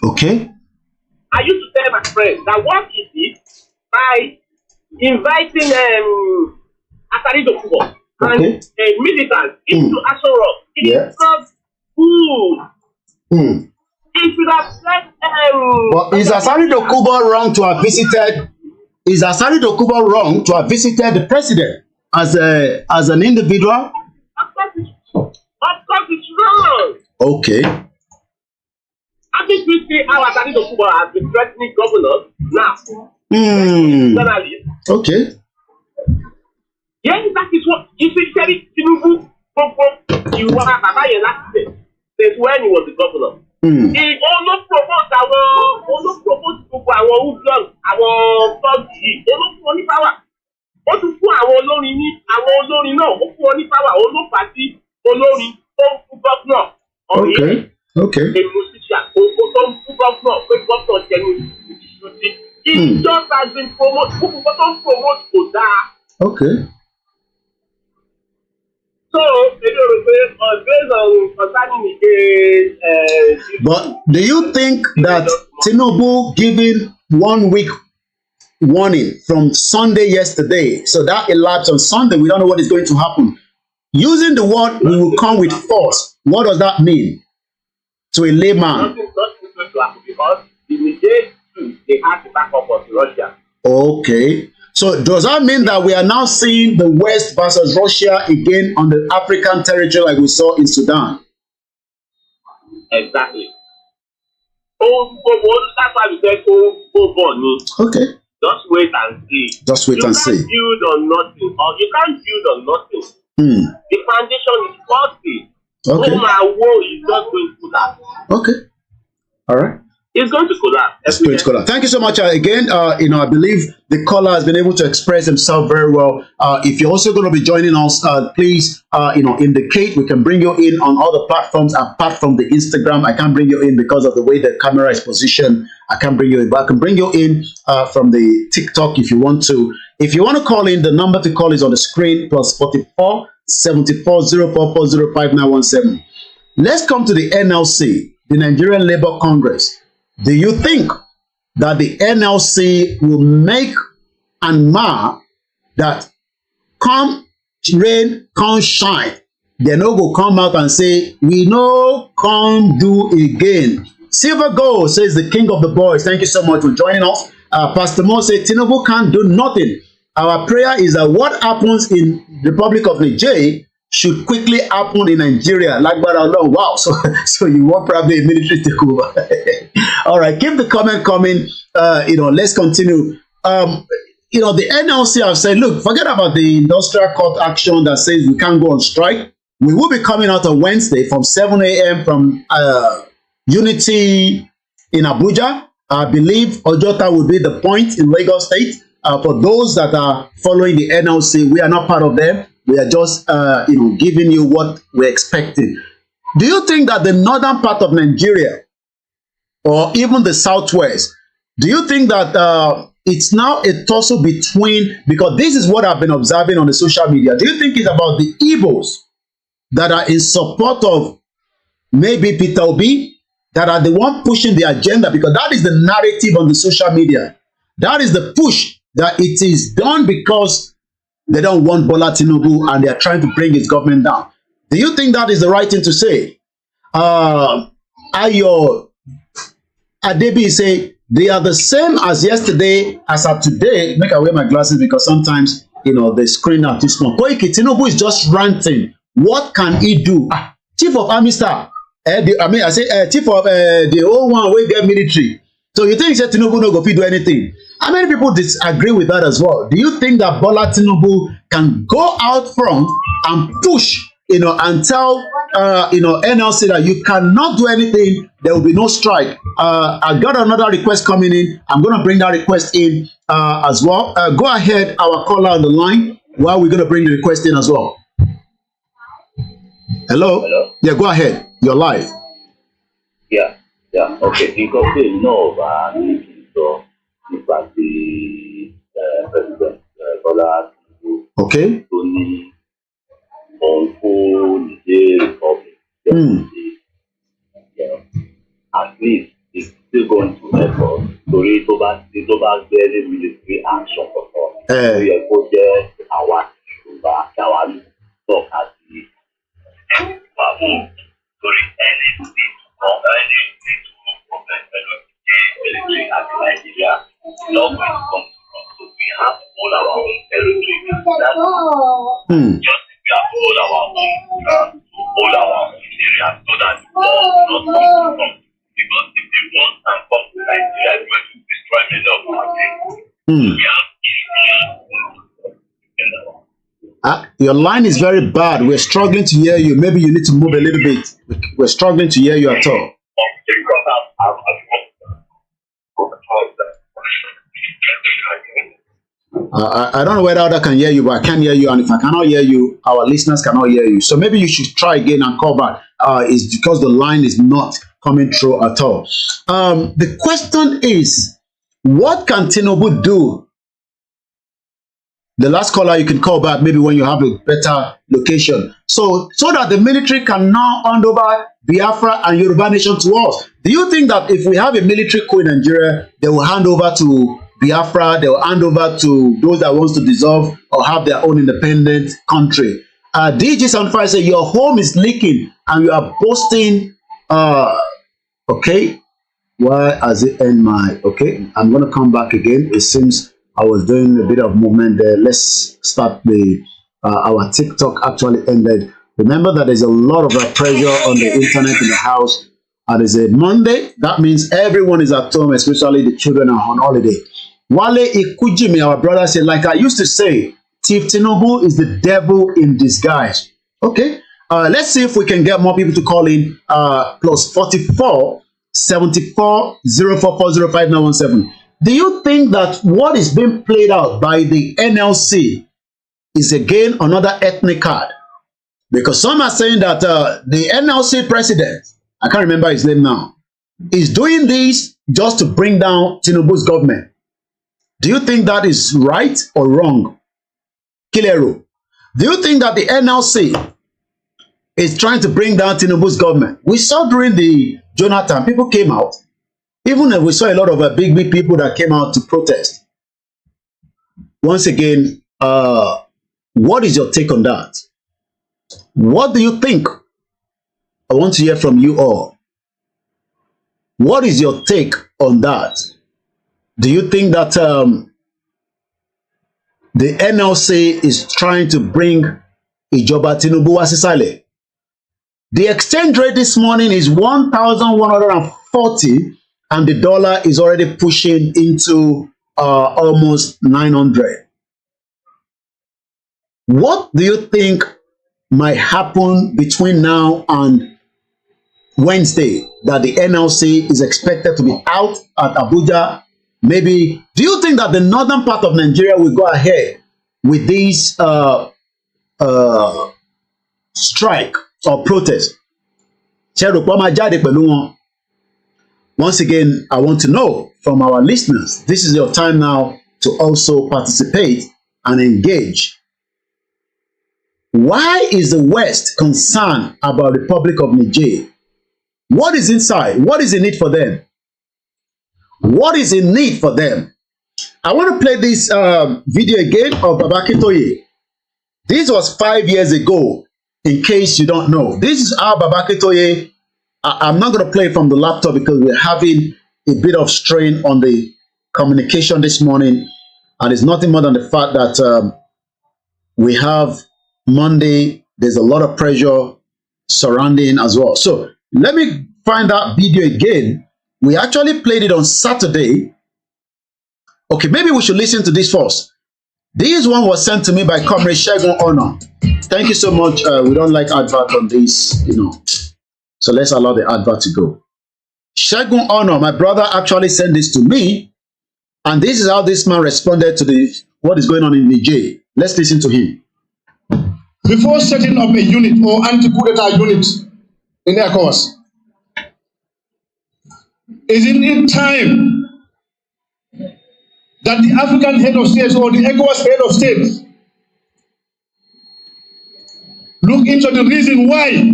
Okay. I used to tell my friends that what is it by inviting Asari Dokubo and militants into Asoro. It is not good. It should have said But is Asari Dokubo wrong to have visited? Is Asari Dokubo wrong to have visited the president as an individual? Of course it's wrong. Okay. I think we see how Asari Dokubo has been threatening governors now. Okay. Yes, that is what you see. Terry Tinubu, you were since when he was the governor. He almost promotes our Ublon, our Turkey, almost money power. What to put our olórin ní àwọn olórin náà, ó fún wọn ní power, olópàtí, olórin, tó ń fún governor. Okay. Okay. A musician, tó ń fún governor, pé governor jẹ́ ní ìṣúdí. He just has been promoted, tó ń promote kò dáa. Okay. So, based on concerning but do you think that Tinubu giving 1 week warning from Sunday yesterday, so that elapsed on Sunday, we don't know what is going to happen. Using the word "we will come with force," what does that mean to a layman? Nothing going to happen because the Niger too, they had to back up of Russia. Okay. So does that mean that we are now seeing the West versus Russia again on the African territory like we saw in Sudan? Exactly. That's why we said, okay. Just wait and see. Just wait and see. You can't build on nothing, or you can't build on nothing. The foundation is faulty. Okay. Oh my world is just going to collapse. Okay. All right. It's going to collapse. It's going to collapse. Thank you so much again. I believe the caller has been able to express himself very well. If you're also going to be joining us, please, indicate. We can bring you in on other platforms apart from the Instagram. I can't bring you in because of the way the camera is positioned. I can't bring you in, but I can bring you in from the TikTok if you want to. If you want to call in, the number to call is on the screen, +44 74 0440 5917. Let's come to the NLC, the Nigerian Labour Congress. Do you think that the NLC will make and mar that come rain, come shine? They no go come out and say, we no come do again. Silver Gold says the king of the boys. Thank you so much for joining us. Pastor Mo said, Tinubu can't do nothing. Our prayer is that what happens in the Republic of Niger should quickly happen in Nigeria. Like wow. So you want probably a military takeover. All right, keep the comment coming. Let's continue. The NLC have said, look, forget about the industrial court action that says we can't go on strike. We will be coming out on Wednesday from 7 a.m. from Unity in Abuja. I believe Ojota will be the point in Lagos State. For those that are following the NLC, we are not part of them. We are just, giving you what we're expecting. Do you think that the northern part of Nigeria, or even the southwest, do you think that it's now a tussle between, because this is what I've been observing on the social media, do you think it's about the Igbos that are in support of maybe Peter Obi, that are the one pushing the agenda? Because that is the narrative on the social media. That is the push, that it is done because they don't want Bola Tinubu and they are trying to bring his government down. Do you think that is the right thing to say? Ayo Adebi say they are the same as yesterday as of today. Make I wear my glasses because sometimes the screen are too small. Koiki, Tinubu is just ranting. What can he do? Chief of Army Staff. Chief of the old one we get military. So you think Tinubu no go fit do anything? How many people disagree with that as well? Do you think that Bola Tinubu can go out front and push, and tell, NLC that you cannot do anything, there will be no strike? I got another request coming in. I'm going to bring that request in as well. Go ahead, our caller on the line, while we're going to bring the request in as well. Hello? Yeah, go ahead. You're live. Yeah. Okay. Because no, so nípa ti president Bola Tinubu. Okay. Tó ní òun fún Niger Republic. At least it's still going to help us. Torí tó bá gbé ní military action kankan. Ó yẹ kó jẹ́ àwa Yorùbá kí àwa talk àti fún torí ẹni tí military at Nigeria not going to come to us. So we have all our own territory. That's just we have all our own all our own areas so that the war will not come to us. Because if the war can come to Nigeria, it's going to destroy many of our things. Your line is very bad. We're struggling to hear you. Maybe you need to move a little bit. We're struggling to hear you at all. I don't know whether others can hear you, but I can hear you. And if I cannot hear you, our listeners cannot hear you. So maybe you should try again and call back. It's because the line is not coming through at all. The question is, what can Tinubu do? The last caller, you can call back maybe when you have a better location. So that the military can now hand over Biafra and Yoruba nation to us. Do you think that if we have a military coup in Nigeria, they will hand over to Biafra, they will hand over to those that wants to dissolve or have their own independent country? DG75 said, your home is leaking and you are boasting. Okay. Why has it end my... Okay, I'm going to come back again. It seems I was doing a bit of movement there. Let's start the... our TikTok actually ended. Remember that there's a lot of pressure on the internet in the house. And it's a Monday. That means everyone is at home, especially the children are on holiday. Wale Ikujimi, our brother, said, like I used to say, Chief Tinubu is the devil in disguise. Okay, let's see if we can get more people to call in. Plus 44 74 0440 5917. Do you think that what is being played out by the NLC is again another ethnic card? Because some are saying that the NLC president, I can't remember his name now, is doing this just to bring down Tinubu's government. Do you think that is right or wrong? Kilero, do you think that the NLC is trying to bring down Tinubu's government? We saw during the Jonathan, people came out. Even we saw a lot of big people that came out to protest. Once again, what is your take on that? What do you think? I want to hear from you all. What is your take on that? Do you think that the NLC is trying to bring Ijoba Tinubu Asisale? The exchange rate this morning is 1,140 and the dollar is already pushing into almost 900. What do you think might happen between now and Wednesday that the NLC is expected to be out at Abuja? Maybe, do you think that the northern part of Nigeria will go ahead with this strike or protest? Once again, I want to know from our listeners, this is your time now to also participate and engage. Why is the West concerned about the Republic of Niger? What is inside? What is in it for them? What is in need for them? I want to play this video again of Baba Akintoye. This was 5 years ago, in case you don't know. This is how Baba Akintoye, I'm not going to play it from the laptop because we're having a bit of strain on the communication this morning. And it's nothing more than the fact that we have Monday, there's a lot of pressure surrounding as well. So let me find that video again. We actually played it on Saturday. Okay, maybe we should listen to this first. This one was sent to me by Comrade Shegun Ono. Thank you so much. We don't like advert on this, you know. So let's allow the advert to go. Shegun Ono, my brother, actually sent this to me. And this is how this man responded to what is going on in Niger. Let's listen to him. Before setting up a unit or anti-coup d'etat unit in ECOWAS, isn't it time that the African head of states or the ECOWAS head of states look into the reason why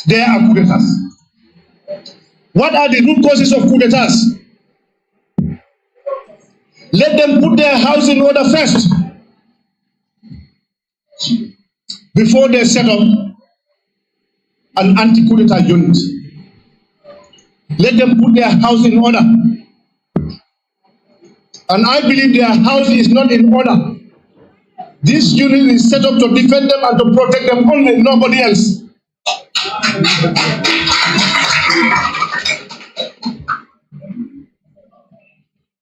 there are coup d'etats? What are the root causes of coup d'etats? Let them put their house in order first before they set up an anti-coup d'etat unit. Let them put their house in order. And I believe their house is not in order. This unit is set up to defend them and to protect them only, nobody else.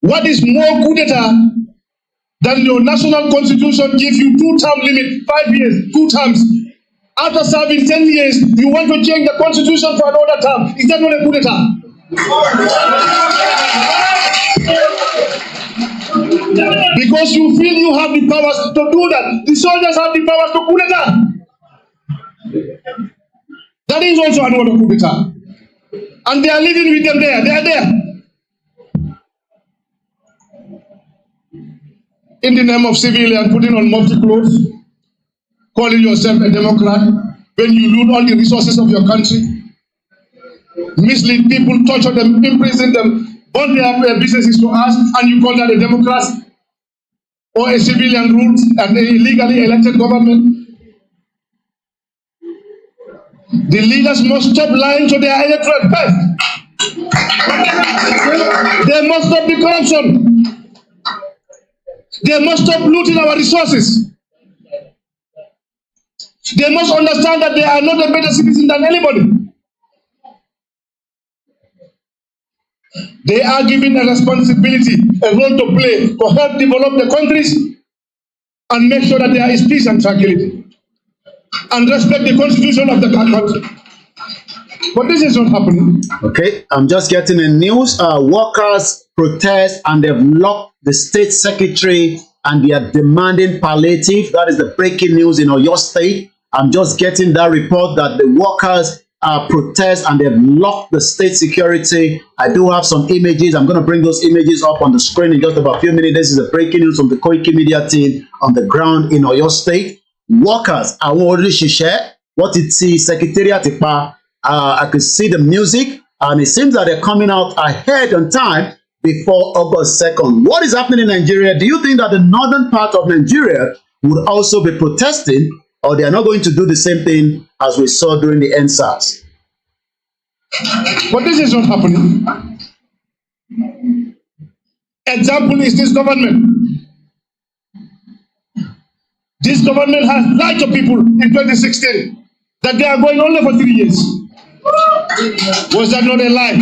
What is more coup d'etat than your national constitution gives you 2-term limit, 5 years, 2 terms. After serving 10 years, you want to change the constitution for another term. Is that not a coup d'etat? Because you feel you have the powers to do that. The soldiers have the powers to coup d'etat. That is also another coup d'etat. And they are living with them there. They are there. In the name of civilian, putting on mufti clothes, calling yourself a Democrat, when you loot all the resources of your country, mislead people, torture them, imprison them, burn their businesses to us, and you call that a Democrat or a civilian rule and a illegally elected government? The leaders must stop lying to their electorate first. They must stop the corruption. They must stop looting our resources. They must understand that they are not a better citizen than anybody. They are given a responsibility, a role to play to help develop the countries and make sure that there is peace and tranquility and respect the constitution of the country. But this is not happening. Okay, I'm just getting the news. Workers protest and they've locked the state secretary and they are demanding palliative. That is the breaking news in Oyo State. I'm just getting that report that the workers protest and they've locked the state security. I do have some images. I'm going to bring those images up on the screen in just about a few minutes. This is a breaking news from the koikimedia team on the ground in Oyo State. Workers are already share what it is secretariat. I could see the music and it seems that they're coming out ahead on time before August 2nd. What is happening in Nigeria? Do you think that the northern part of Nigeria would also be protesting, or they are not going to do the same thing as we saw during the NSAS? But this is not happening. Example is this government. This government has lied to people in 2016 that they are going only for 3 years. Was that not a lie?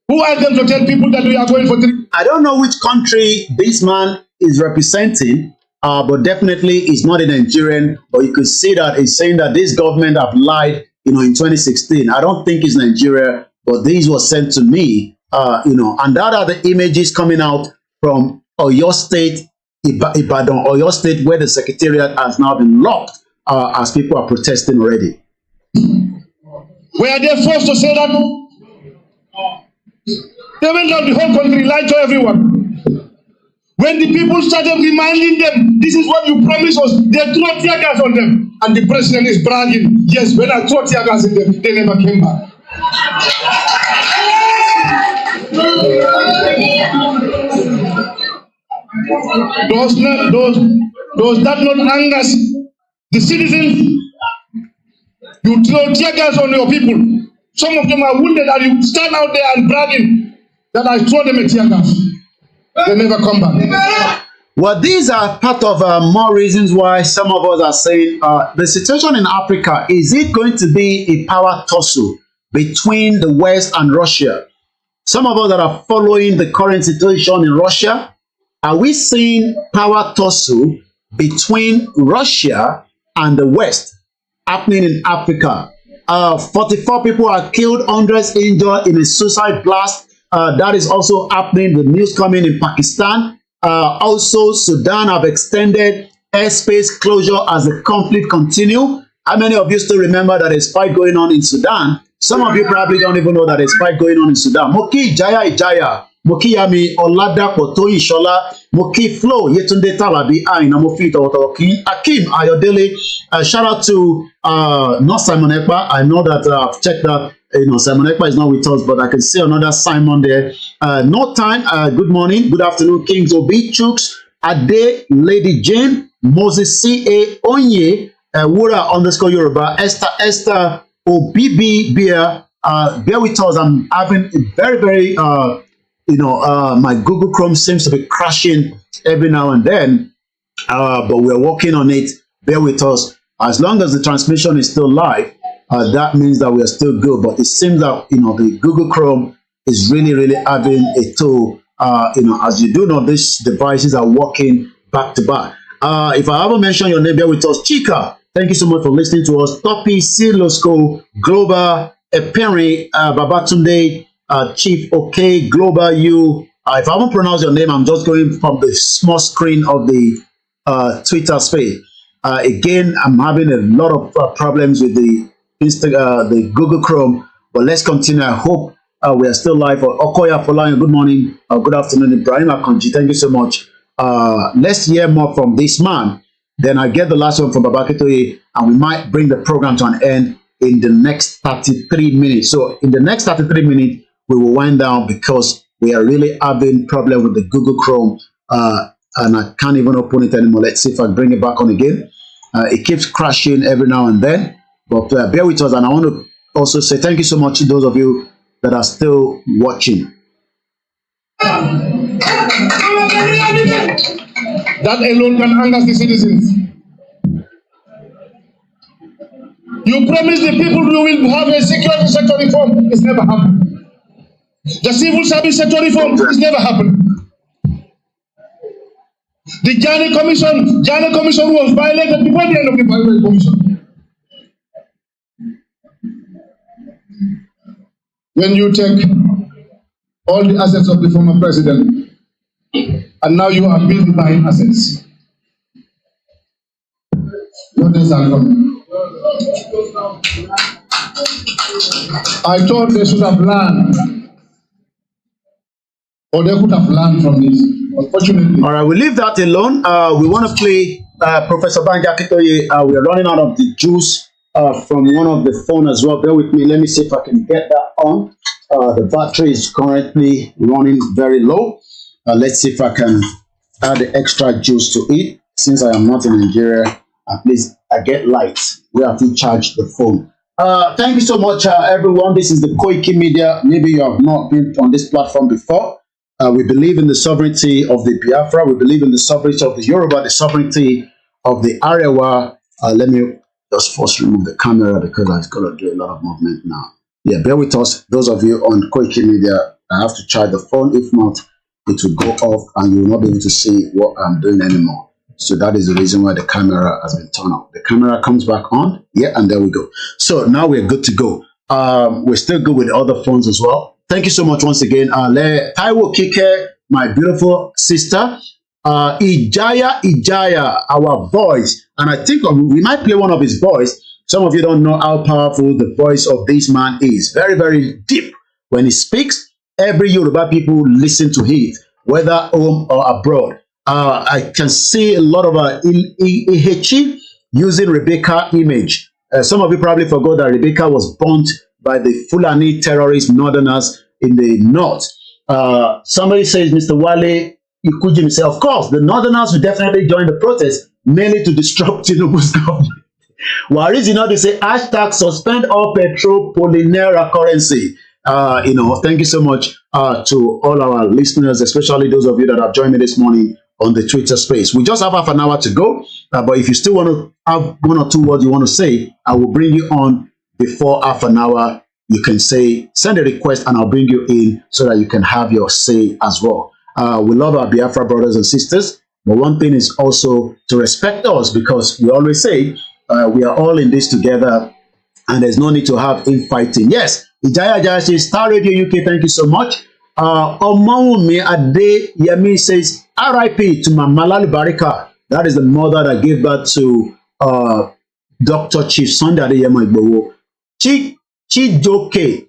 Who asked them to tell people that we are going for 3 years? I don't know which country this man is representing, but definitely he's not a Nigerian. But you could see that he's saying that this government have lied, in 2016. I don't think it's Nigeria, but these were sent to me, and that are the images coming out from Oyo State, Ibadan, Oyo State, where the secretariat has now been locked as people are protesting already. Were they forced to say that? They went out the whole country, lied to everyone. When the people started reminding them, this is what you promised us, they threw tear gas on them. And the president is bragging, yes, when I threw tear gas in them, they never came back. Does that not anger the citizens? You throw tear gas on your people. Some of them are wounded and you stand out there and bragging that I throw them a tear gas. They never come back. Well, these are part of more reasons why some of us are saying the situation in Africa, is it going to be a power tussle between the West and Russia? Some of us that are following the current situation in Russia, are we seeing power tussle between Russia and the West happening in Africa? 44 people are killed, hundreds injured in a suicide blast. That is also happening. The news coming in Pakistan. Also, Sudan have extended airspace closure as the conflict continue. How many of you still remember that there's fight going on in Sudan? Some of you probably don't even know that there's fight going on in Sudan. Moki Ijaya, Moki Yami Oladapo Toyin Shola, Moki Flo Yetunde Talabi Aina Mofita Otoki Akim Ayodele. Shout out to not Simon Ekpa. I know that I've checked that. Simon Ekpa is not with us, but I can see another Simon there. No time. Good morning, good afternoon, Kings Obi, Chooks, Ade, Lady Jane, Moses C.A. Onye, Wura _ Yoruba, Esther, OBB Beer. Bear with us. I'm having a very, my Google Chrome seems to be crashing every now and then, but we're working on it. Bear with us. As long as the transmission is still live, that means that we are still good. But it seems that the Google Chrome is really having a tool. As you do know, these devices are working back to back. If I haven't mentioned your name, bear with us. Chika, thank you so much for listening to us. Topi, Silosco, Global, Eperi, Babatunde, Chief, OK, Global, you. If I haven't pronounced your name, I'm just going from the small screen of the Twitter space. Again, I'm having a lot of problems with the the Google Chrome, but let's continue. I hope we are still live. Okoya Folayemi, good morning, good afternoon. Ibrahim Akonji, thank you so much. Let's hear more from this man. Then I get the last one from Babaketoye, and we might bring the program to an end in the next 33 minutes. So in the next 33 minutes, we will wind down because we are really having problem with the Google Chrome, and I can't even open it anymore. Let's see if I bring it back on again. It keeps crashing every now and then. But bear with us, and I want to also say thank you so much to those of you that are still watching. That alone can anger the citizens. You promised the people you will have a security sector reform. It's never happened. The civil service sector reform is never happened. The Jani Commission was violated before the end of the Parliament Commission. When you take all the assets of the former president, and now you are busy buying assets, what is that coming? I thought they should have learned, or they could have learned from this. Unfortunately. All right, we leave that alone. We want to play Professor Banji Akintoye. We are running out of the juice from one of the phone as well. Bear with me. Let me see if I can get that on. The battery is currently running very low. Let's see if I can add the extra juice to it. Since I am not in Nigeria, at least I get light. We have to charge the phone. Thank you so much, everyone. This is the koikimedia. Maybe you have not been on this platform before. We believe in the sovereignty of the Biafra. We believe in the sovereignty of the Yoruba, the sovereignty of the Arewa. Let me just first remove the camera because I've got to do a lot of movement now. Yeah, bear with us. Those of you on koikimedia, I have to charge the phone. If not, it will go off and you will not be able to see what I'm doing anymore. So that is the reason why the camera has been turned off. The camera comes back on. Yeah, and there we go. So now we're good to go. We're still good with other phones as well. Thank you so much once again. Taiwo Kike, my beautiful sister. Ijaya, our voice. And I think we might play one of his voice. Some of you don't know how powerful the voice of this man is. Very, very deep. When he speaks, every Yoruba people listen to it, whether home or abroad. I can see a lot of Ihechi using Rebecca image. Some of you probably forgot that Rebecca was burnt by the Fulani terrorist northerners in the north. Somebody says, Mr. Wale Ikuji say, of course, the northerners will definitely join the protest, mainly to disrupt Tinubu's government. Whereas, they say, hashtag suspend all petrol polinera currency. Thank you so much to all our listeners, especially those of you that have joined me this morning on the Twitter space. We just have half an hour to go, but if you still want to have one or two words you want to say, I will bring you on before half an hour. You can send a request and I'll bring you in so that you can have your say as well. We love our Biafra brothers and sisters, but one thing is also to respect us, because we always say we are all in this together and there's no need to have infighting. Yes, Ijaya Jaya says, Starr Radio UK, thank you so much. Omawumi Ade Yemi says, RIP to my Malali Barika. That is the mother that gave birth to Dr. Chief Sunday Adeyemo Igboho. Chijoke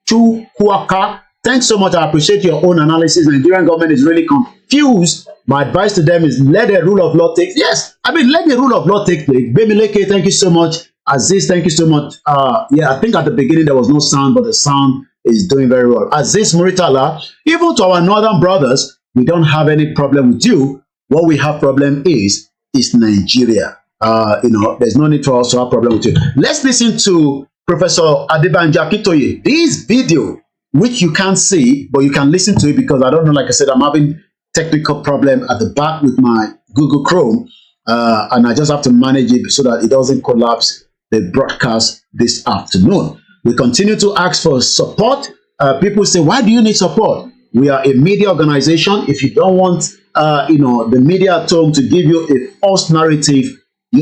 Chukwaka. Thanks so much. I appreciate your own analysis. Nigerian government is really confused. My advice to them is let the rule of law take. Yes, let the rule of law take place. Bemileke, thank you so much. Aziz, thank you so much. I think at the beginning there was no sound, but the sound is doing very well. Aziz Muritala, even to our northern brothers, we don't have any problem with you. What we have problem is Nigeria. There's no need for us to have problem with you. Let's listen to Professor Banji Akintoye. This video, which you can't see, but you can listen to it, because I don't know, like I said, I'm having technical problem at the back with my Google Chrome, and I just have to manage it so that it doesn't collapse the broadcast this afternoon. We continue to ask for support. People say, why do you need support? We are a media organization. If you don't want the media at home to give you a false narrative,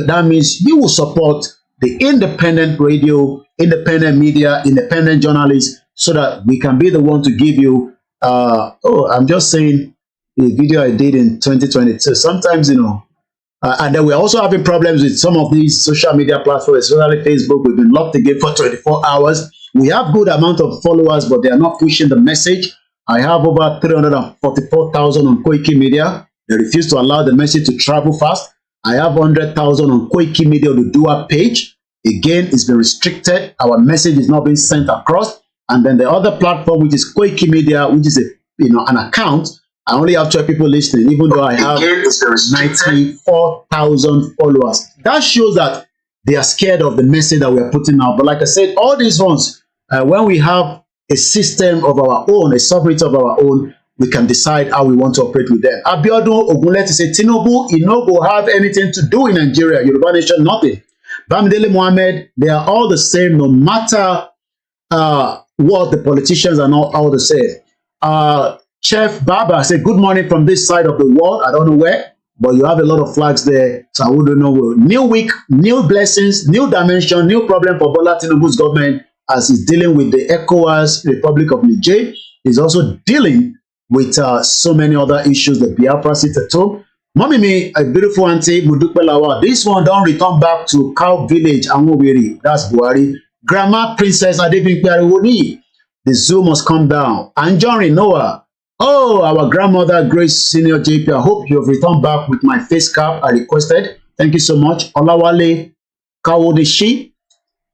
that means you will support the independent radio, independent media, independent journalists, so that we can be the one to give you, I'm just saying a video I did in 2022. Sometimes, and then we're also having problems with some of these social media platforms, especially Facebook. We've been locked again for 24 hours. We have good amount of followers, but they are not pushing the message. I have over 344,000 on koikimedia. They refuse to allow the message to travel fast. I have 100,000 on koikimedia, the Dua page. Again, it's been restricted. Our message is not being sent across. And then the other platform, which is koikimedia, which is an account, I only have 12 people listening, even though I have 94,000 followers. That shows that they are scared of the message that we are putting out. But like I said, all these ones, when we have a system of our own, a sovereignty of our own, we can decide how we want to operate with them. Abiodun Ogunleti said, Tinubu, you no go have anything to do in Nigeria, Yoruba nation, nothing. Bamidele Mohammed, they are all the same, no matter what the politicians are not all the same. Chef Baba said, good morning from this side of the world. I don't know where, but you have a lot of flags there, so I wouldn't know where. New week, new blessings, new dimension, new problem for Bola Tinubu's government as he's dealing with the ECOWAS Republic of Niger. He's also dealing with so many other issues, the Biafra sit at home. Mommy me, a beautiful auntie, Mudukpelawa. This one don't return back to Cow Village, Amobiri. That's Buhari. Grandma Princess Adebimpe Ariwoni. The zoo must come down. Anjori Noah. Oh, our grandmother Grace Senior JP. I hope you have returned back with my face cap I requested. Thank you so much. Olawale Kawodeshi,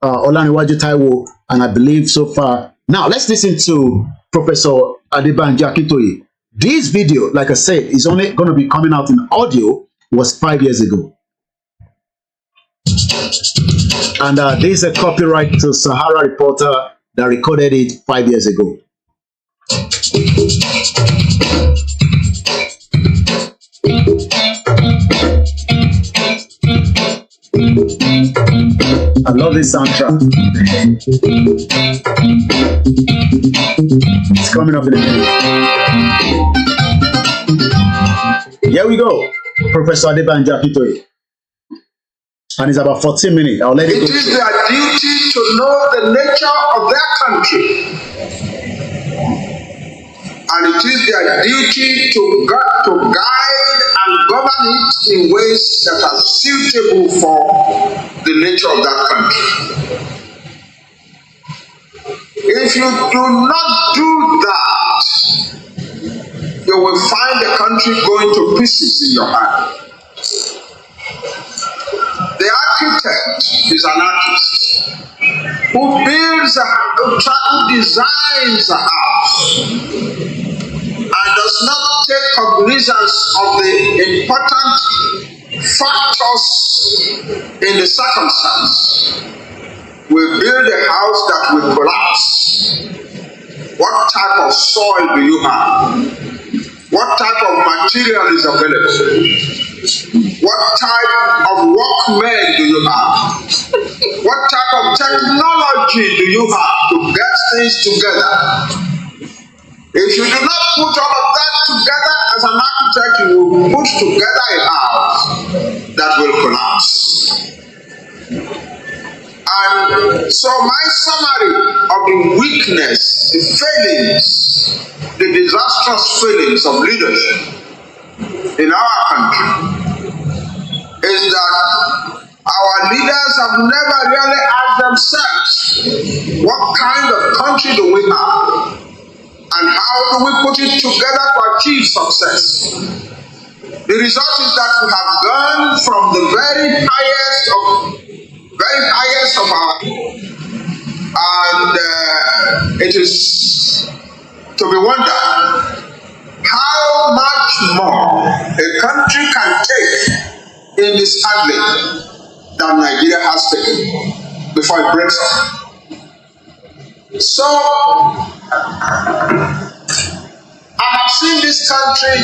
Olaniwaju Taiwo, and I believe so far. Now let's listen to Professor Adebanji Akintoye. This video, like I said, is only going to be coming out in audio. Was 5 years ago. And this is a copyright to Sahara Reporter that recorded it 5 years ago. I love this soundtrack. It's coming up in a minute. Here we go. Professor Adebanji Akintoye. And it's about 14 minutes. I'll let it go. It is their duty to know the nature of their country. And it is their duty to guide and govern it in ways that are suitable for the nature of that country. If you do not do that, you will find the country going to pieces in your hand. The architect is an artist who designs a house and does not take cognizance of the important factors in the circumstance. We build a house that will collapse. What type of soil do you have? What type of material is available? What type of workmen do you have? What type of technology do you have to get things together? If you do not put all of that together as an architect, you will put together a house that will collapse. And so my summary of the weakness, the failings, the disastrous failings of leadership in our country is that our leaders have never really asked themselves, what kind of country do we have? And how do we put it together to achieve success? The result is that we have gone from the very highest of our, and it is to be wondered how much more a country can take in this handling that Nigeria has taken before it breaks up. So I have seen this country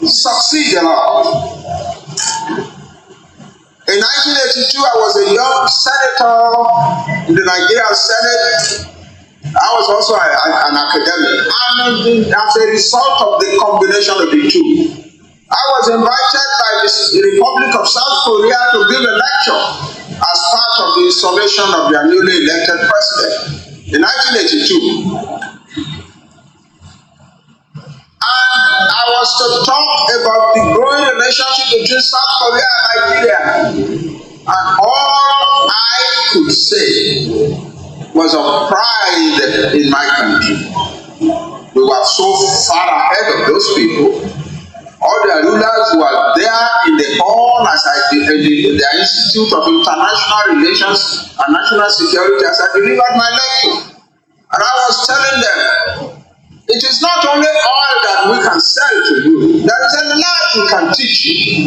succeed a lot. In 1982, I was a young senator in the Nigerian Senate. I was also an academic. And as a result of the combination of the two, I was invited by the Republic of South Korea to give a lecture as part of the installation of their newly elected president in 1982. And I was to talk about the growing relationship between South Korea and Nigeria. And all I could say was of pride in my country. We were so far ahead of those people. All the rulers were there in the hall as the Institute of International Relations and National Security as I delivered my lecture. And I was telling them, it is not only oil that we can sell to you, there is a lot we can teach you.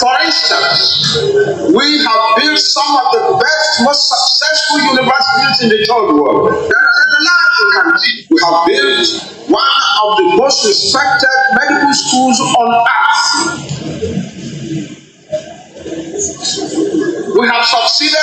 For instance, we have built some of the best, most successful universities in the third world. There is a lot we can teach. We have built one of the most respected medical schools on earth. We have succeeded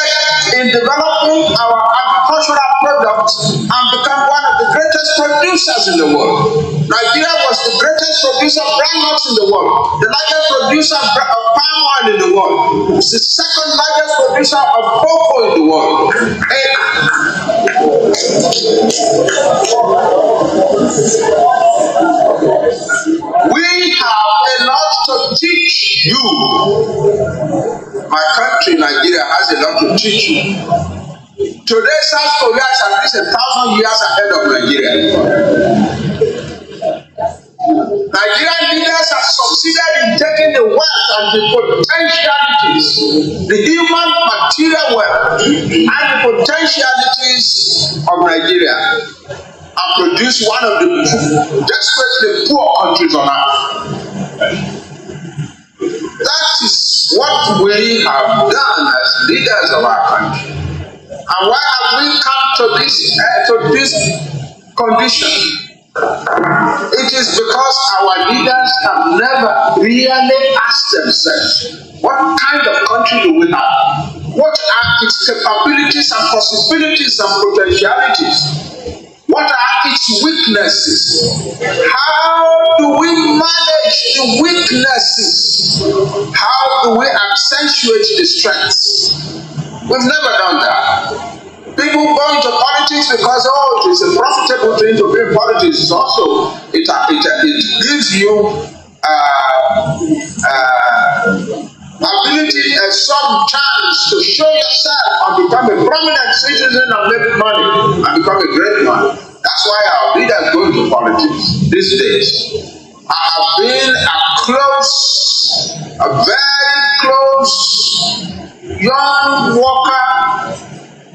in developing our agricultural products and become one of the greatest producers in the world. Nigeria was the greatest producer of groundnuts in the world, the largest producer of palm oil in the world, it's the second largest producer of cocoa in the world. We have a lot to teach you. My country, Nigeria, has a lot to teach you. Today, South Korea is at least 1,000 years ahead of Nigeria. Nigerian leaders have succeeded in taking the wealth and the potentialities, the human material wealth and the potentialities of Nigeria, and produce one of the desperately poor countries on earth. That is what we have done as leaders of our country. And why have we come to this condition? It is because our leaders have never really asked themselves, what kind of country do we have? What are its capabilities and possibilities and potentialities? What are its weaknesses? How do we manage the weaknesses? How do we accentuate the strengths? We've never done that. People go into politics because, it is a profitable thing to be in politics. It's also, it gives you ability and some chance to show yourself and become a prominent citizen and make money and become a great man. That's why our leaders go into politics these days. I have been a very close young worker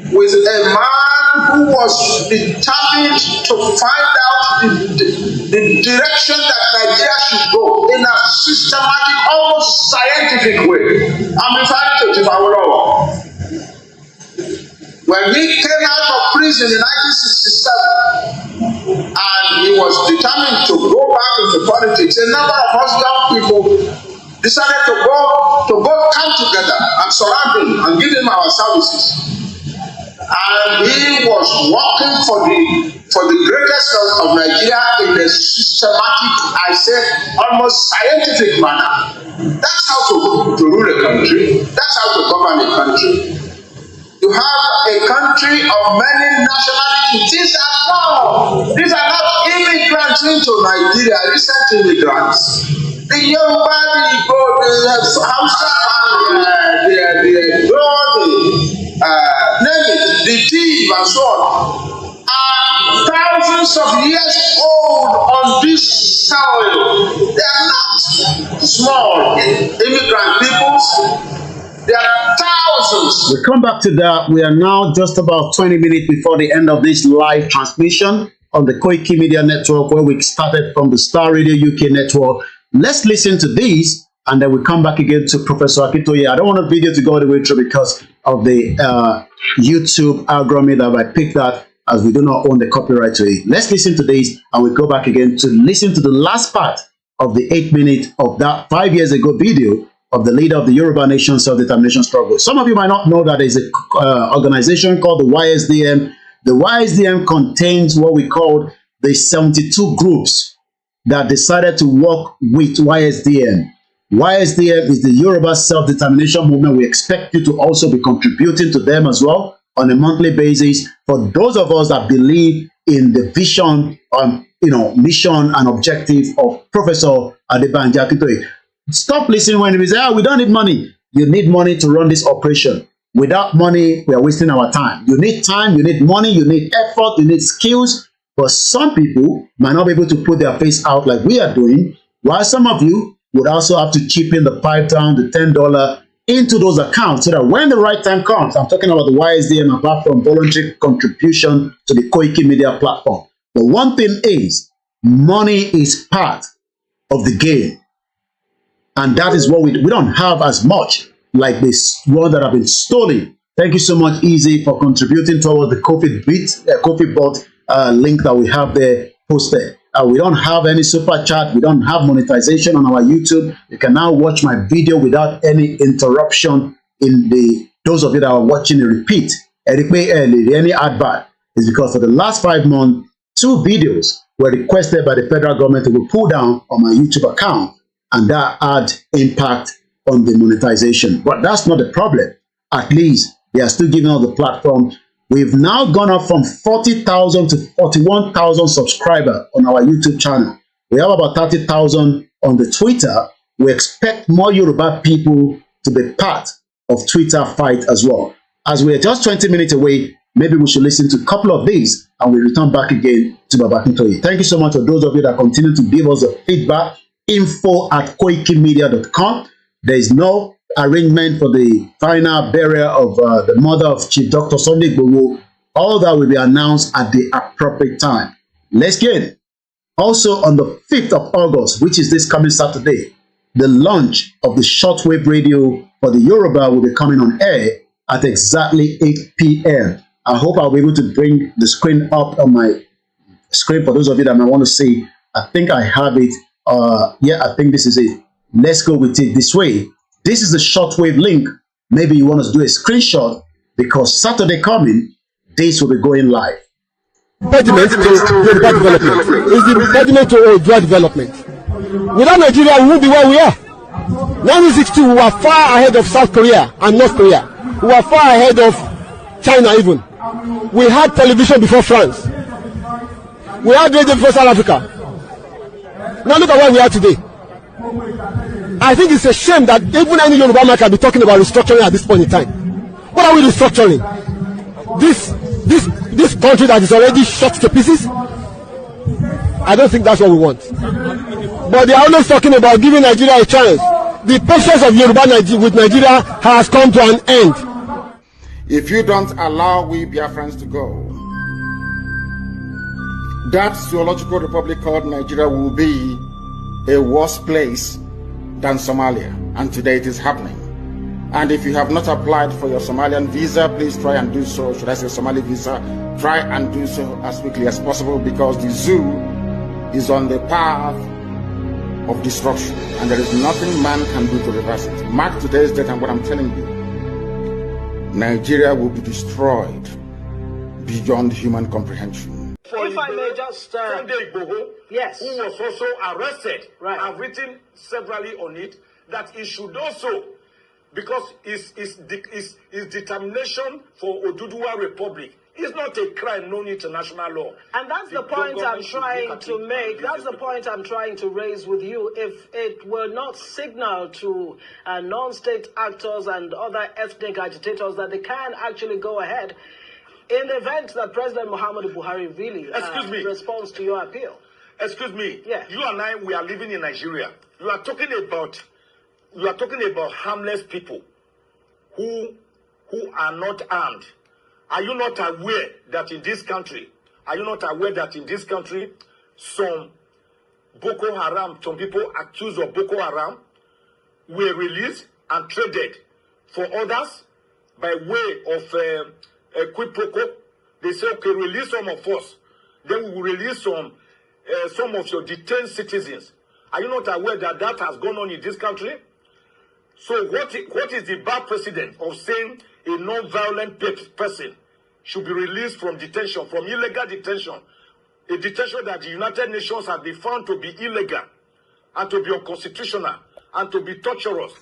with a man who was determined to find out the direction that Nigeria should go in a systematic, almost scientific way. I'm referring to Tifawowo. When he came out of prison in 1967, and he was determined to go back into politics, a number of us young people decided to both come together and surround him and give him our services. And he was working for the greatest of Nigeria in a systematic, I said, almost scientific manner. That's how to rule a country. That's how to govern a country. You have a country of many nationalities. These are not immigrants into Nigeria, recent immigrants. The Yoruba, the Ipob, the Hausa, the Tiv, and so on, are thousands of years old on this soil. They are not small immigrant peoples. There are thousands. We come back to that. We are now just about 20 minutes before the end of this live transmission on the Koikimedia network, where we started from the Starr Radio UK network. Let's listen to these, and then we come back again to Professor Akintoye. I don't want the video to go all the way through because of the YouTube algorithm that I picked that, as we do not own the copyright to it. Let's listen to this, and we go back again to listen to the last part of the 8 minutes of that 5 years ago video of the leader of the Yoruba Nation self-determination struggle. Some of you might not know that there's an organization called the YSDM. The YSDM contains what we call the 72 groups that decided to work with YSDM. YSDM is the Yoruba self-determination movement. We expect you to also be contributing to them as well on a monthly basis. For those of us that believe in the vision, mission and objective of Professor Adebanji Akintoye. Stop listening when we say, we don't need money. You need money to run this operation. Without money, we are wasting our time. You need time, you need money, you need effort, you need skills. But some people might not be able to put their face out like we are doing, while some of you would also have to chip in the $5, the $10 into those accounts so that when the right time comes, I'm talking about the YSDM apart from voluntary contribution to the Koikimedia platform. But one thing is, money is part of the game. And that is what we don't have as much like this one that have been stolen. Thank you so much, Easy, for contributing towards the Coffee bot link that we have there posted. We don't have any super chat. We don't have monetization on our YouTube. You can now watch my video without any interruption those of you that are watching the repeat, any advert is because for the last 5 months, 2 videos were requested by the federal government to be pulled down on my YouTube account, and that had impact on the monetization. But that's not the problem. At least they are still giving us the platform. We've now gone up from 40,000 to 41,000 subscribers on our YouTube channel. We have about 30,000 on the Twitter. We expect more Yoruba people to be part of Twitter fight as well. As we are just 20 minutes away, maybe we should listen to a couple of these and we return back again to Babakintoye. Thank you so much for those of you that continue to give us the feedback. info@koikimedia.com. There is no arrangement for the final burial of the mother of Chief Dr. Sunday IGBOHO. All that will be announced at the appropriate time. Let's get it. Also on the 5th of August, which is this coming Saturday, the launch of the shortwave radio for the Yoruba will be coming on air at exactly 8 p.m. I hope I'll be able to bring the screen up on my screen for those of you that might want to see. I think I have it. Yeah, I think this is it. Let's go with it this way. This is the shortwave link. Maybe you want us to do a screenshot because Saturday coming, this will be going live. Impediment to Yoruba development is the impediment to Odua development. Without Nigeria, we won't be where we are. 1962, we were far ahead of South Korea and North Korea. We were far ahead of China even. We had television before France. We had radio before South Africa. Now look at where we are today. I think it's a shame that even any Yoruba man can be talking about restructuring at this point in time. What are we restructuring? This country that is already shot to pieces? I don't think that's what we want. But they are always talking about giving Nigeria a chance. The patience of Yoruba with Nigeria has come to an end. If you don't allow we Biafrans to go, that zoological republic called Nigeria will be a worse place than Somalia. And today it is happening. And if you have not applied for your Somalian visa, please try and do so. Should I say Somali visa? Try and do so as quickly as possible because the zoo is on the path of destruction. And there is nothing man can do to reverse it. Mark today's date and what I'm telling you. Nigeria will be destroyed beyond human comprehension. If I may just... Sunday IGBOHO, yes, who was also arrested, right. I've written severally on it, that he should also, because his determination for Oduduwa Republic is not a crime known international law. And that's the point I'm trying to make. That's the point I'm trying to raise with you. If it were not signaled to non-state actors and other ethnic agitators that they can actually go ahead, in the event that President Muhammadu Buhari really responds to your appeal. Excuse me. Yeah. You and I, we are living in Nigeria. You are talking about harmless people who are not armed. Are you not aware that in this country, some Boko Haram, some people accused of Boko Haram were released and traded for others by way of a quid pro quo? They say, okay, release some of us. Then we will release some of your detained citizens. Are you not aware that that has gone on in this country? So what is the bad precedent of saying a non-violent person should be released from detention, from illegal detention, a detention that the United Nations has been found to be illegal and to be unconstitutional and to be torturous?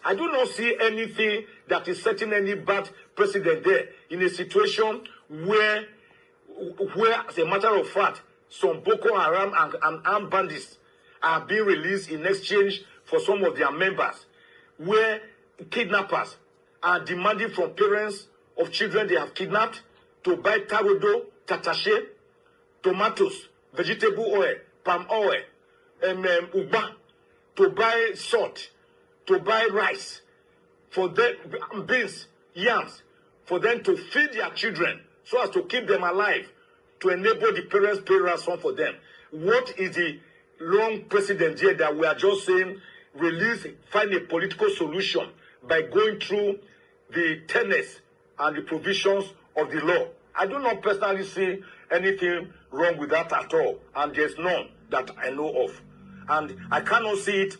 I do not see anything that is setting any bad precedent there in a situation where as a matter of fact, some Boko Haram and armed bandits are being released in exchange for some of their members, where kidnappers are demanding from parents of children they have kidnapped to buy tarodo, tatache, tomatoes, vegetable oil, palm oil, uba, to buy salt, to buy rice, for them, beans, yams, for them to feed their children so as to keep them alive, to enable the parents pay ransom for them. What is the long precedent here that we are just saying find a political solution by going through the tenets and the provisions of the law? I do not personally see anything wrong with that at all, and there's none that I know of. And I cannot see it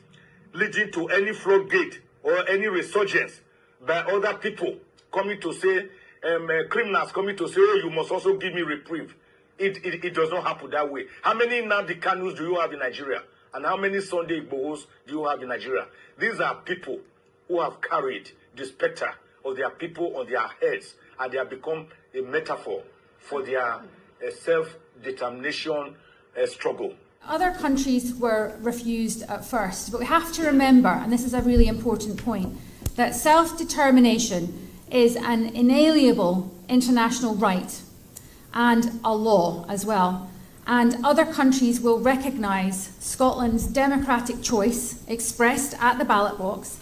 leading to any floodgate or any resurgence by other people coming to say, criminals coming to say, oh, you must also give me reprieve. It does not happen that way. How many Nnamdi Kanus do you have in Nigeria? And how many Sunday IGBOHOs do you have in Nigeria? These are people who have carried the specter of their people on their heads, and they have become a metaphor for their self-determination struggle. Other countries were refused at first, but we have to remember, and this is a really important point, that self-determination is an inalienable international right and a law as well. And other countries will recognise Scotland's democratic choice expressed at the ballot box.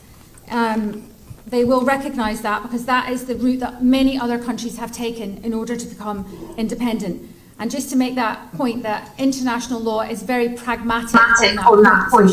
They will recognise that because that is the route that many other countries have taken in order to become independent. And just to make that point, that international law is very pragmatic on that point.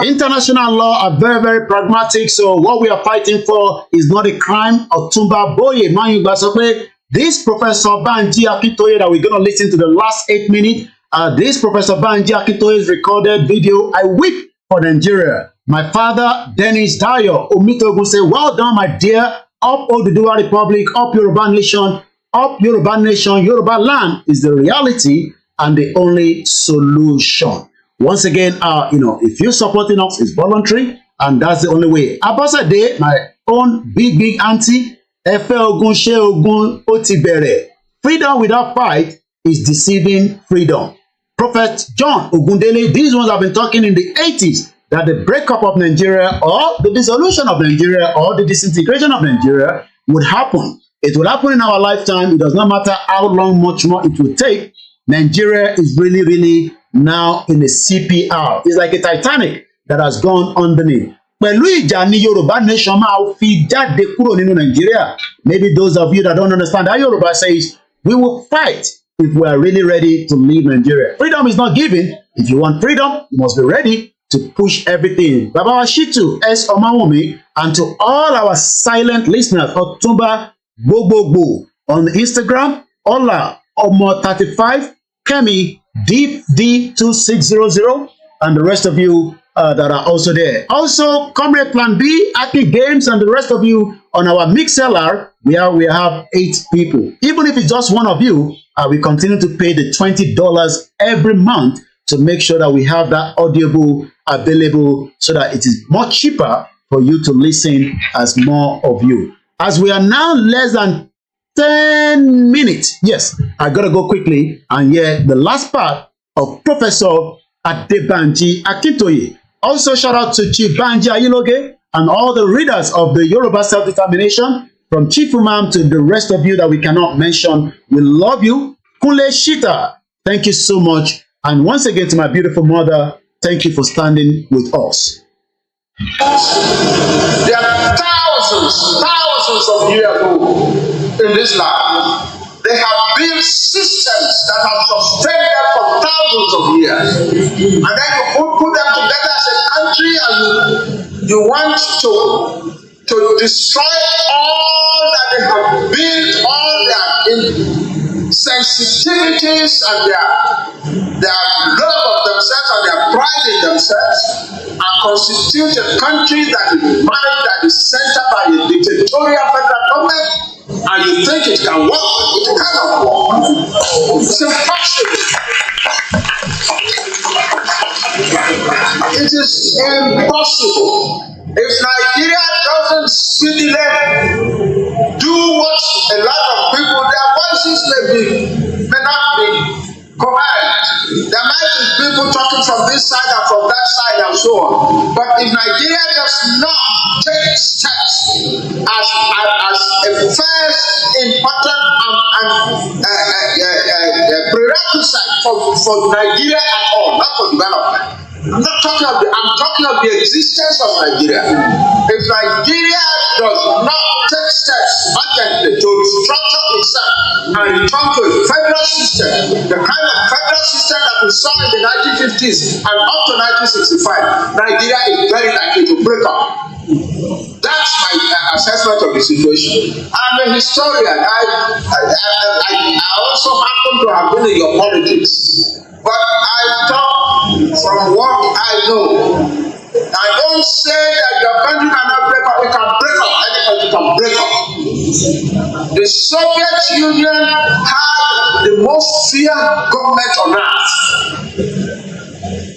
International law are very, very pragmatic. So what we are fighting for is not a crime. Otumba Boye Mayugbasope. This Professor Banji Akintoye that we're going to listen to the last 8 minutes. This Professor Banji Akintoye's recorded video, I weep for Nigeria. My father, Dennis Dayo Omitogun, say, well done, my dear. Up Oduduwa Republic, up Yoruba Nation, up Yoruba Nation. Yoruba land is the reality and the only solution. Once again, if you're supporting us, it's voluntary, and that's the only way. Abosede, my own big auntie, Efe Ogun, She Ogun, Otibere. Freedom without fight is deceiving freedom. Prophet John Ogundele, these ones have been talking in the 80s that the breakup of Nigeria or the dissolution of Nigeria or the disintegration of Nigeria would happen. It will happen in our lifetime. It does not matter how long, much more it will take. Nigeria is really, really now in a CPR. It's like a Titanic that has gone underneath. Pẹ̀lú ìjà ni Yoruba nation máa fi jáde kúrò nínú Nigeria. Maybe those of you that don't understand how Yoruba says, we will fight if we are really ready to leave Nigeria. Freedom is not given. If you want freedom, you must be ready to push everything. Baba Shitu S. Omawumi, and to all our silent listeners, Otumba Gbogbogbò on Instagram, Ola Omo 35, Kemi D260, and the rest of you that are also there. Also, Comrade Plan B, Aki Games, and the rest of you on our MixLR, we have 8 people. Even if it's just one of you, we continue to pay the $20 every month to make sure that we have that audible available so that it is much cheaper for you to listen as more of you. As we are now less than 10 minutes, yes, I gotta go quickly and hear the last part of Professor Adebanji Akintoye. Also, shout out to Chief Banji Ayiloge and all the readers of the Yoruba Self-Determination, from Chief Imam to the rest of you that we cannot mention. We love you. Kule Shita, thank you so much. And once again, to my beautiful mother, thank you for standing with us. There are thousands of years ago in this land. They have built systems that have sustained them for thousands of years. And then you put them together as a country and you want to destroy all that they have built, all their sensitivities and their love of themselves and their pride in themselves, and constitute a country that is managed, that is centered by a dictatorial federal government, and you think it can work? It cannot work. It's impossible. It is impossible. If Nigeria doesn't speedily do what a lot of people, their voices may not be correct. There might be people talking from this side and from that side and so on. But if Nigeria does not take steps as a first important prerequisite for Nigeria at all, not for development. I'm talking of the existence of Nigeria. If Nigeria does not take steps urgently to restructure itself and return to a federal system, the kind of federal system that we saw in the 1950s and up to 1965, Nigeria is very likely to break up. That's my assessment of the situation. I'm a historian. I also happen to have been in your politics. But I talk from what I know. I don't say that your country cannot break up. It can break up. Any country can break up. The Soviet Union had the most feared government on earth.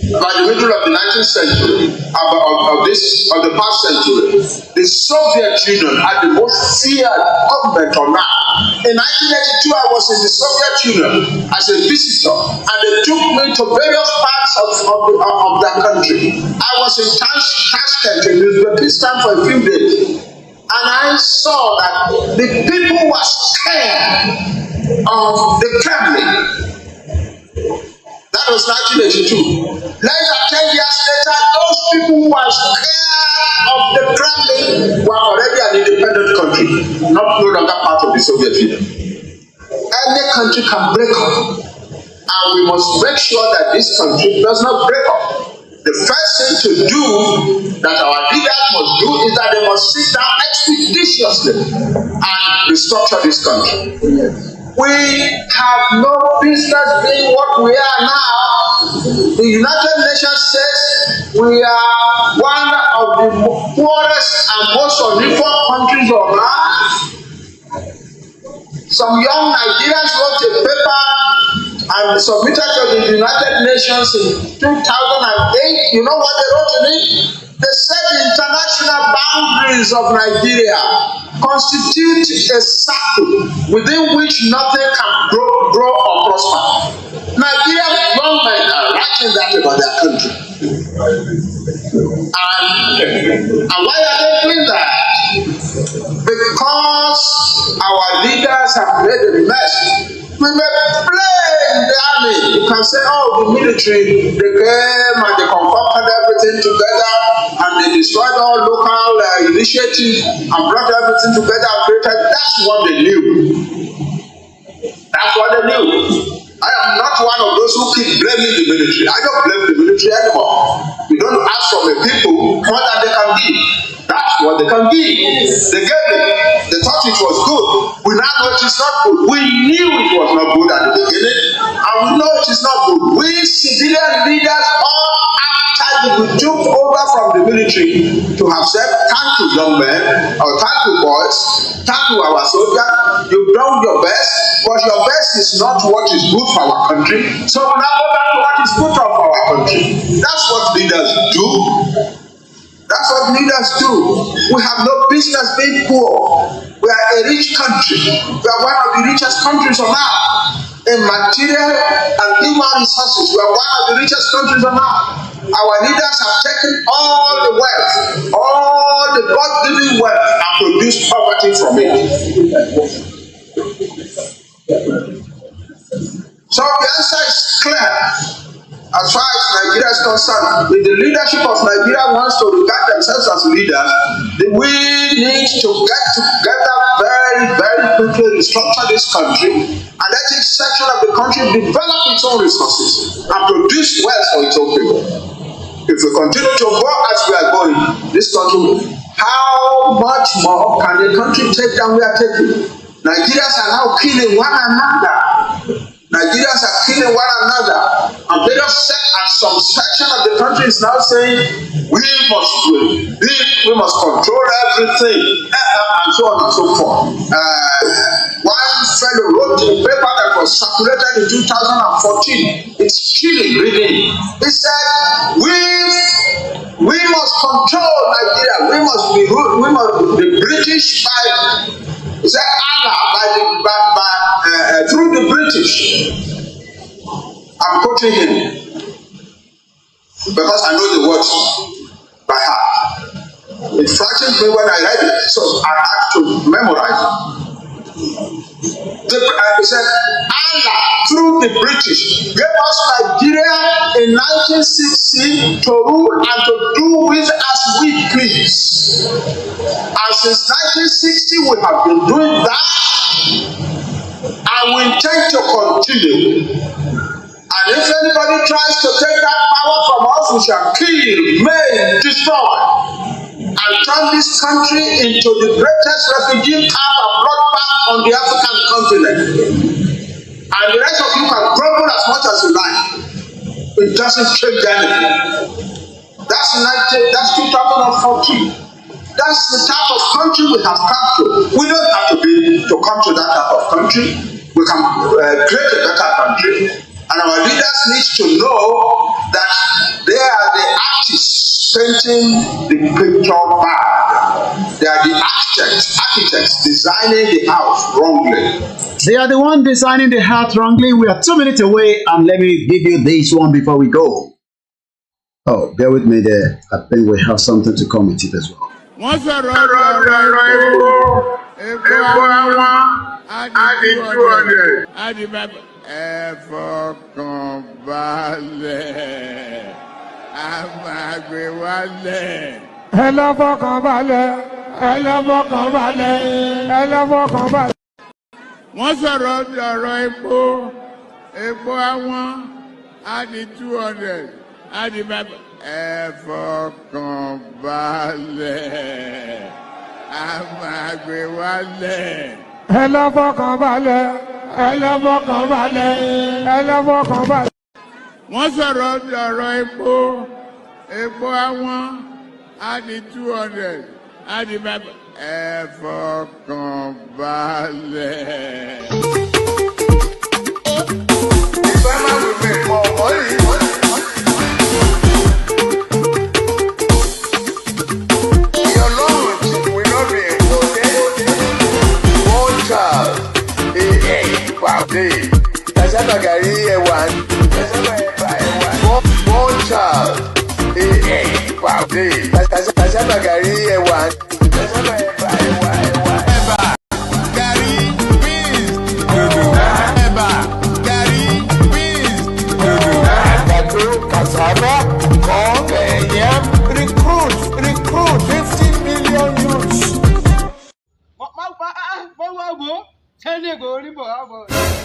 By the middle of the 19th century, of the past century, the Soviet Union had the most feared government on earth. In 1982, I was in the Soviet Union as a visitor, and they took me to various parts of that country. I was in Tashkent, in Uzbekistan, for a few days, and I saw that the people were scared of the Kremlin. That was 1982. Later, 10 years later, those people who were scared of the Kremlin were already an independent country, no longer part of the Soviet Union. Any country can break up, and we must make sure that this country does not break up. The first thing to do that our leaders must do is that they must sit down expeditiously and restructure this country. We have no business being what we are now. The United Nations says we are one of the poorest and most unequal countries on earth. Some young Nigerians wrote a paper and submitted to the United Nations in 2008. You know what they wrote in it? They said the international boundaries of Nigeria constitute a circle within which nothing can grow or prosper. Nigerian government are writing that about their country. And why are they doing that? Because our leaders have made a mess. We may blame the army. You can say, oh, the military, they came and they concocted everything together and they destroyed all local initiatives and brought everything together and created. That's what they knew. That's what they knew. I am not one of those who keep blaming the military. I don't blame the military anymore. You don't ask from the people more than they can give. That's what they can give. They gave it. They thought it was good. We now know it is not good. We knew it was not good at the beginning, and we know it is not good. We civilian leaders all after we took over from the military to have said thank you young men, or thank you boys, thank you our soldiers. You've done your best, but your best is not what is good for our country. So we now go back to what is good for our country. That's what leaders do. That's what leaders do. We have no business being poor. We are a rich country. We are one of the richest countries on earth. In material and human resources, we are one of the richest countries on earth. Our leaders have taken all the wealth, all the God-given wealth, and produced poverty from it. So the answer is clear. As far as Nigeria is concerned, if the leadership of Nigeria wants to regard themselves as leaders, we need to get together very, very quickly, restructure this country, and let each section of the country develop its own resources and produce wealth for its own people. If we continue to go as we are going, this country, how much more can the country take than we are taking? Nigerians are now killing one another. Nigerians are killing one another, and some section of the country is now saying we must control everything, and so on and so forth. One fellow wrote a paper that was circulated in 2014. It's chilling reading. He said we must control Nigeria. We must the British by. He said Allah through the British. I'm quoting him because I know the words by heart. It frightened me when I read it, so I had to memorize it. He said Allah through the British gave us Nigeria in 1960 to rule and to do with as we please. And since 1960 we have been doing that, and we intend to continue. And if anybody tries to take that power from us, we shall kill, maim, destroy, and turn this country into the greatest refugee camp and bloodbath on the African continent. And the rest of you can grumble as much as you like. It doesn't change anything. That's 2014. That's the type of country we have come to. We don't have to come to that type of country. We can create a better country. And our leaders need to know that they are the artists painting the picture bad. They are the architects designing the house wrongly. They are the one designing the house wrongly. We are 2 minutes away, and let me give you this one before we go. Oh, bear with me there. I think we have something to come with it as well. Wọ́n sọ̀rọ̀ epo àwọn adi 200 adi bàbá. Ẹ fọkàn balẹ̀, a máa gbé wálẹ̀. Ẹ lọ fọkàn balẹ̀, ẹ lọ fọkàn balẹ̀, ẹ lọ fọkàn balẹ̀. Wọ́n sọ̀rọ̀ epo àwọn adi 200 adi bàbá. Ẹ fọkàn balẹ̀, a máa gbé wálẹ̀. Ẹ lọ fọkàn balẹ̀, ẹ lọ fọkàn balẹ̀, ẹ lọ fọkàn balẹ̀. Wọ́n sọ̀rọ̀ epo àwọn adi 200 adi bàbá. Ẹ fọkàn balẹ̀. Ìfẹ́mà will make more money. Your loans will not be exhausted. One child, per day. Tasaba gari ewan. One child, per day. Tasaba gari ewan. Eba, gari, beans. Eba, gari, beans. Àgbàdo, cassava, corn, yam, recruit 15 million youths.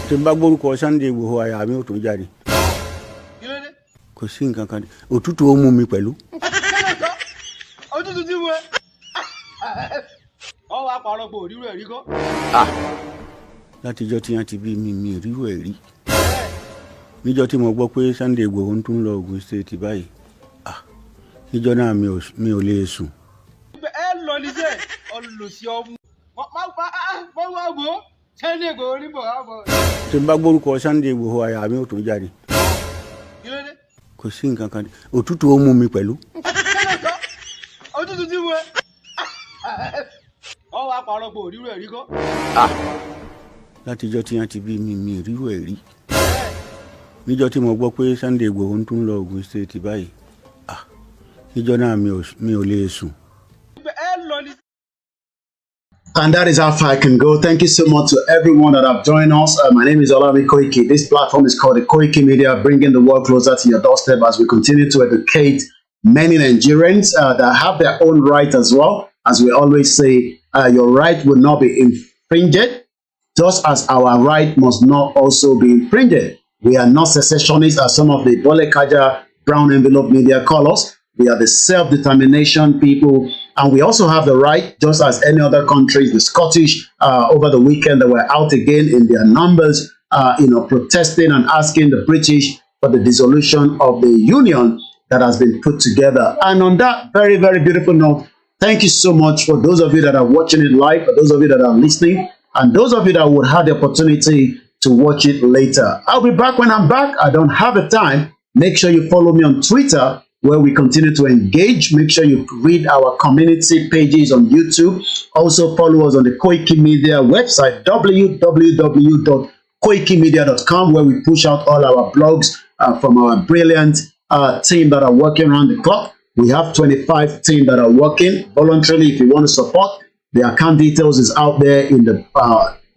Tí n bá gbórúkọ Sunday Igboho àyà mi ò tó jáde. Kò sí nǹkan kan. Òtútù ó mú mi pẹ̀lú. Òtútù tí mo ọ wá parọ́ pé òrírò ẹ̀rí kọ́. Látijọ́ tí wọ́n ti bí mi ríro ẹ̀ rí. Níjọ́ tí mo gbọ́ pé Sunday Igboho ń tún lọ Ogun State báyìí. Níjọ́ náà mi ò lè sùn. Ẹ lọ ní sẹ́ ọlọ́sí ọmú. Sunday Igboho ní bọ̀ wá bọ̀. Tí n bá gbórúkọ Sunday Igboho àyà mi ò tó jáde. Kò sí nǹkan kan. Òtútù ó mú mi pẹ̀lú. Òtútù tí mo ọ wá parọ́ pé òrírò ẹ̀rí kọ́. Látijọ́ tí wọ́n ti bí mi ríro ẹ̀ rí. Níjọ́ tí mo gbọ́ pé Sunday Igboho ń tún lọ Ogun State báyìí. Níjọ́ náà mi ò lè sùn. And that is how far I can go. Thank you so much to everyone that have joined us. My name is Olayomi Koiki. This platform is called the Koikimedia, bringing the world closer to your doorstep as we continue to educate many Nigerians that have their own right as well. As we always say, your right will not be infringed, just as our right must not also be infringed. We are not secessionists, as some of the Bolekaja brown envelope media call us. We are the self-determination people, and we also have the right, just as any other countries. The Scottish, over the weekend, they were out again in their numbers, protesting and asking the British for the dissolution of the union that has been put together. And on that very, very beautiful note, thank you so much for those of you that are watching it live, for those of you that are listening, and those of you that would have the opportunity to watch it later. I'll be back when I'm back. I don't have the time. Make sure you follow me on Twitter, where we continue to engage. Make sure you read our community pages on YouTube. Also follow us on the Koikimedia website, www.koikimedia.com, where we push out all our blogs from our brilliant team that are working around the clock. We have 25 team that are working voluntarily. If you want to support, the account details is out there in the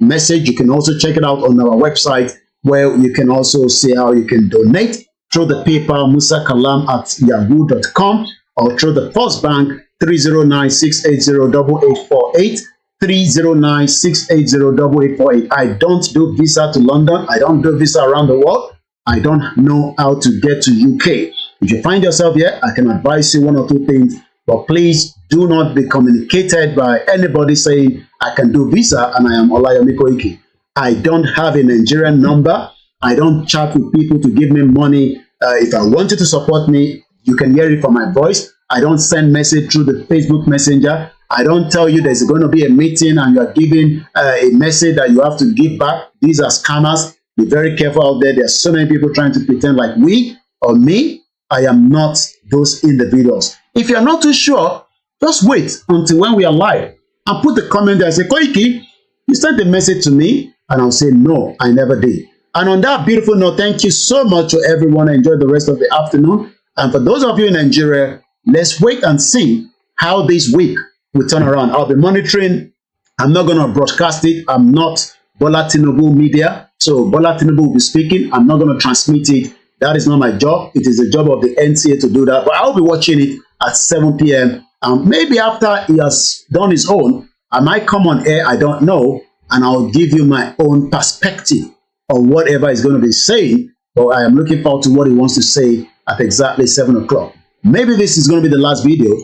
message. You can also check it out on our website, where you can also see how you can donate through the PayPal musakalam@yahoo.com, or through the First Bank 309-680-8848, 309-680-8848. I don't do visa to London. I don't do visa around the world. I don't know how to get to UK. If you find yourself here, I can advise you one or two things, but please do not be communicated by anybody saying I can do visa and I am Olayomi Koiki. I don't have a Nigerian number. I don't chat with people to give me money. If I want you to support me, You can hear it from my voice. I don't send message through the Facebook Messenger. I don't tell you there's going to be a meeting and you are giving a message that you have to give back. These are scammers. Be very careful out there. There are so many people trying to pretend like we or me. I am not those individuals. If you're not too sure, just wait until when we are live and put the comment there and say, Koiki, you sent a message to me, and I'll say, no, I never did. And on that beautiful note, thank you so much to everyone. Enjoy the rest of the afternoon. And for those of you in Nigeria, let's wait and see how this week will turn around. I'll be monitoring. I'm not going to broadcast it. I'm not Bola Tinubu media. So Bola Tinubu will be speaking. I'm not going to transmit it. That is not my job. It is the job of the NCA to do that. But I'll be watching it at 7 p.m. Maybe after he has done his own, I might come on air. I don't know. And I'll give you my own perspective on whatever he's going to be saying. But I am looking forward to what he wants to say at exactly 7 o'clock. Maybe this is going to be the last video.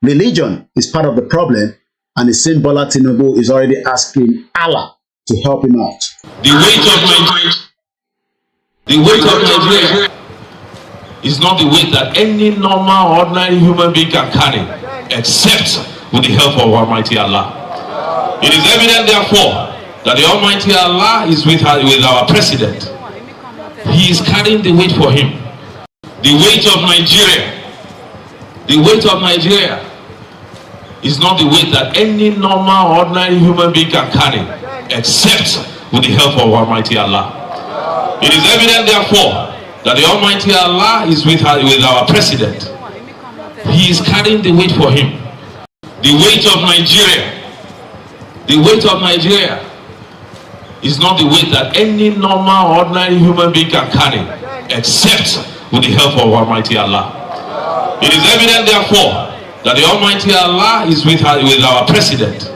Religion is part of the problem. And it seems Bola Tinubu is already asking Allah to help him out. The weight of Nigeria is not the weight that any normal, ordinary human being can carry, except with the help of Almighty Allah. It is evident, therefore, that the Almighty Allah is with our president. He is carrying the weight for him. The weight of Nigeria is not the weight that any normal, ordinary human being can carry, except with the help of Almighty Allah. It is evident, therefore, that the Almighty Allah is with our president. He is carrying the weight for him. The weight of Nigeria is not the weight that any normal, ordinary human being can carry, except with the help of Almighty Allah. It is evident, therefore, that the Almighty Allah is with our president.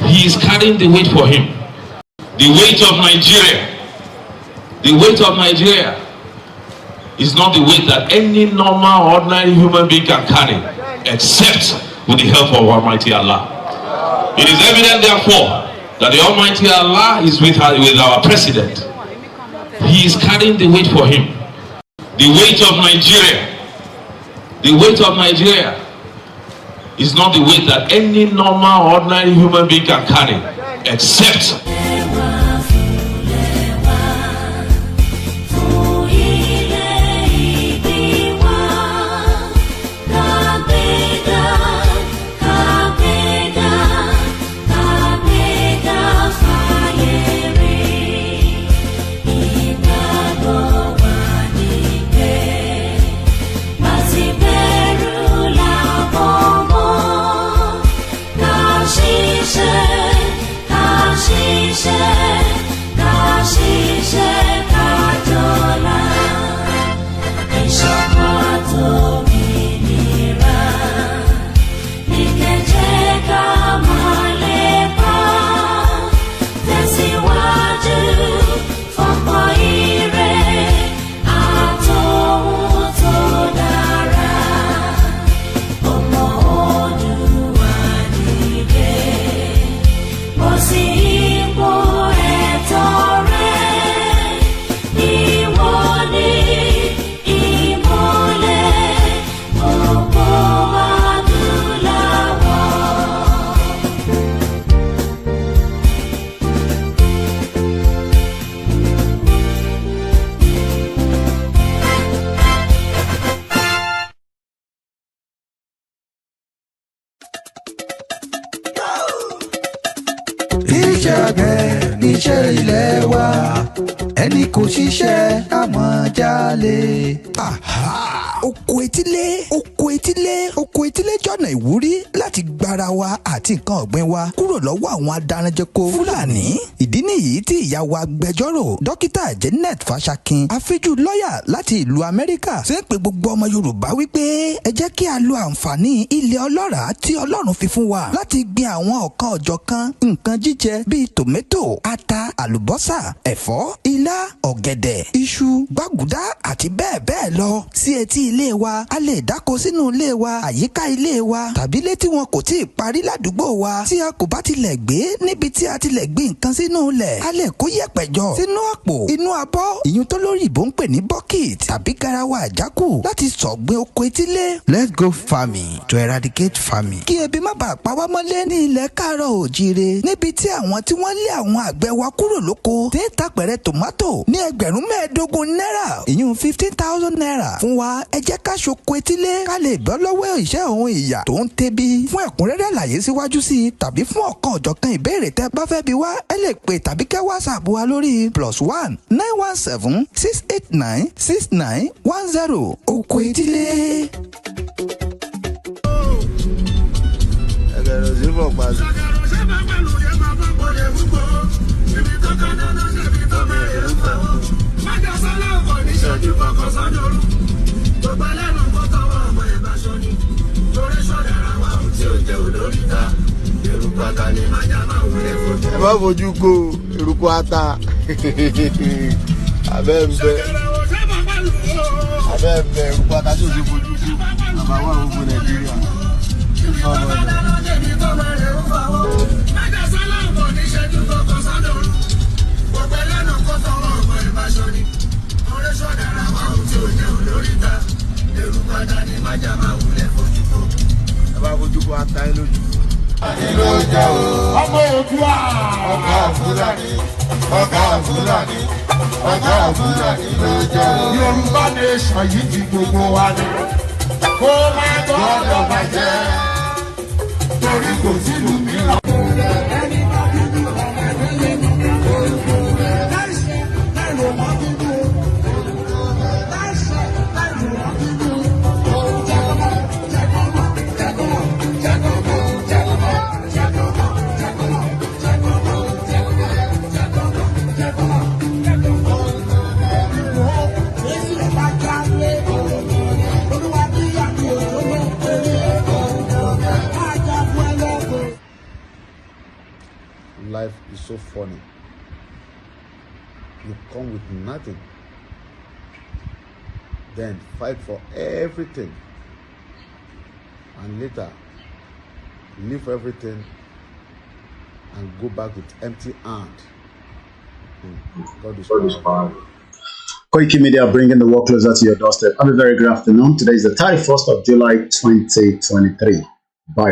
He is carrying the weight for him. The weight of Nigeria is not the weight that any normal, ordinary human being can carry, except with the help of Almighty Allah. It is evident, therefore, that the Almighty Allah is with our president. He is carrying the weight for him. The weight of Nigeria is not the weight that any normal, ordinary human being can carry, except níṣẹ́ ilé wa ẹni kò ṣiṣẹ́ àmọ́ jalè. oko etílé jọ̀nà ìwúrí láti gbára wa àti nǹkan ọ̀gbìn wa kúrò lọ́wọ́ àwọn adaranjẹko Fúlàní. ìdí nìyí tí ìyá wa agbẹjọ́rò dókítà Janet Fashakin afíjú lọ́ọ̀yà láti ìlú Amẹ́ríkà ṣe ń pe gbogbo ọmọ Yorùbá wípé ẹ jẹ́ kí a lo àǹfààní ilẹ̀ ọlọ́ràá tí Ọlọ́run fi fún wa láti gbin àwọn ọ̀kan ọ̀jọ̀kan nǹkan jíjẹ bíi tòmẹ́tò, ata, àlùbọ́sà, ẹ̀fọ́, ilá, ọ̀gẹ̀dẹ̀, iṣu, gbàgùdá àti bẹ́ẹ̀ bẹ́ẹ̀ lọ sí etí ilé wa. A lè dáko sínú nínú ilé wa, àyíká ilé wa, tàbí ilé tí wọn kò tí ì parí ládùúgbò wa. Tí a kò bá tilẹ̀ gbé níbi tí a tilẹ̀ gbé nǹkan sínú ilẹ̀, a lè kó yẹ̀pẹ̀ jọ sínú àpò, inú abọ́, ìyún tó lórí ìbò ń pè ní bucket tàbí garawa àjákù láti sọ̀gbìn oko etílé. Let's go farming to eradicate famine. Kí ebi má bàa pa wá mọ́lé ní ilẹ̀ Káàárọ̀ Oòjíire, níbi tí àwọn tí wọ́n lé àwọn àgbẹ̀ wa kúrò lóko tí ń ta pẹ̀rẹ̀ tòmátò ní ẹgbẹ̀rún 15 náírà, ìyún 15,000 naira fún wa. Ẹ jẹ́ ká ṣoko etílé ká lè bọ́ lọ́wọ́ ìṣẹ́ òun ìyà tó ń tẹ́bí. Fún ẹ̀kúnrẹ́rẹ́ àlàyé síwájú sí i tàbí fún ọ̀kan ọ̀jọ̀kan ìbéèrè tẹ́ bá fẹ́ bi wá, ẹ lè pè tàbí kẹ́ WhatsApp wa lórí +1 917 689 6910. Oko etílé. Ẹ̀gẹ̀rẹ̀ sí fọ̀ pàṣẹ. Ẹ má fojú ko eruku ata. Abẹ́ ń bẹ eruku ata tí o ti fojú ko. Bàbá wà gbogbo Nàìjíríà. Ẹ bá fojú ko ata yín lójú. Ọmọ Oòduà. Ọ̀gá Fúlàní. Ọ̀gá Fúlàní. Ọ̀gá Fúlàní ló jẹ́ o. Yorùbá nation yìí ti gbogbo wa ni. Kó má gbọ́dọ̀ bàjẹ́. Torí kò sílùú mìíràn. Life is so funny. You come with nothing, then fight for everything, and later leave everything and go back with empty hand. God is powerful. Koikimedia, bringing the world closer to your doorstep. Have a very good afternoon. Today is the 31st of July 2023. Bye.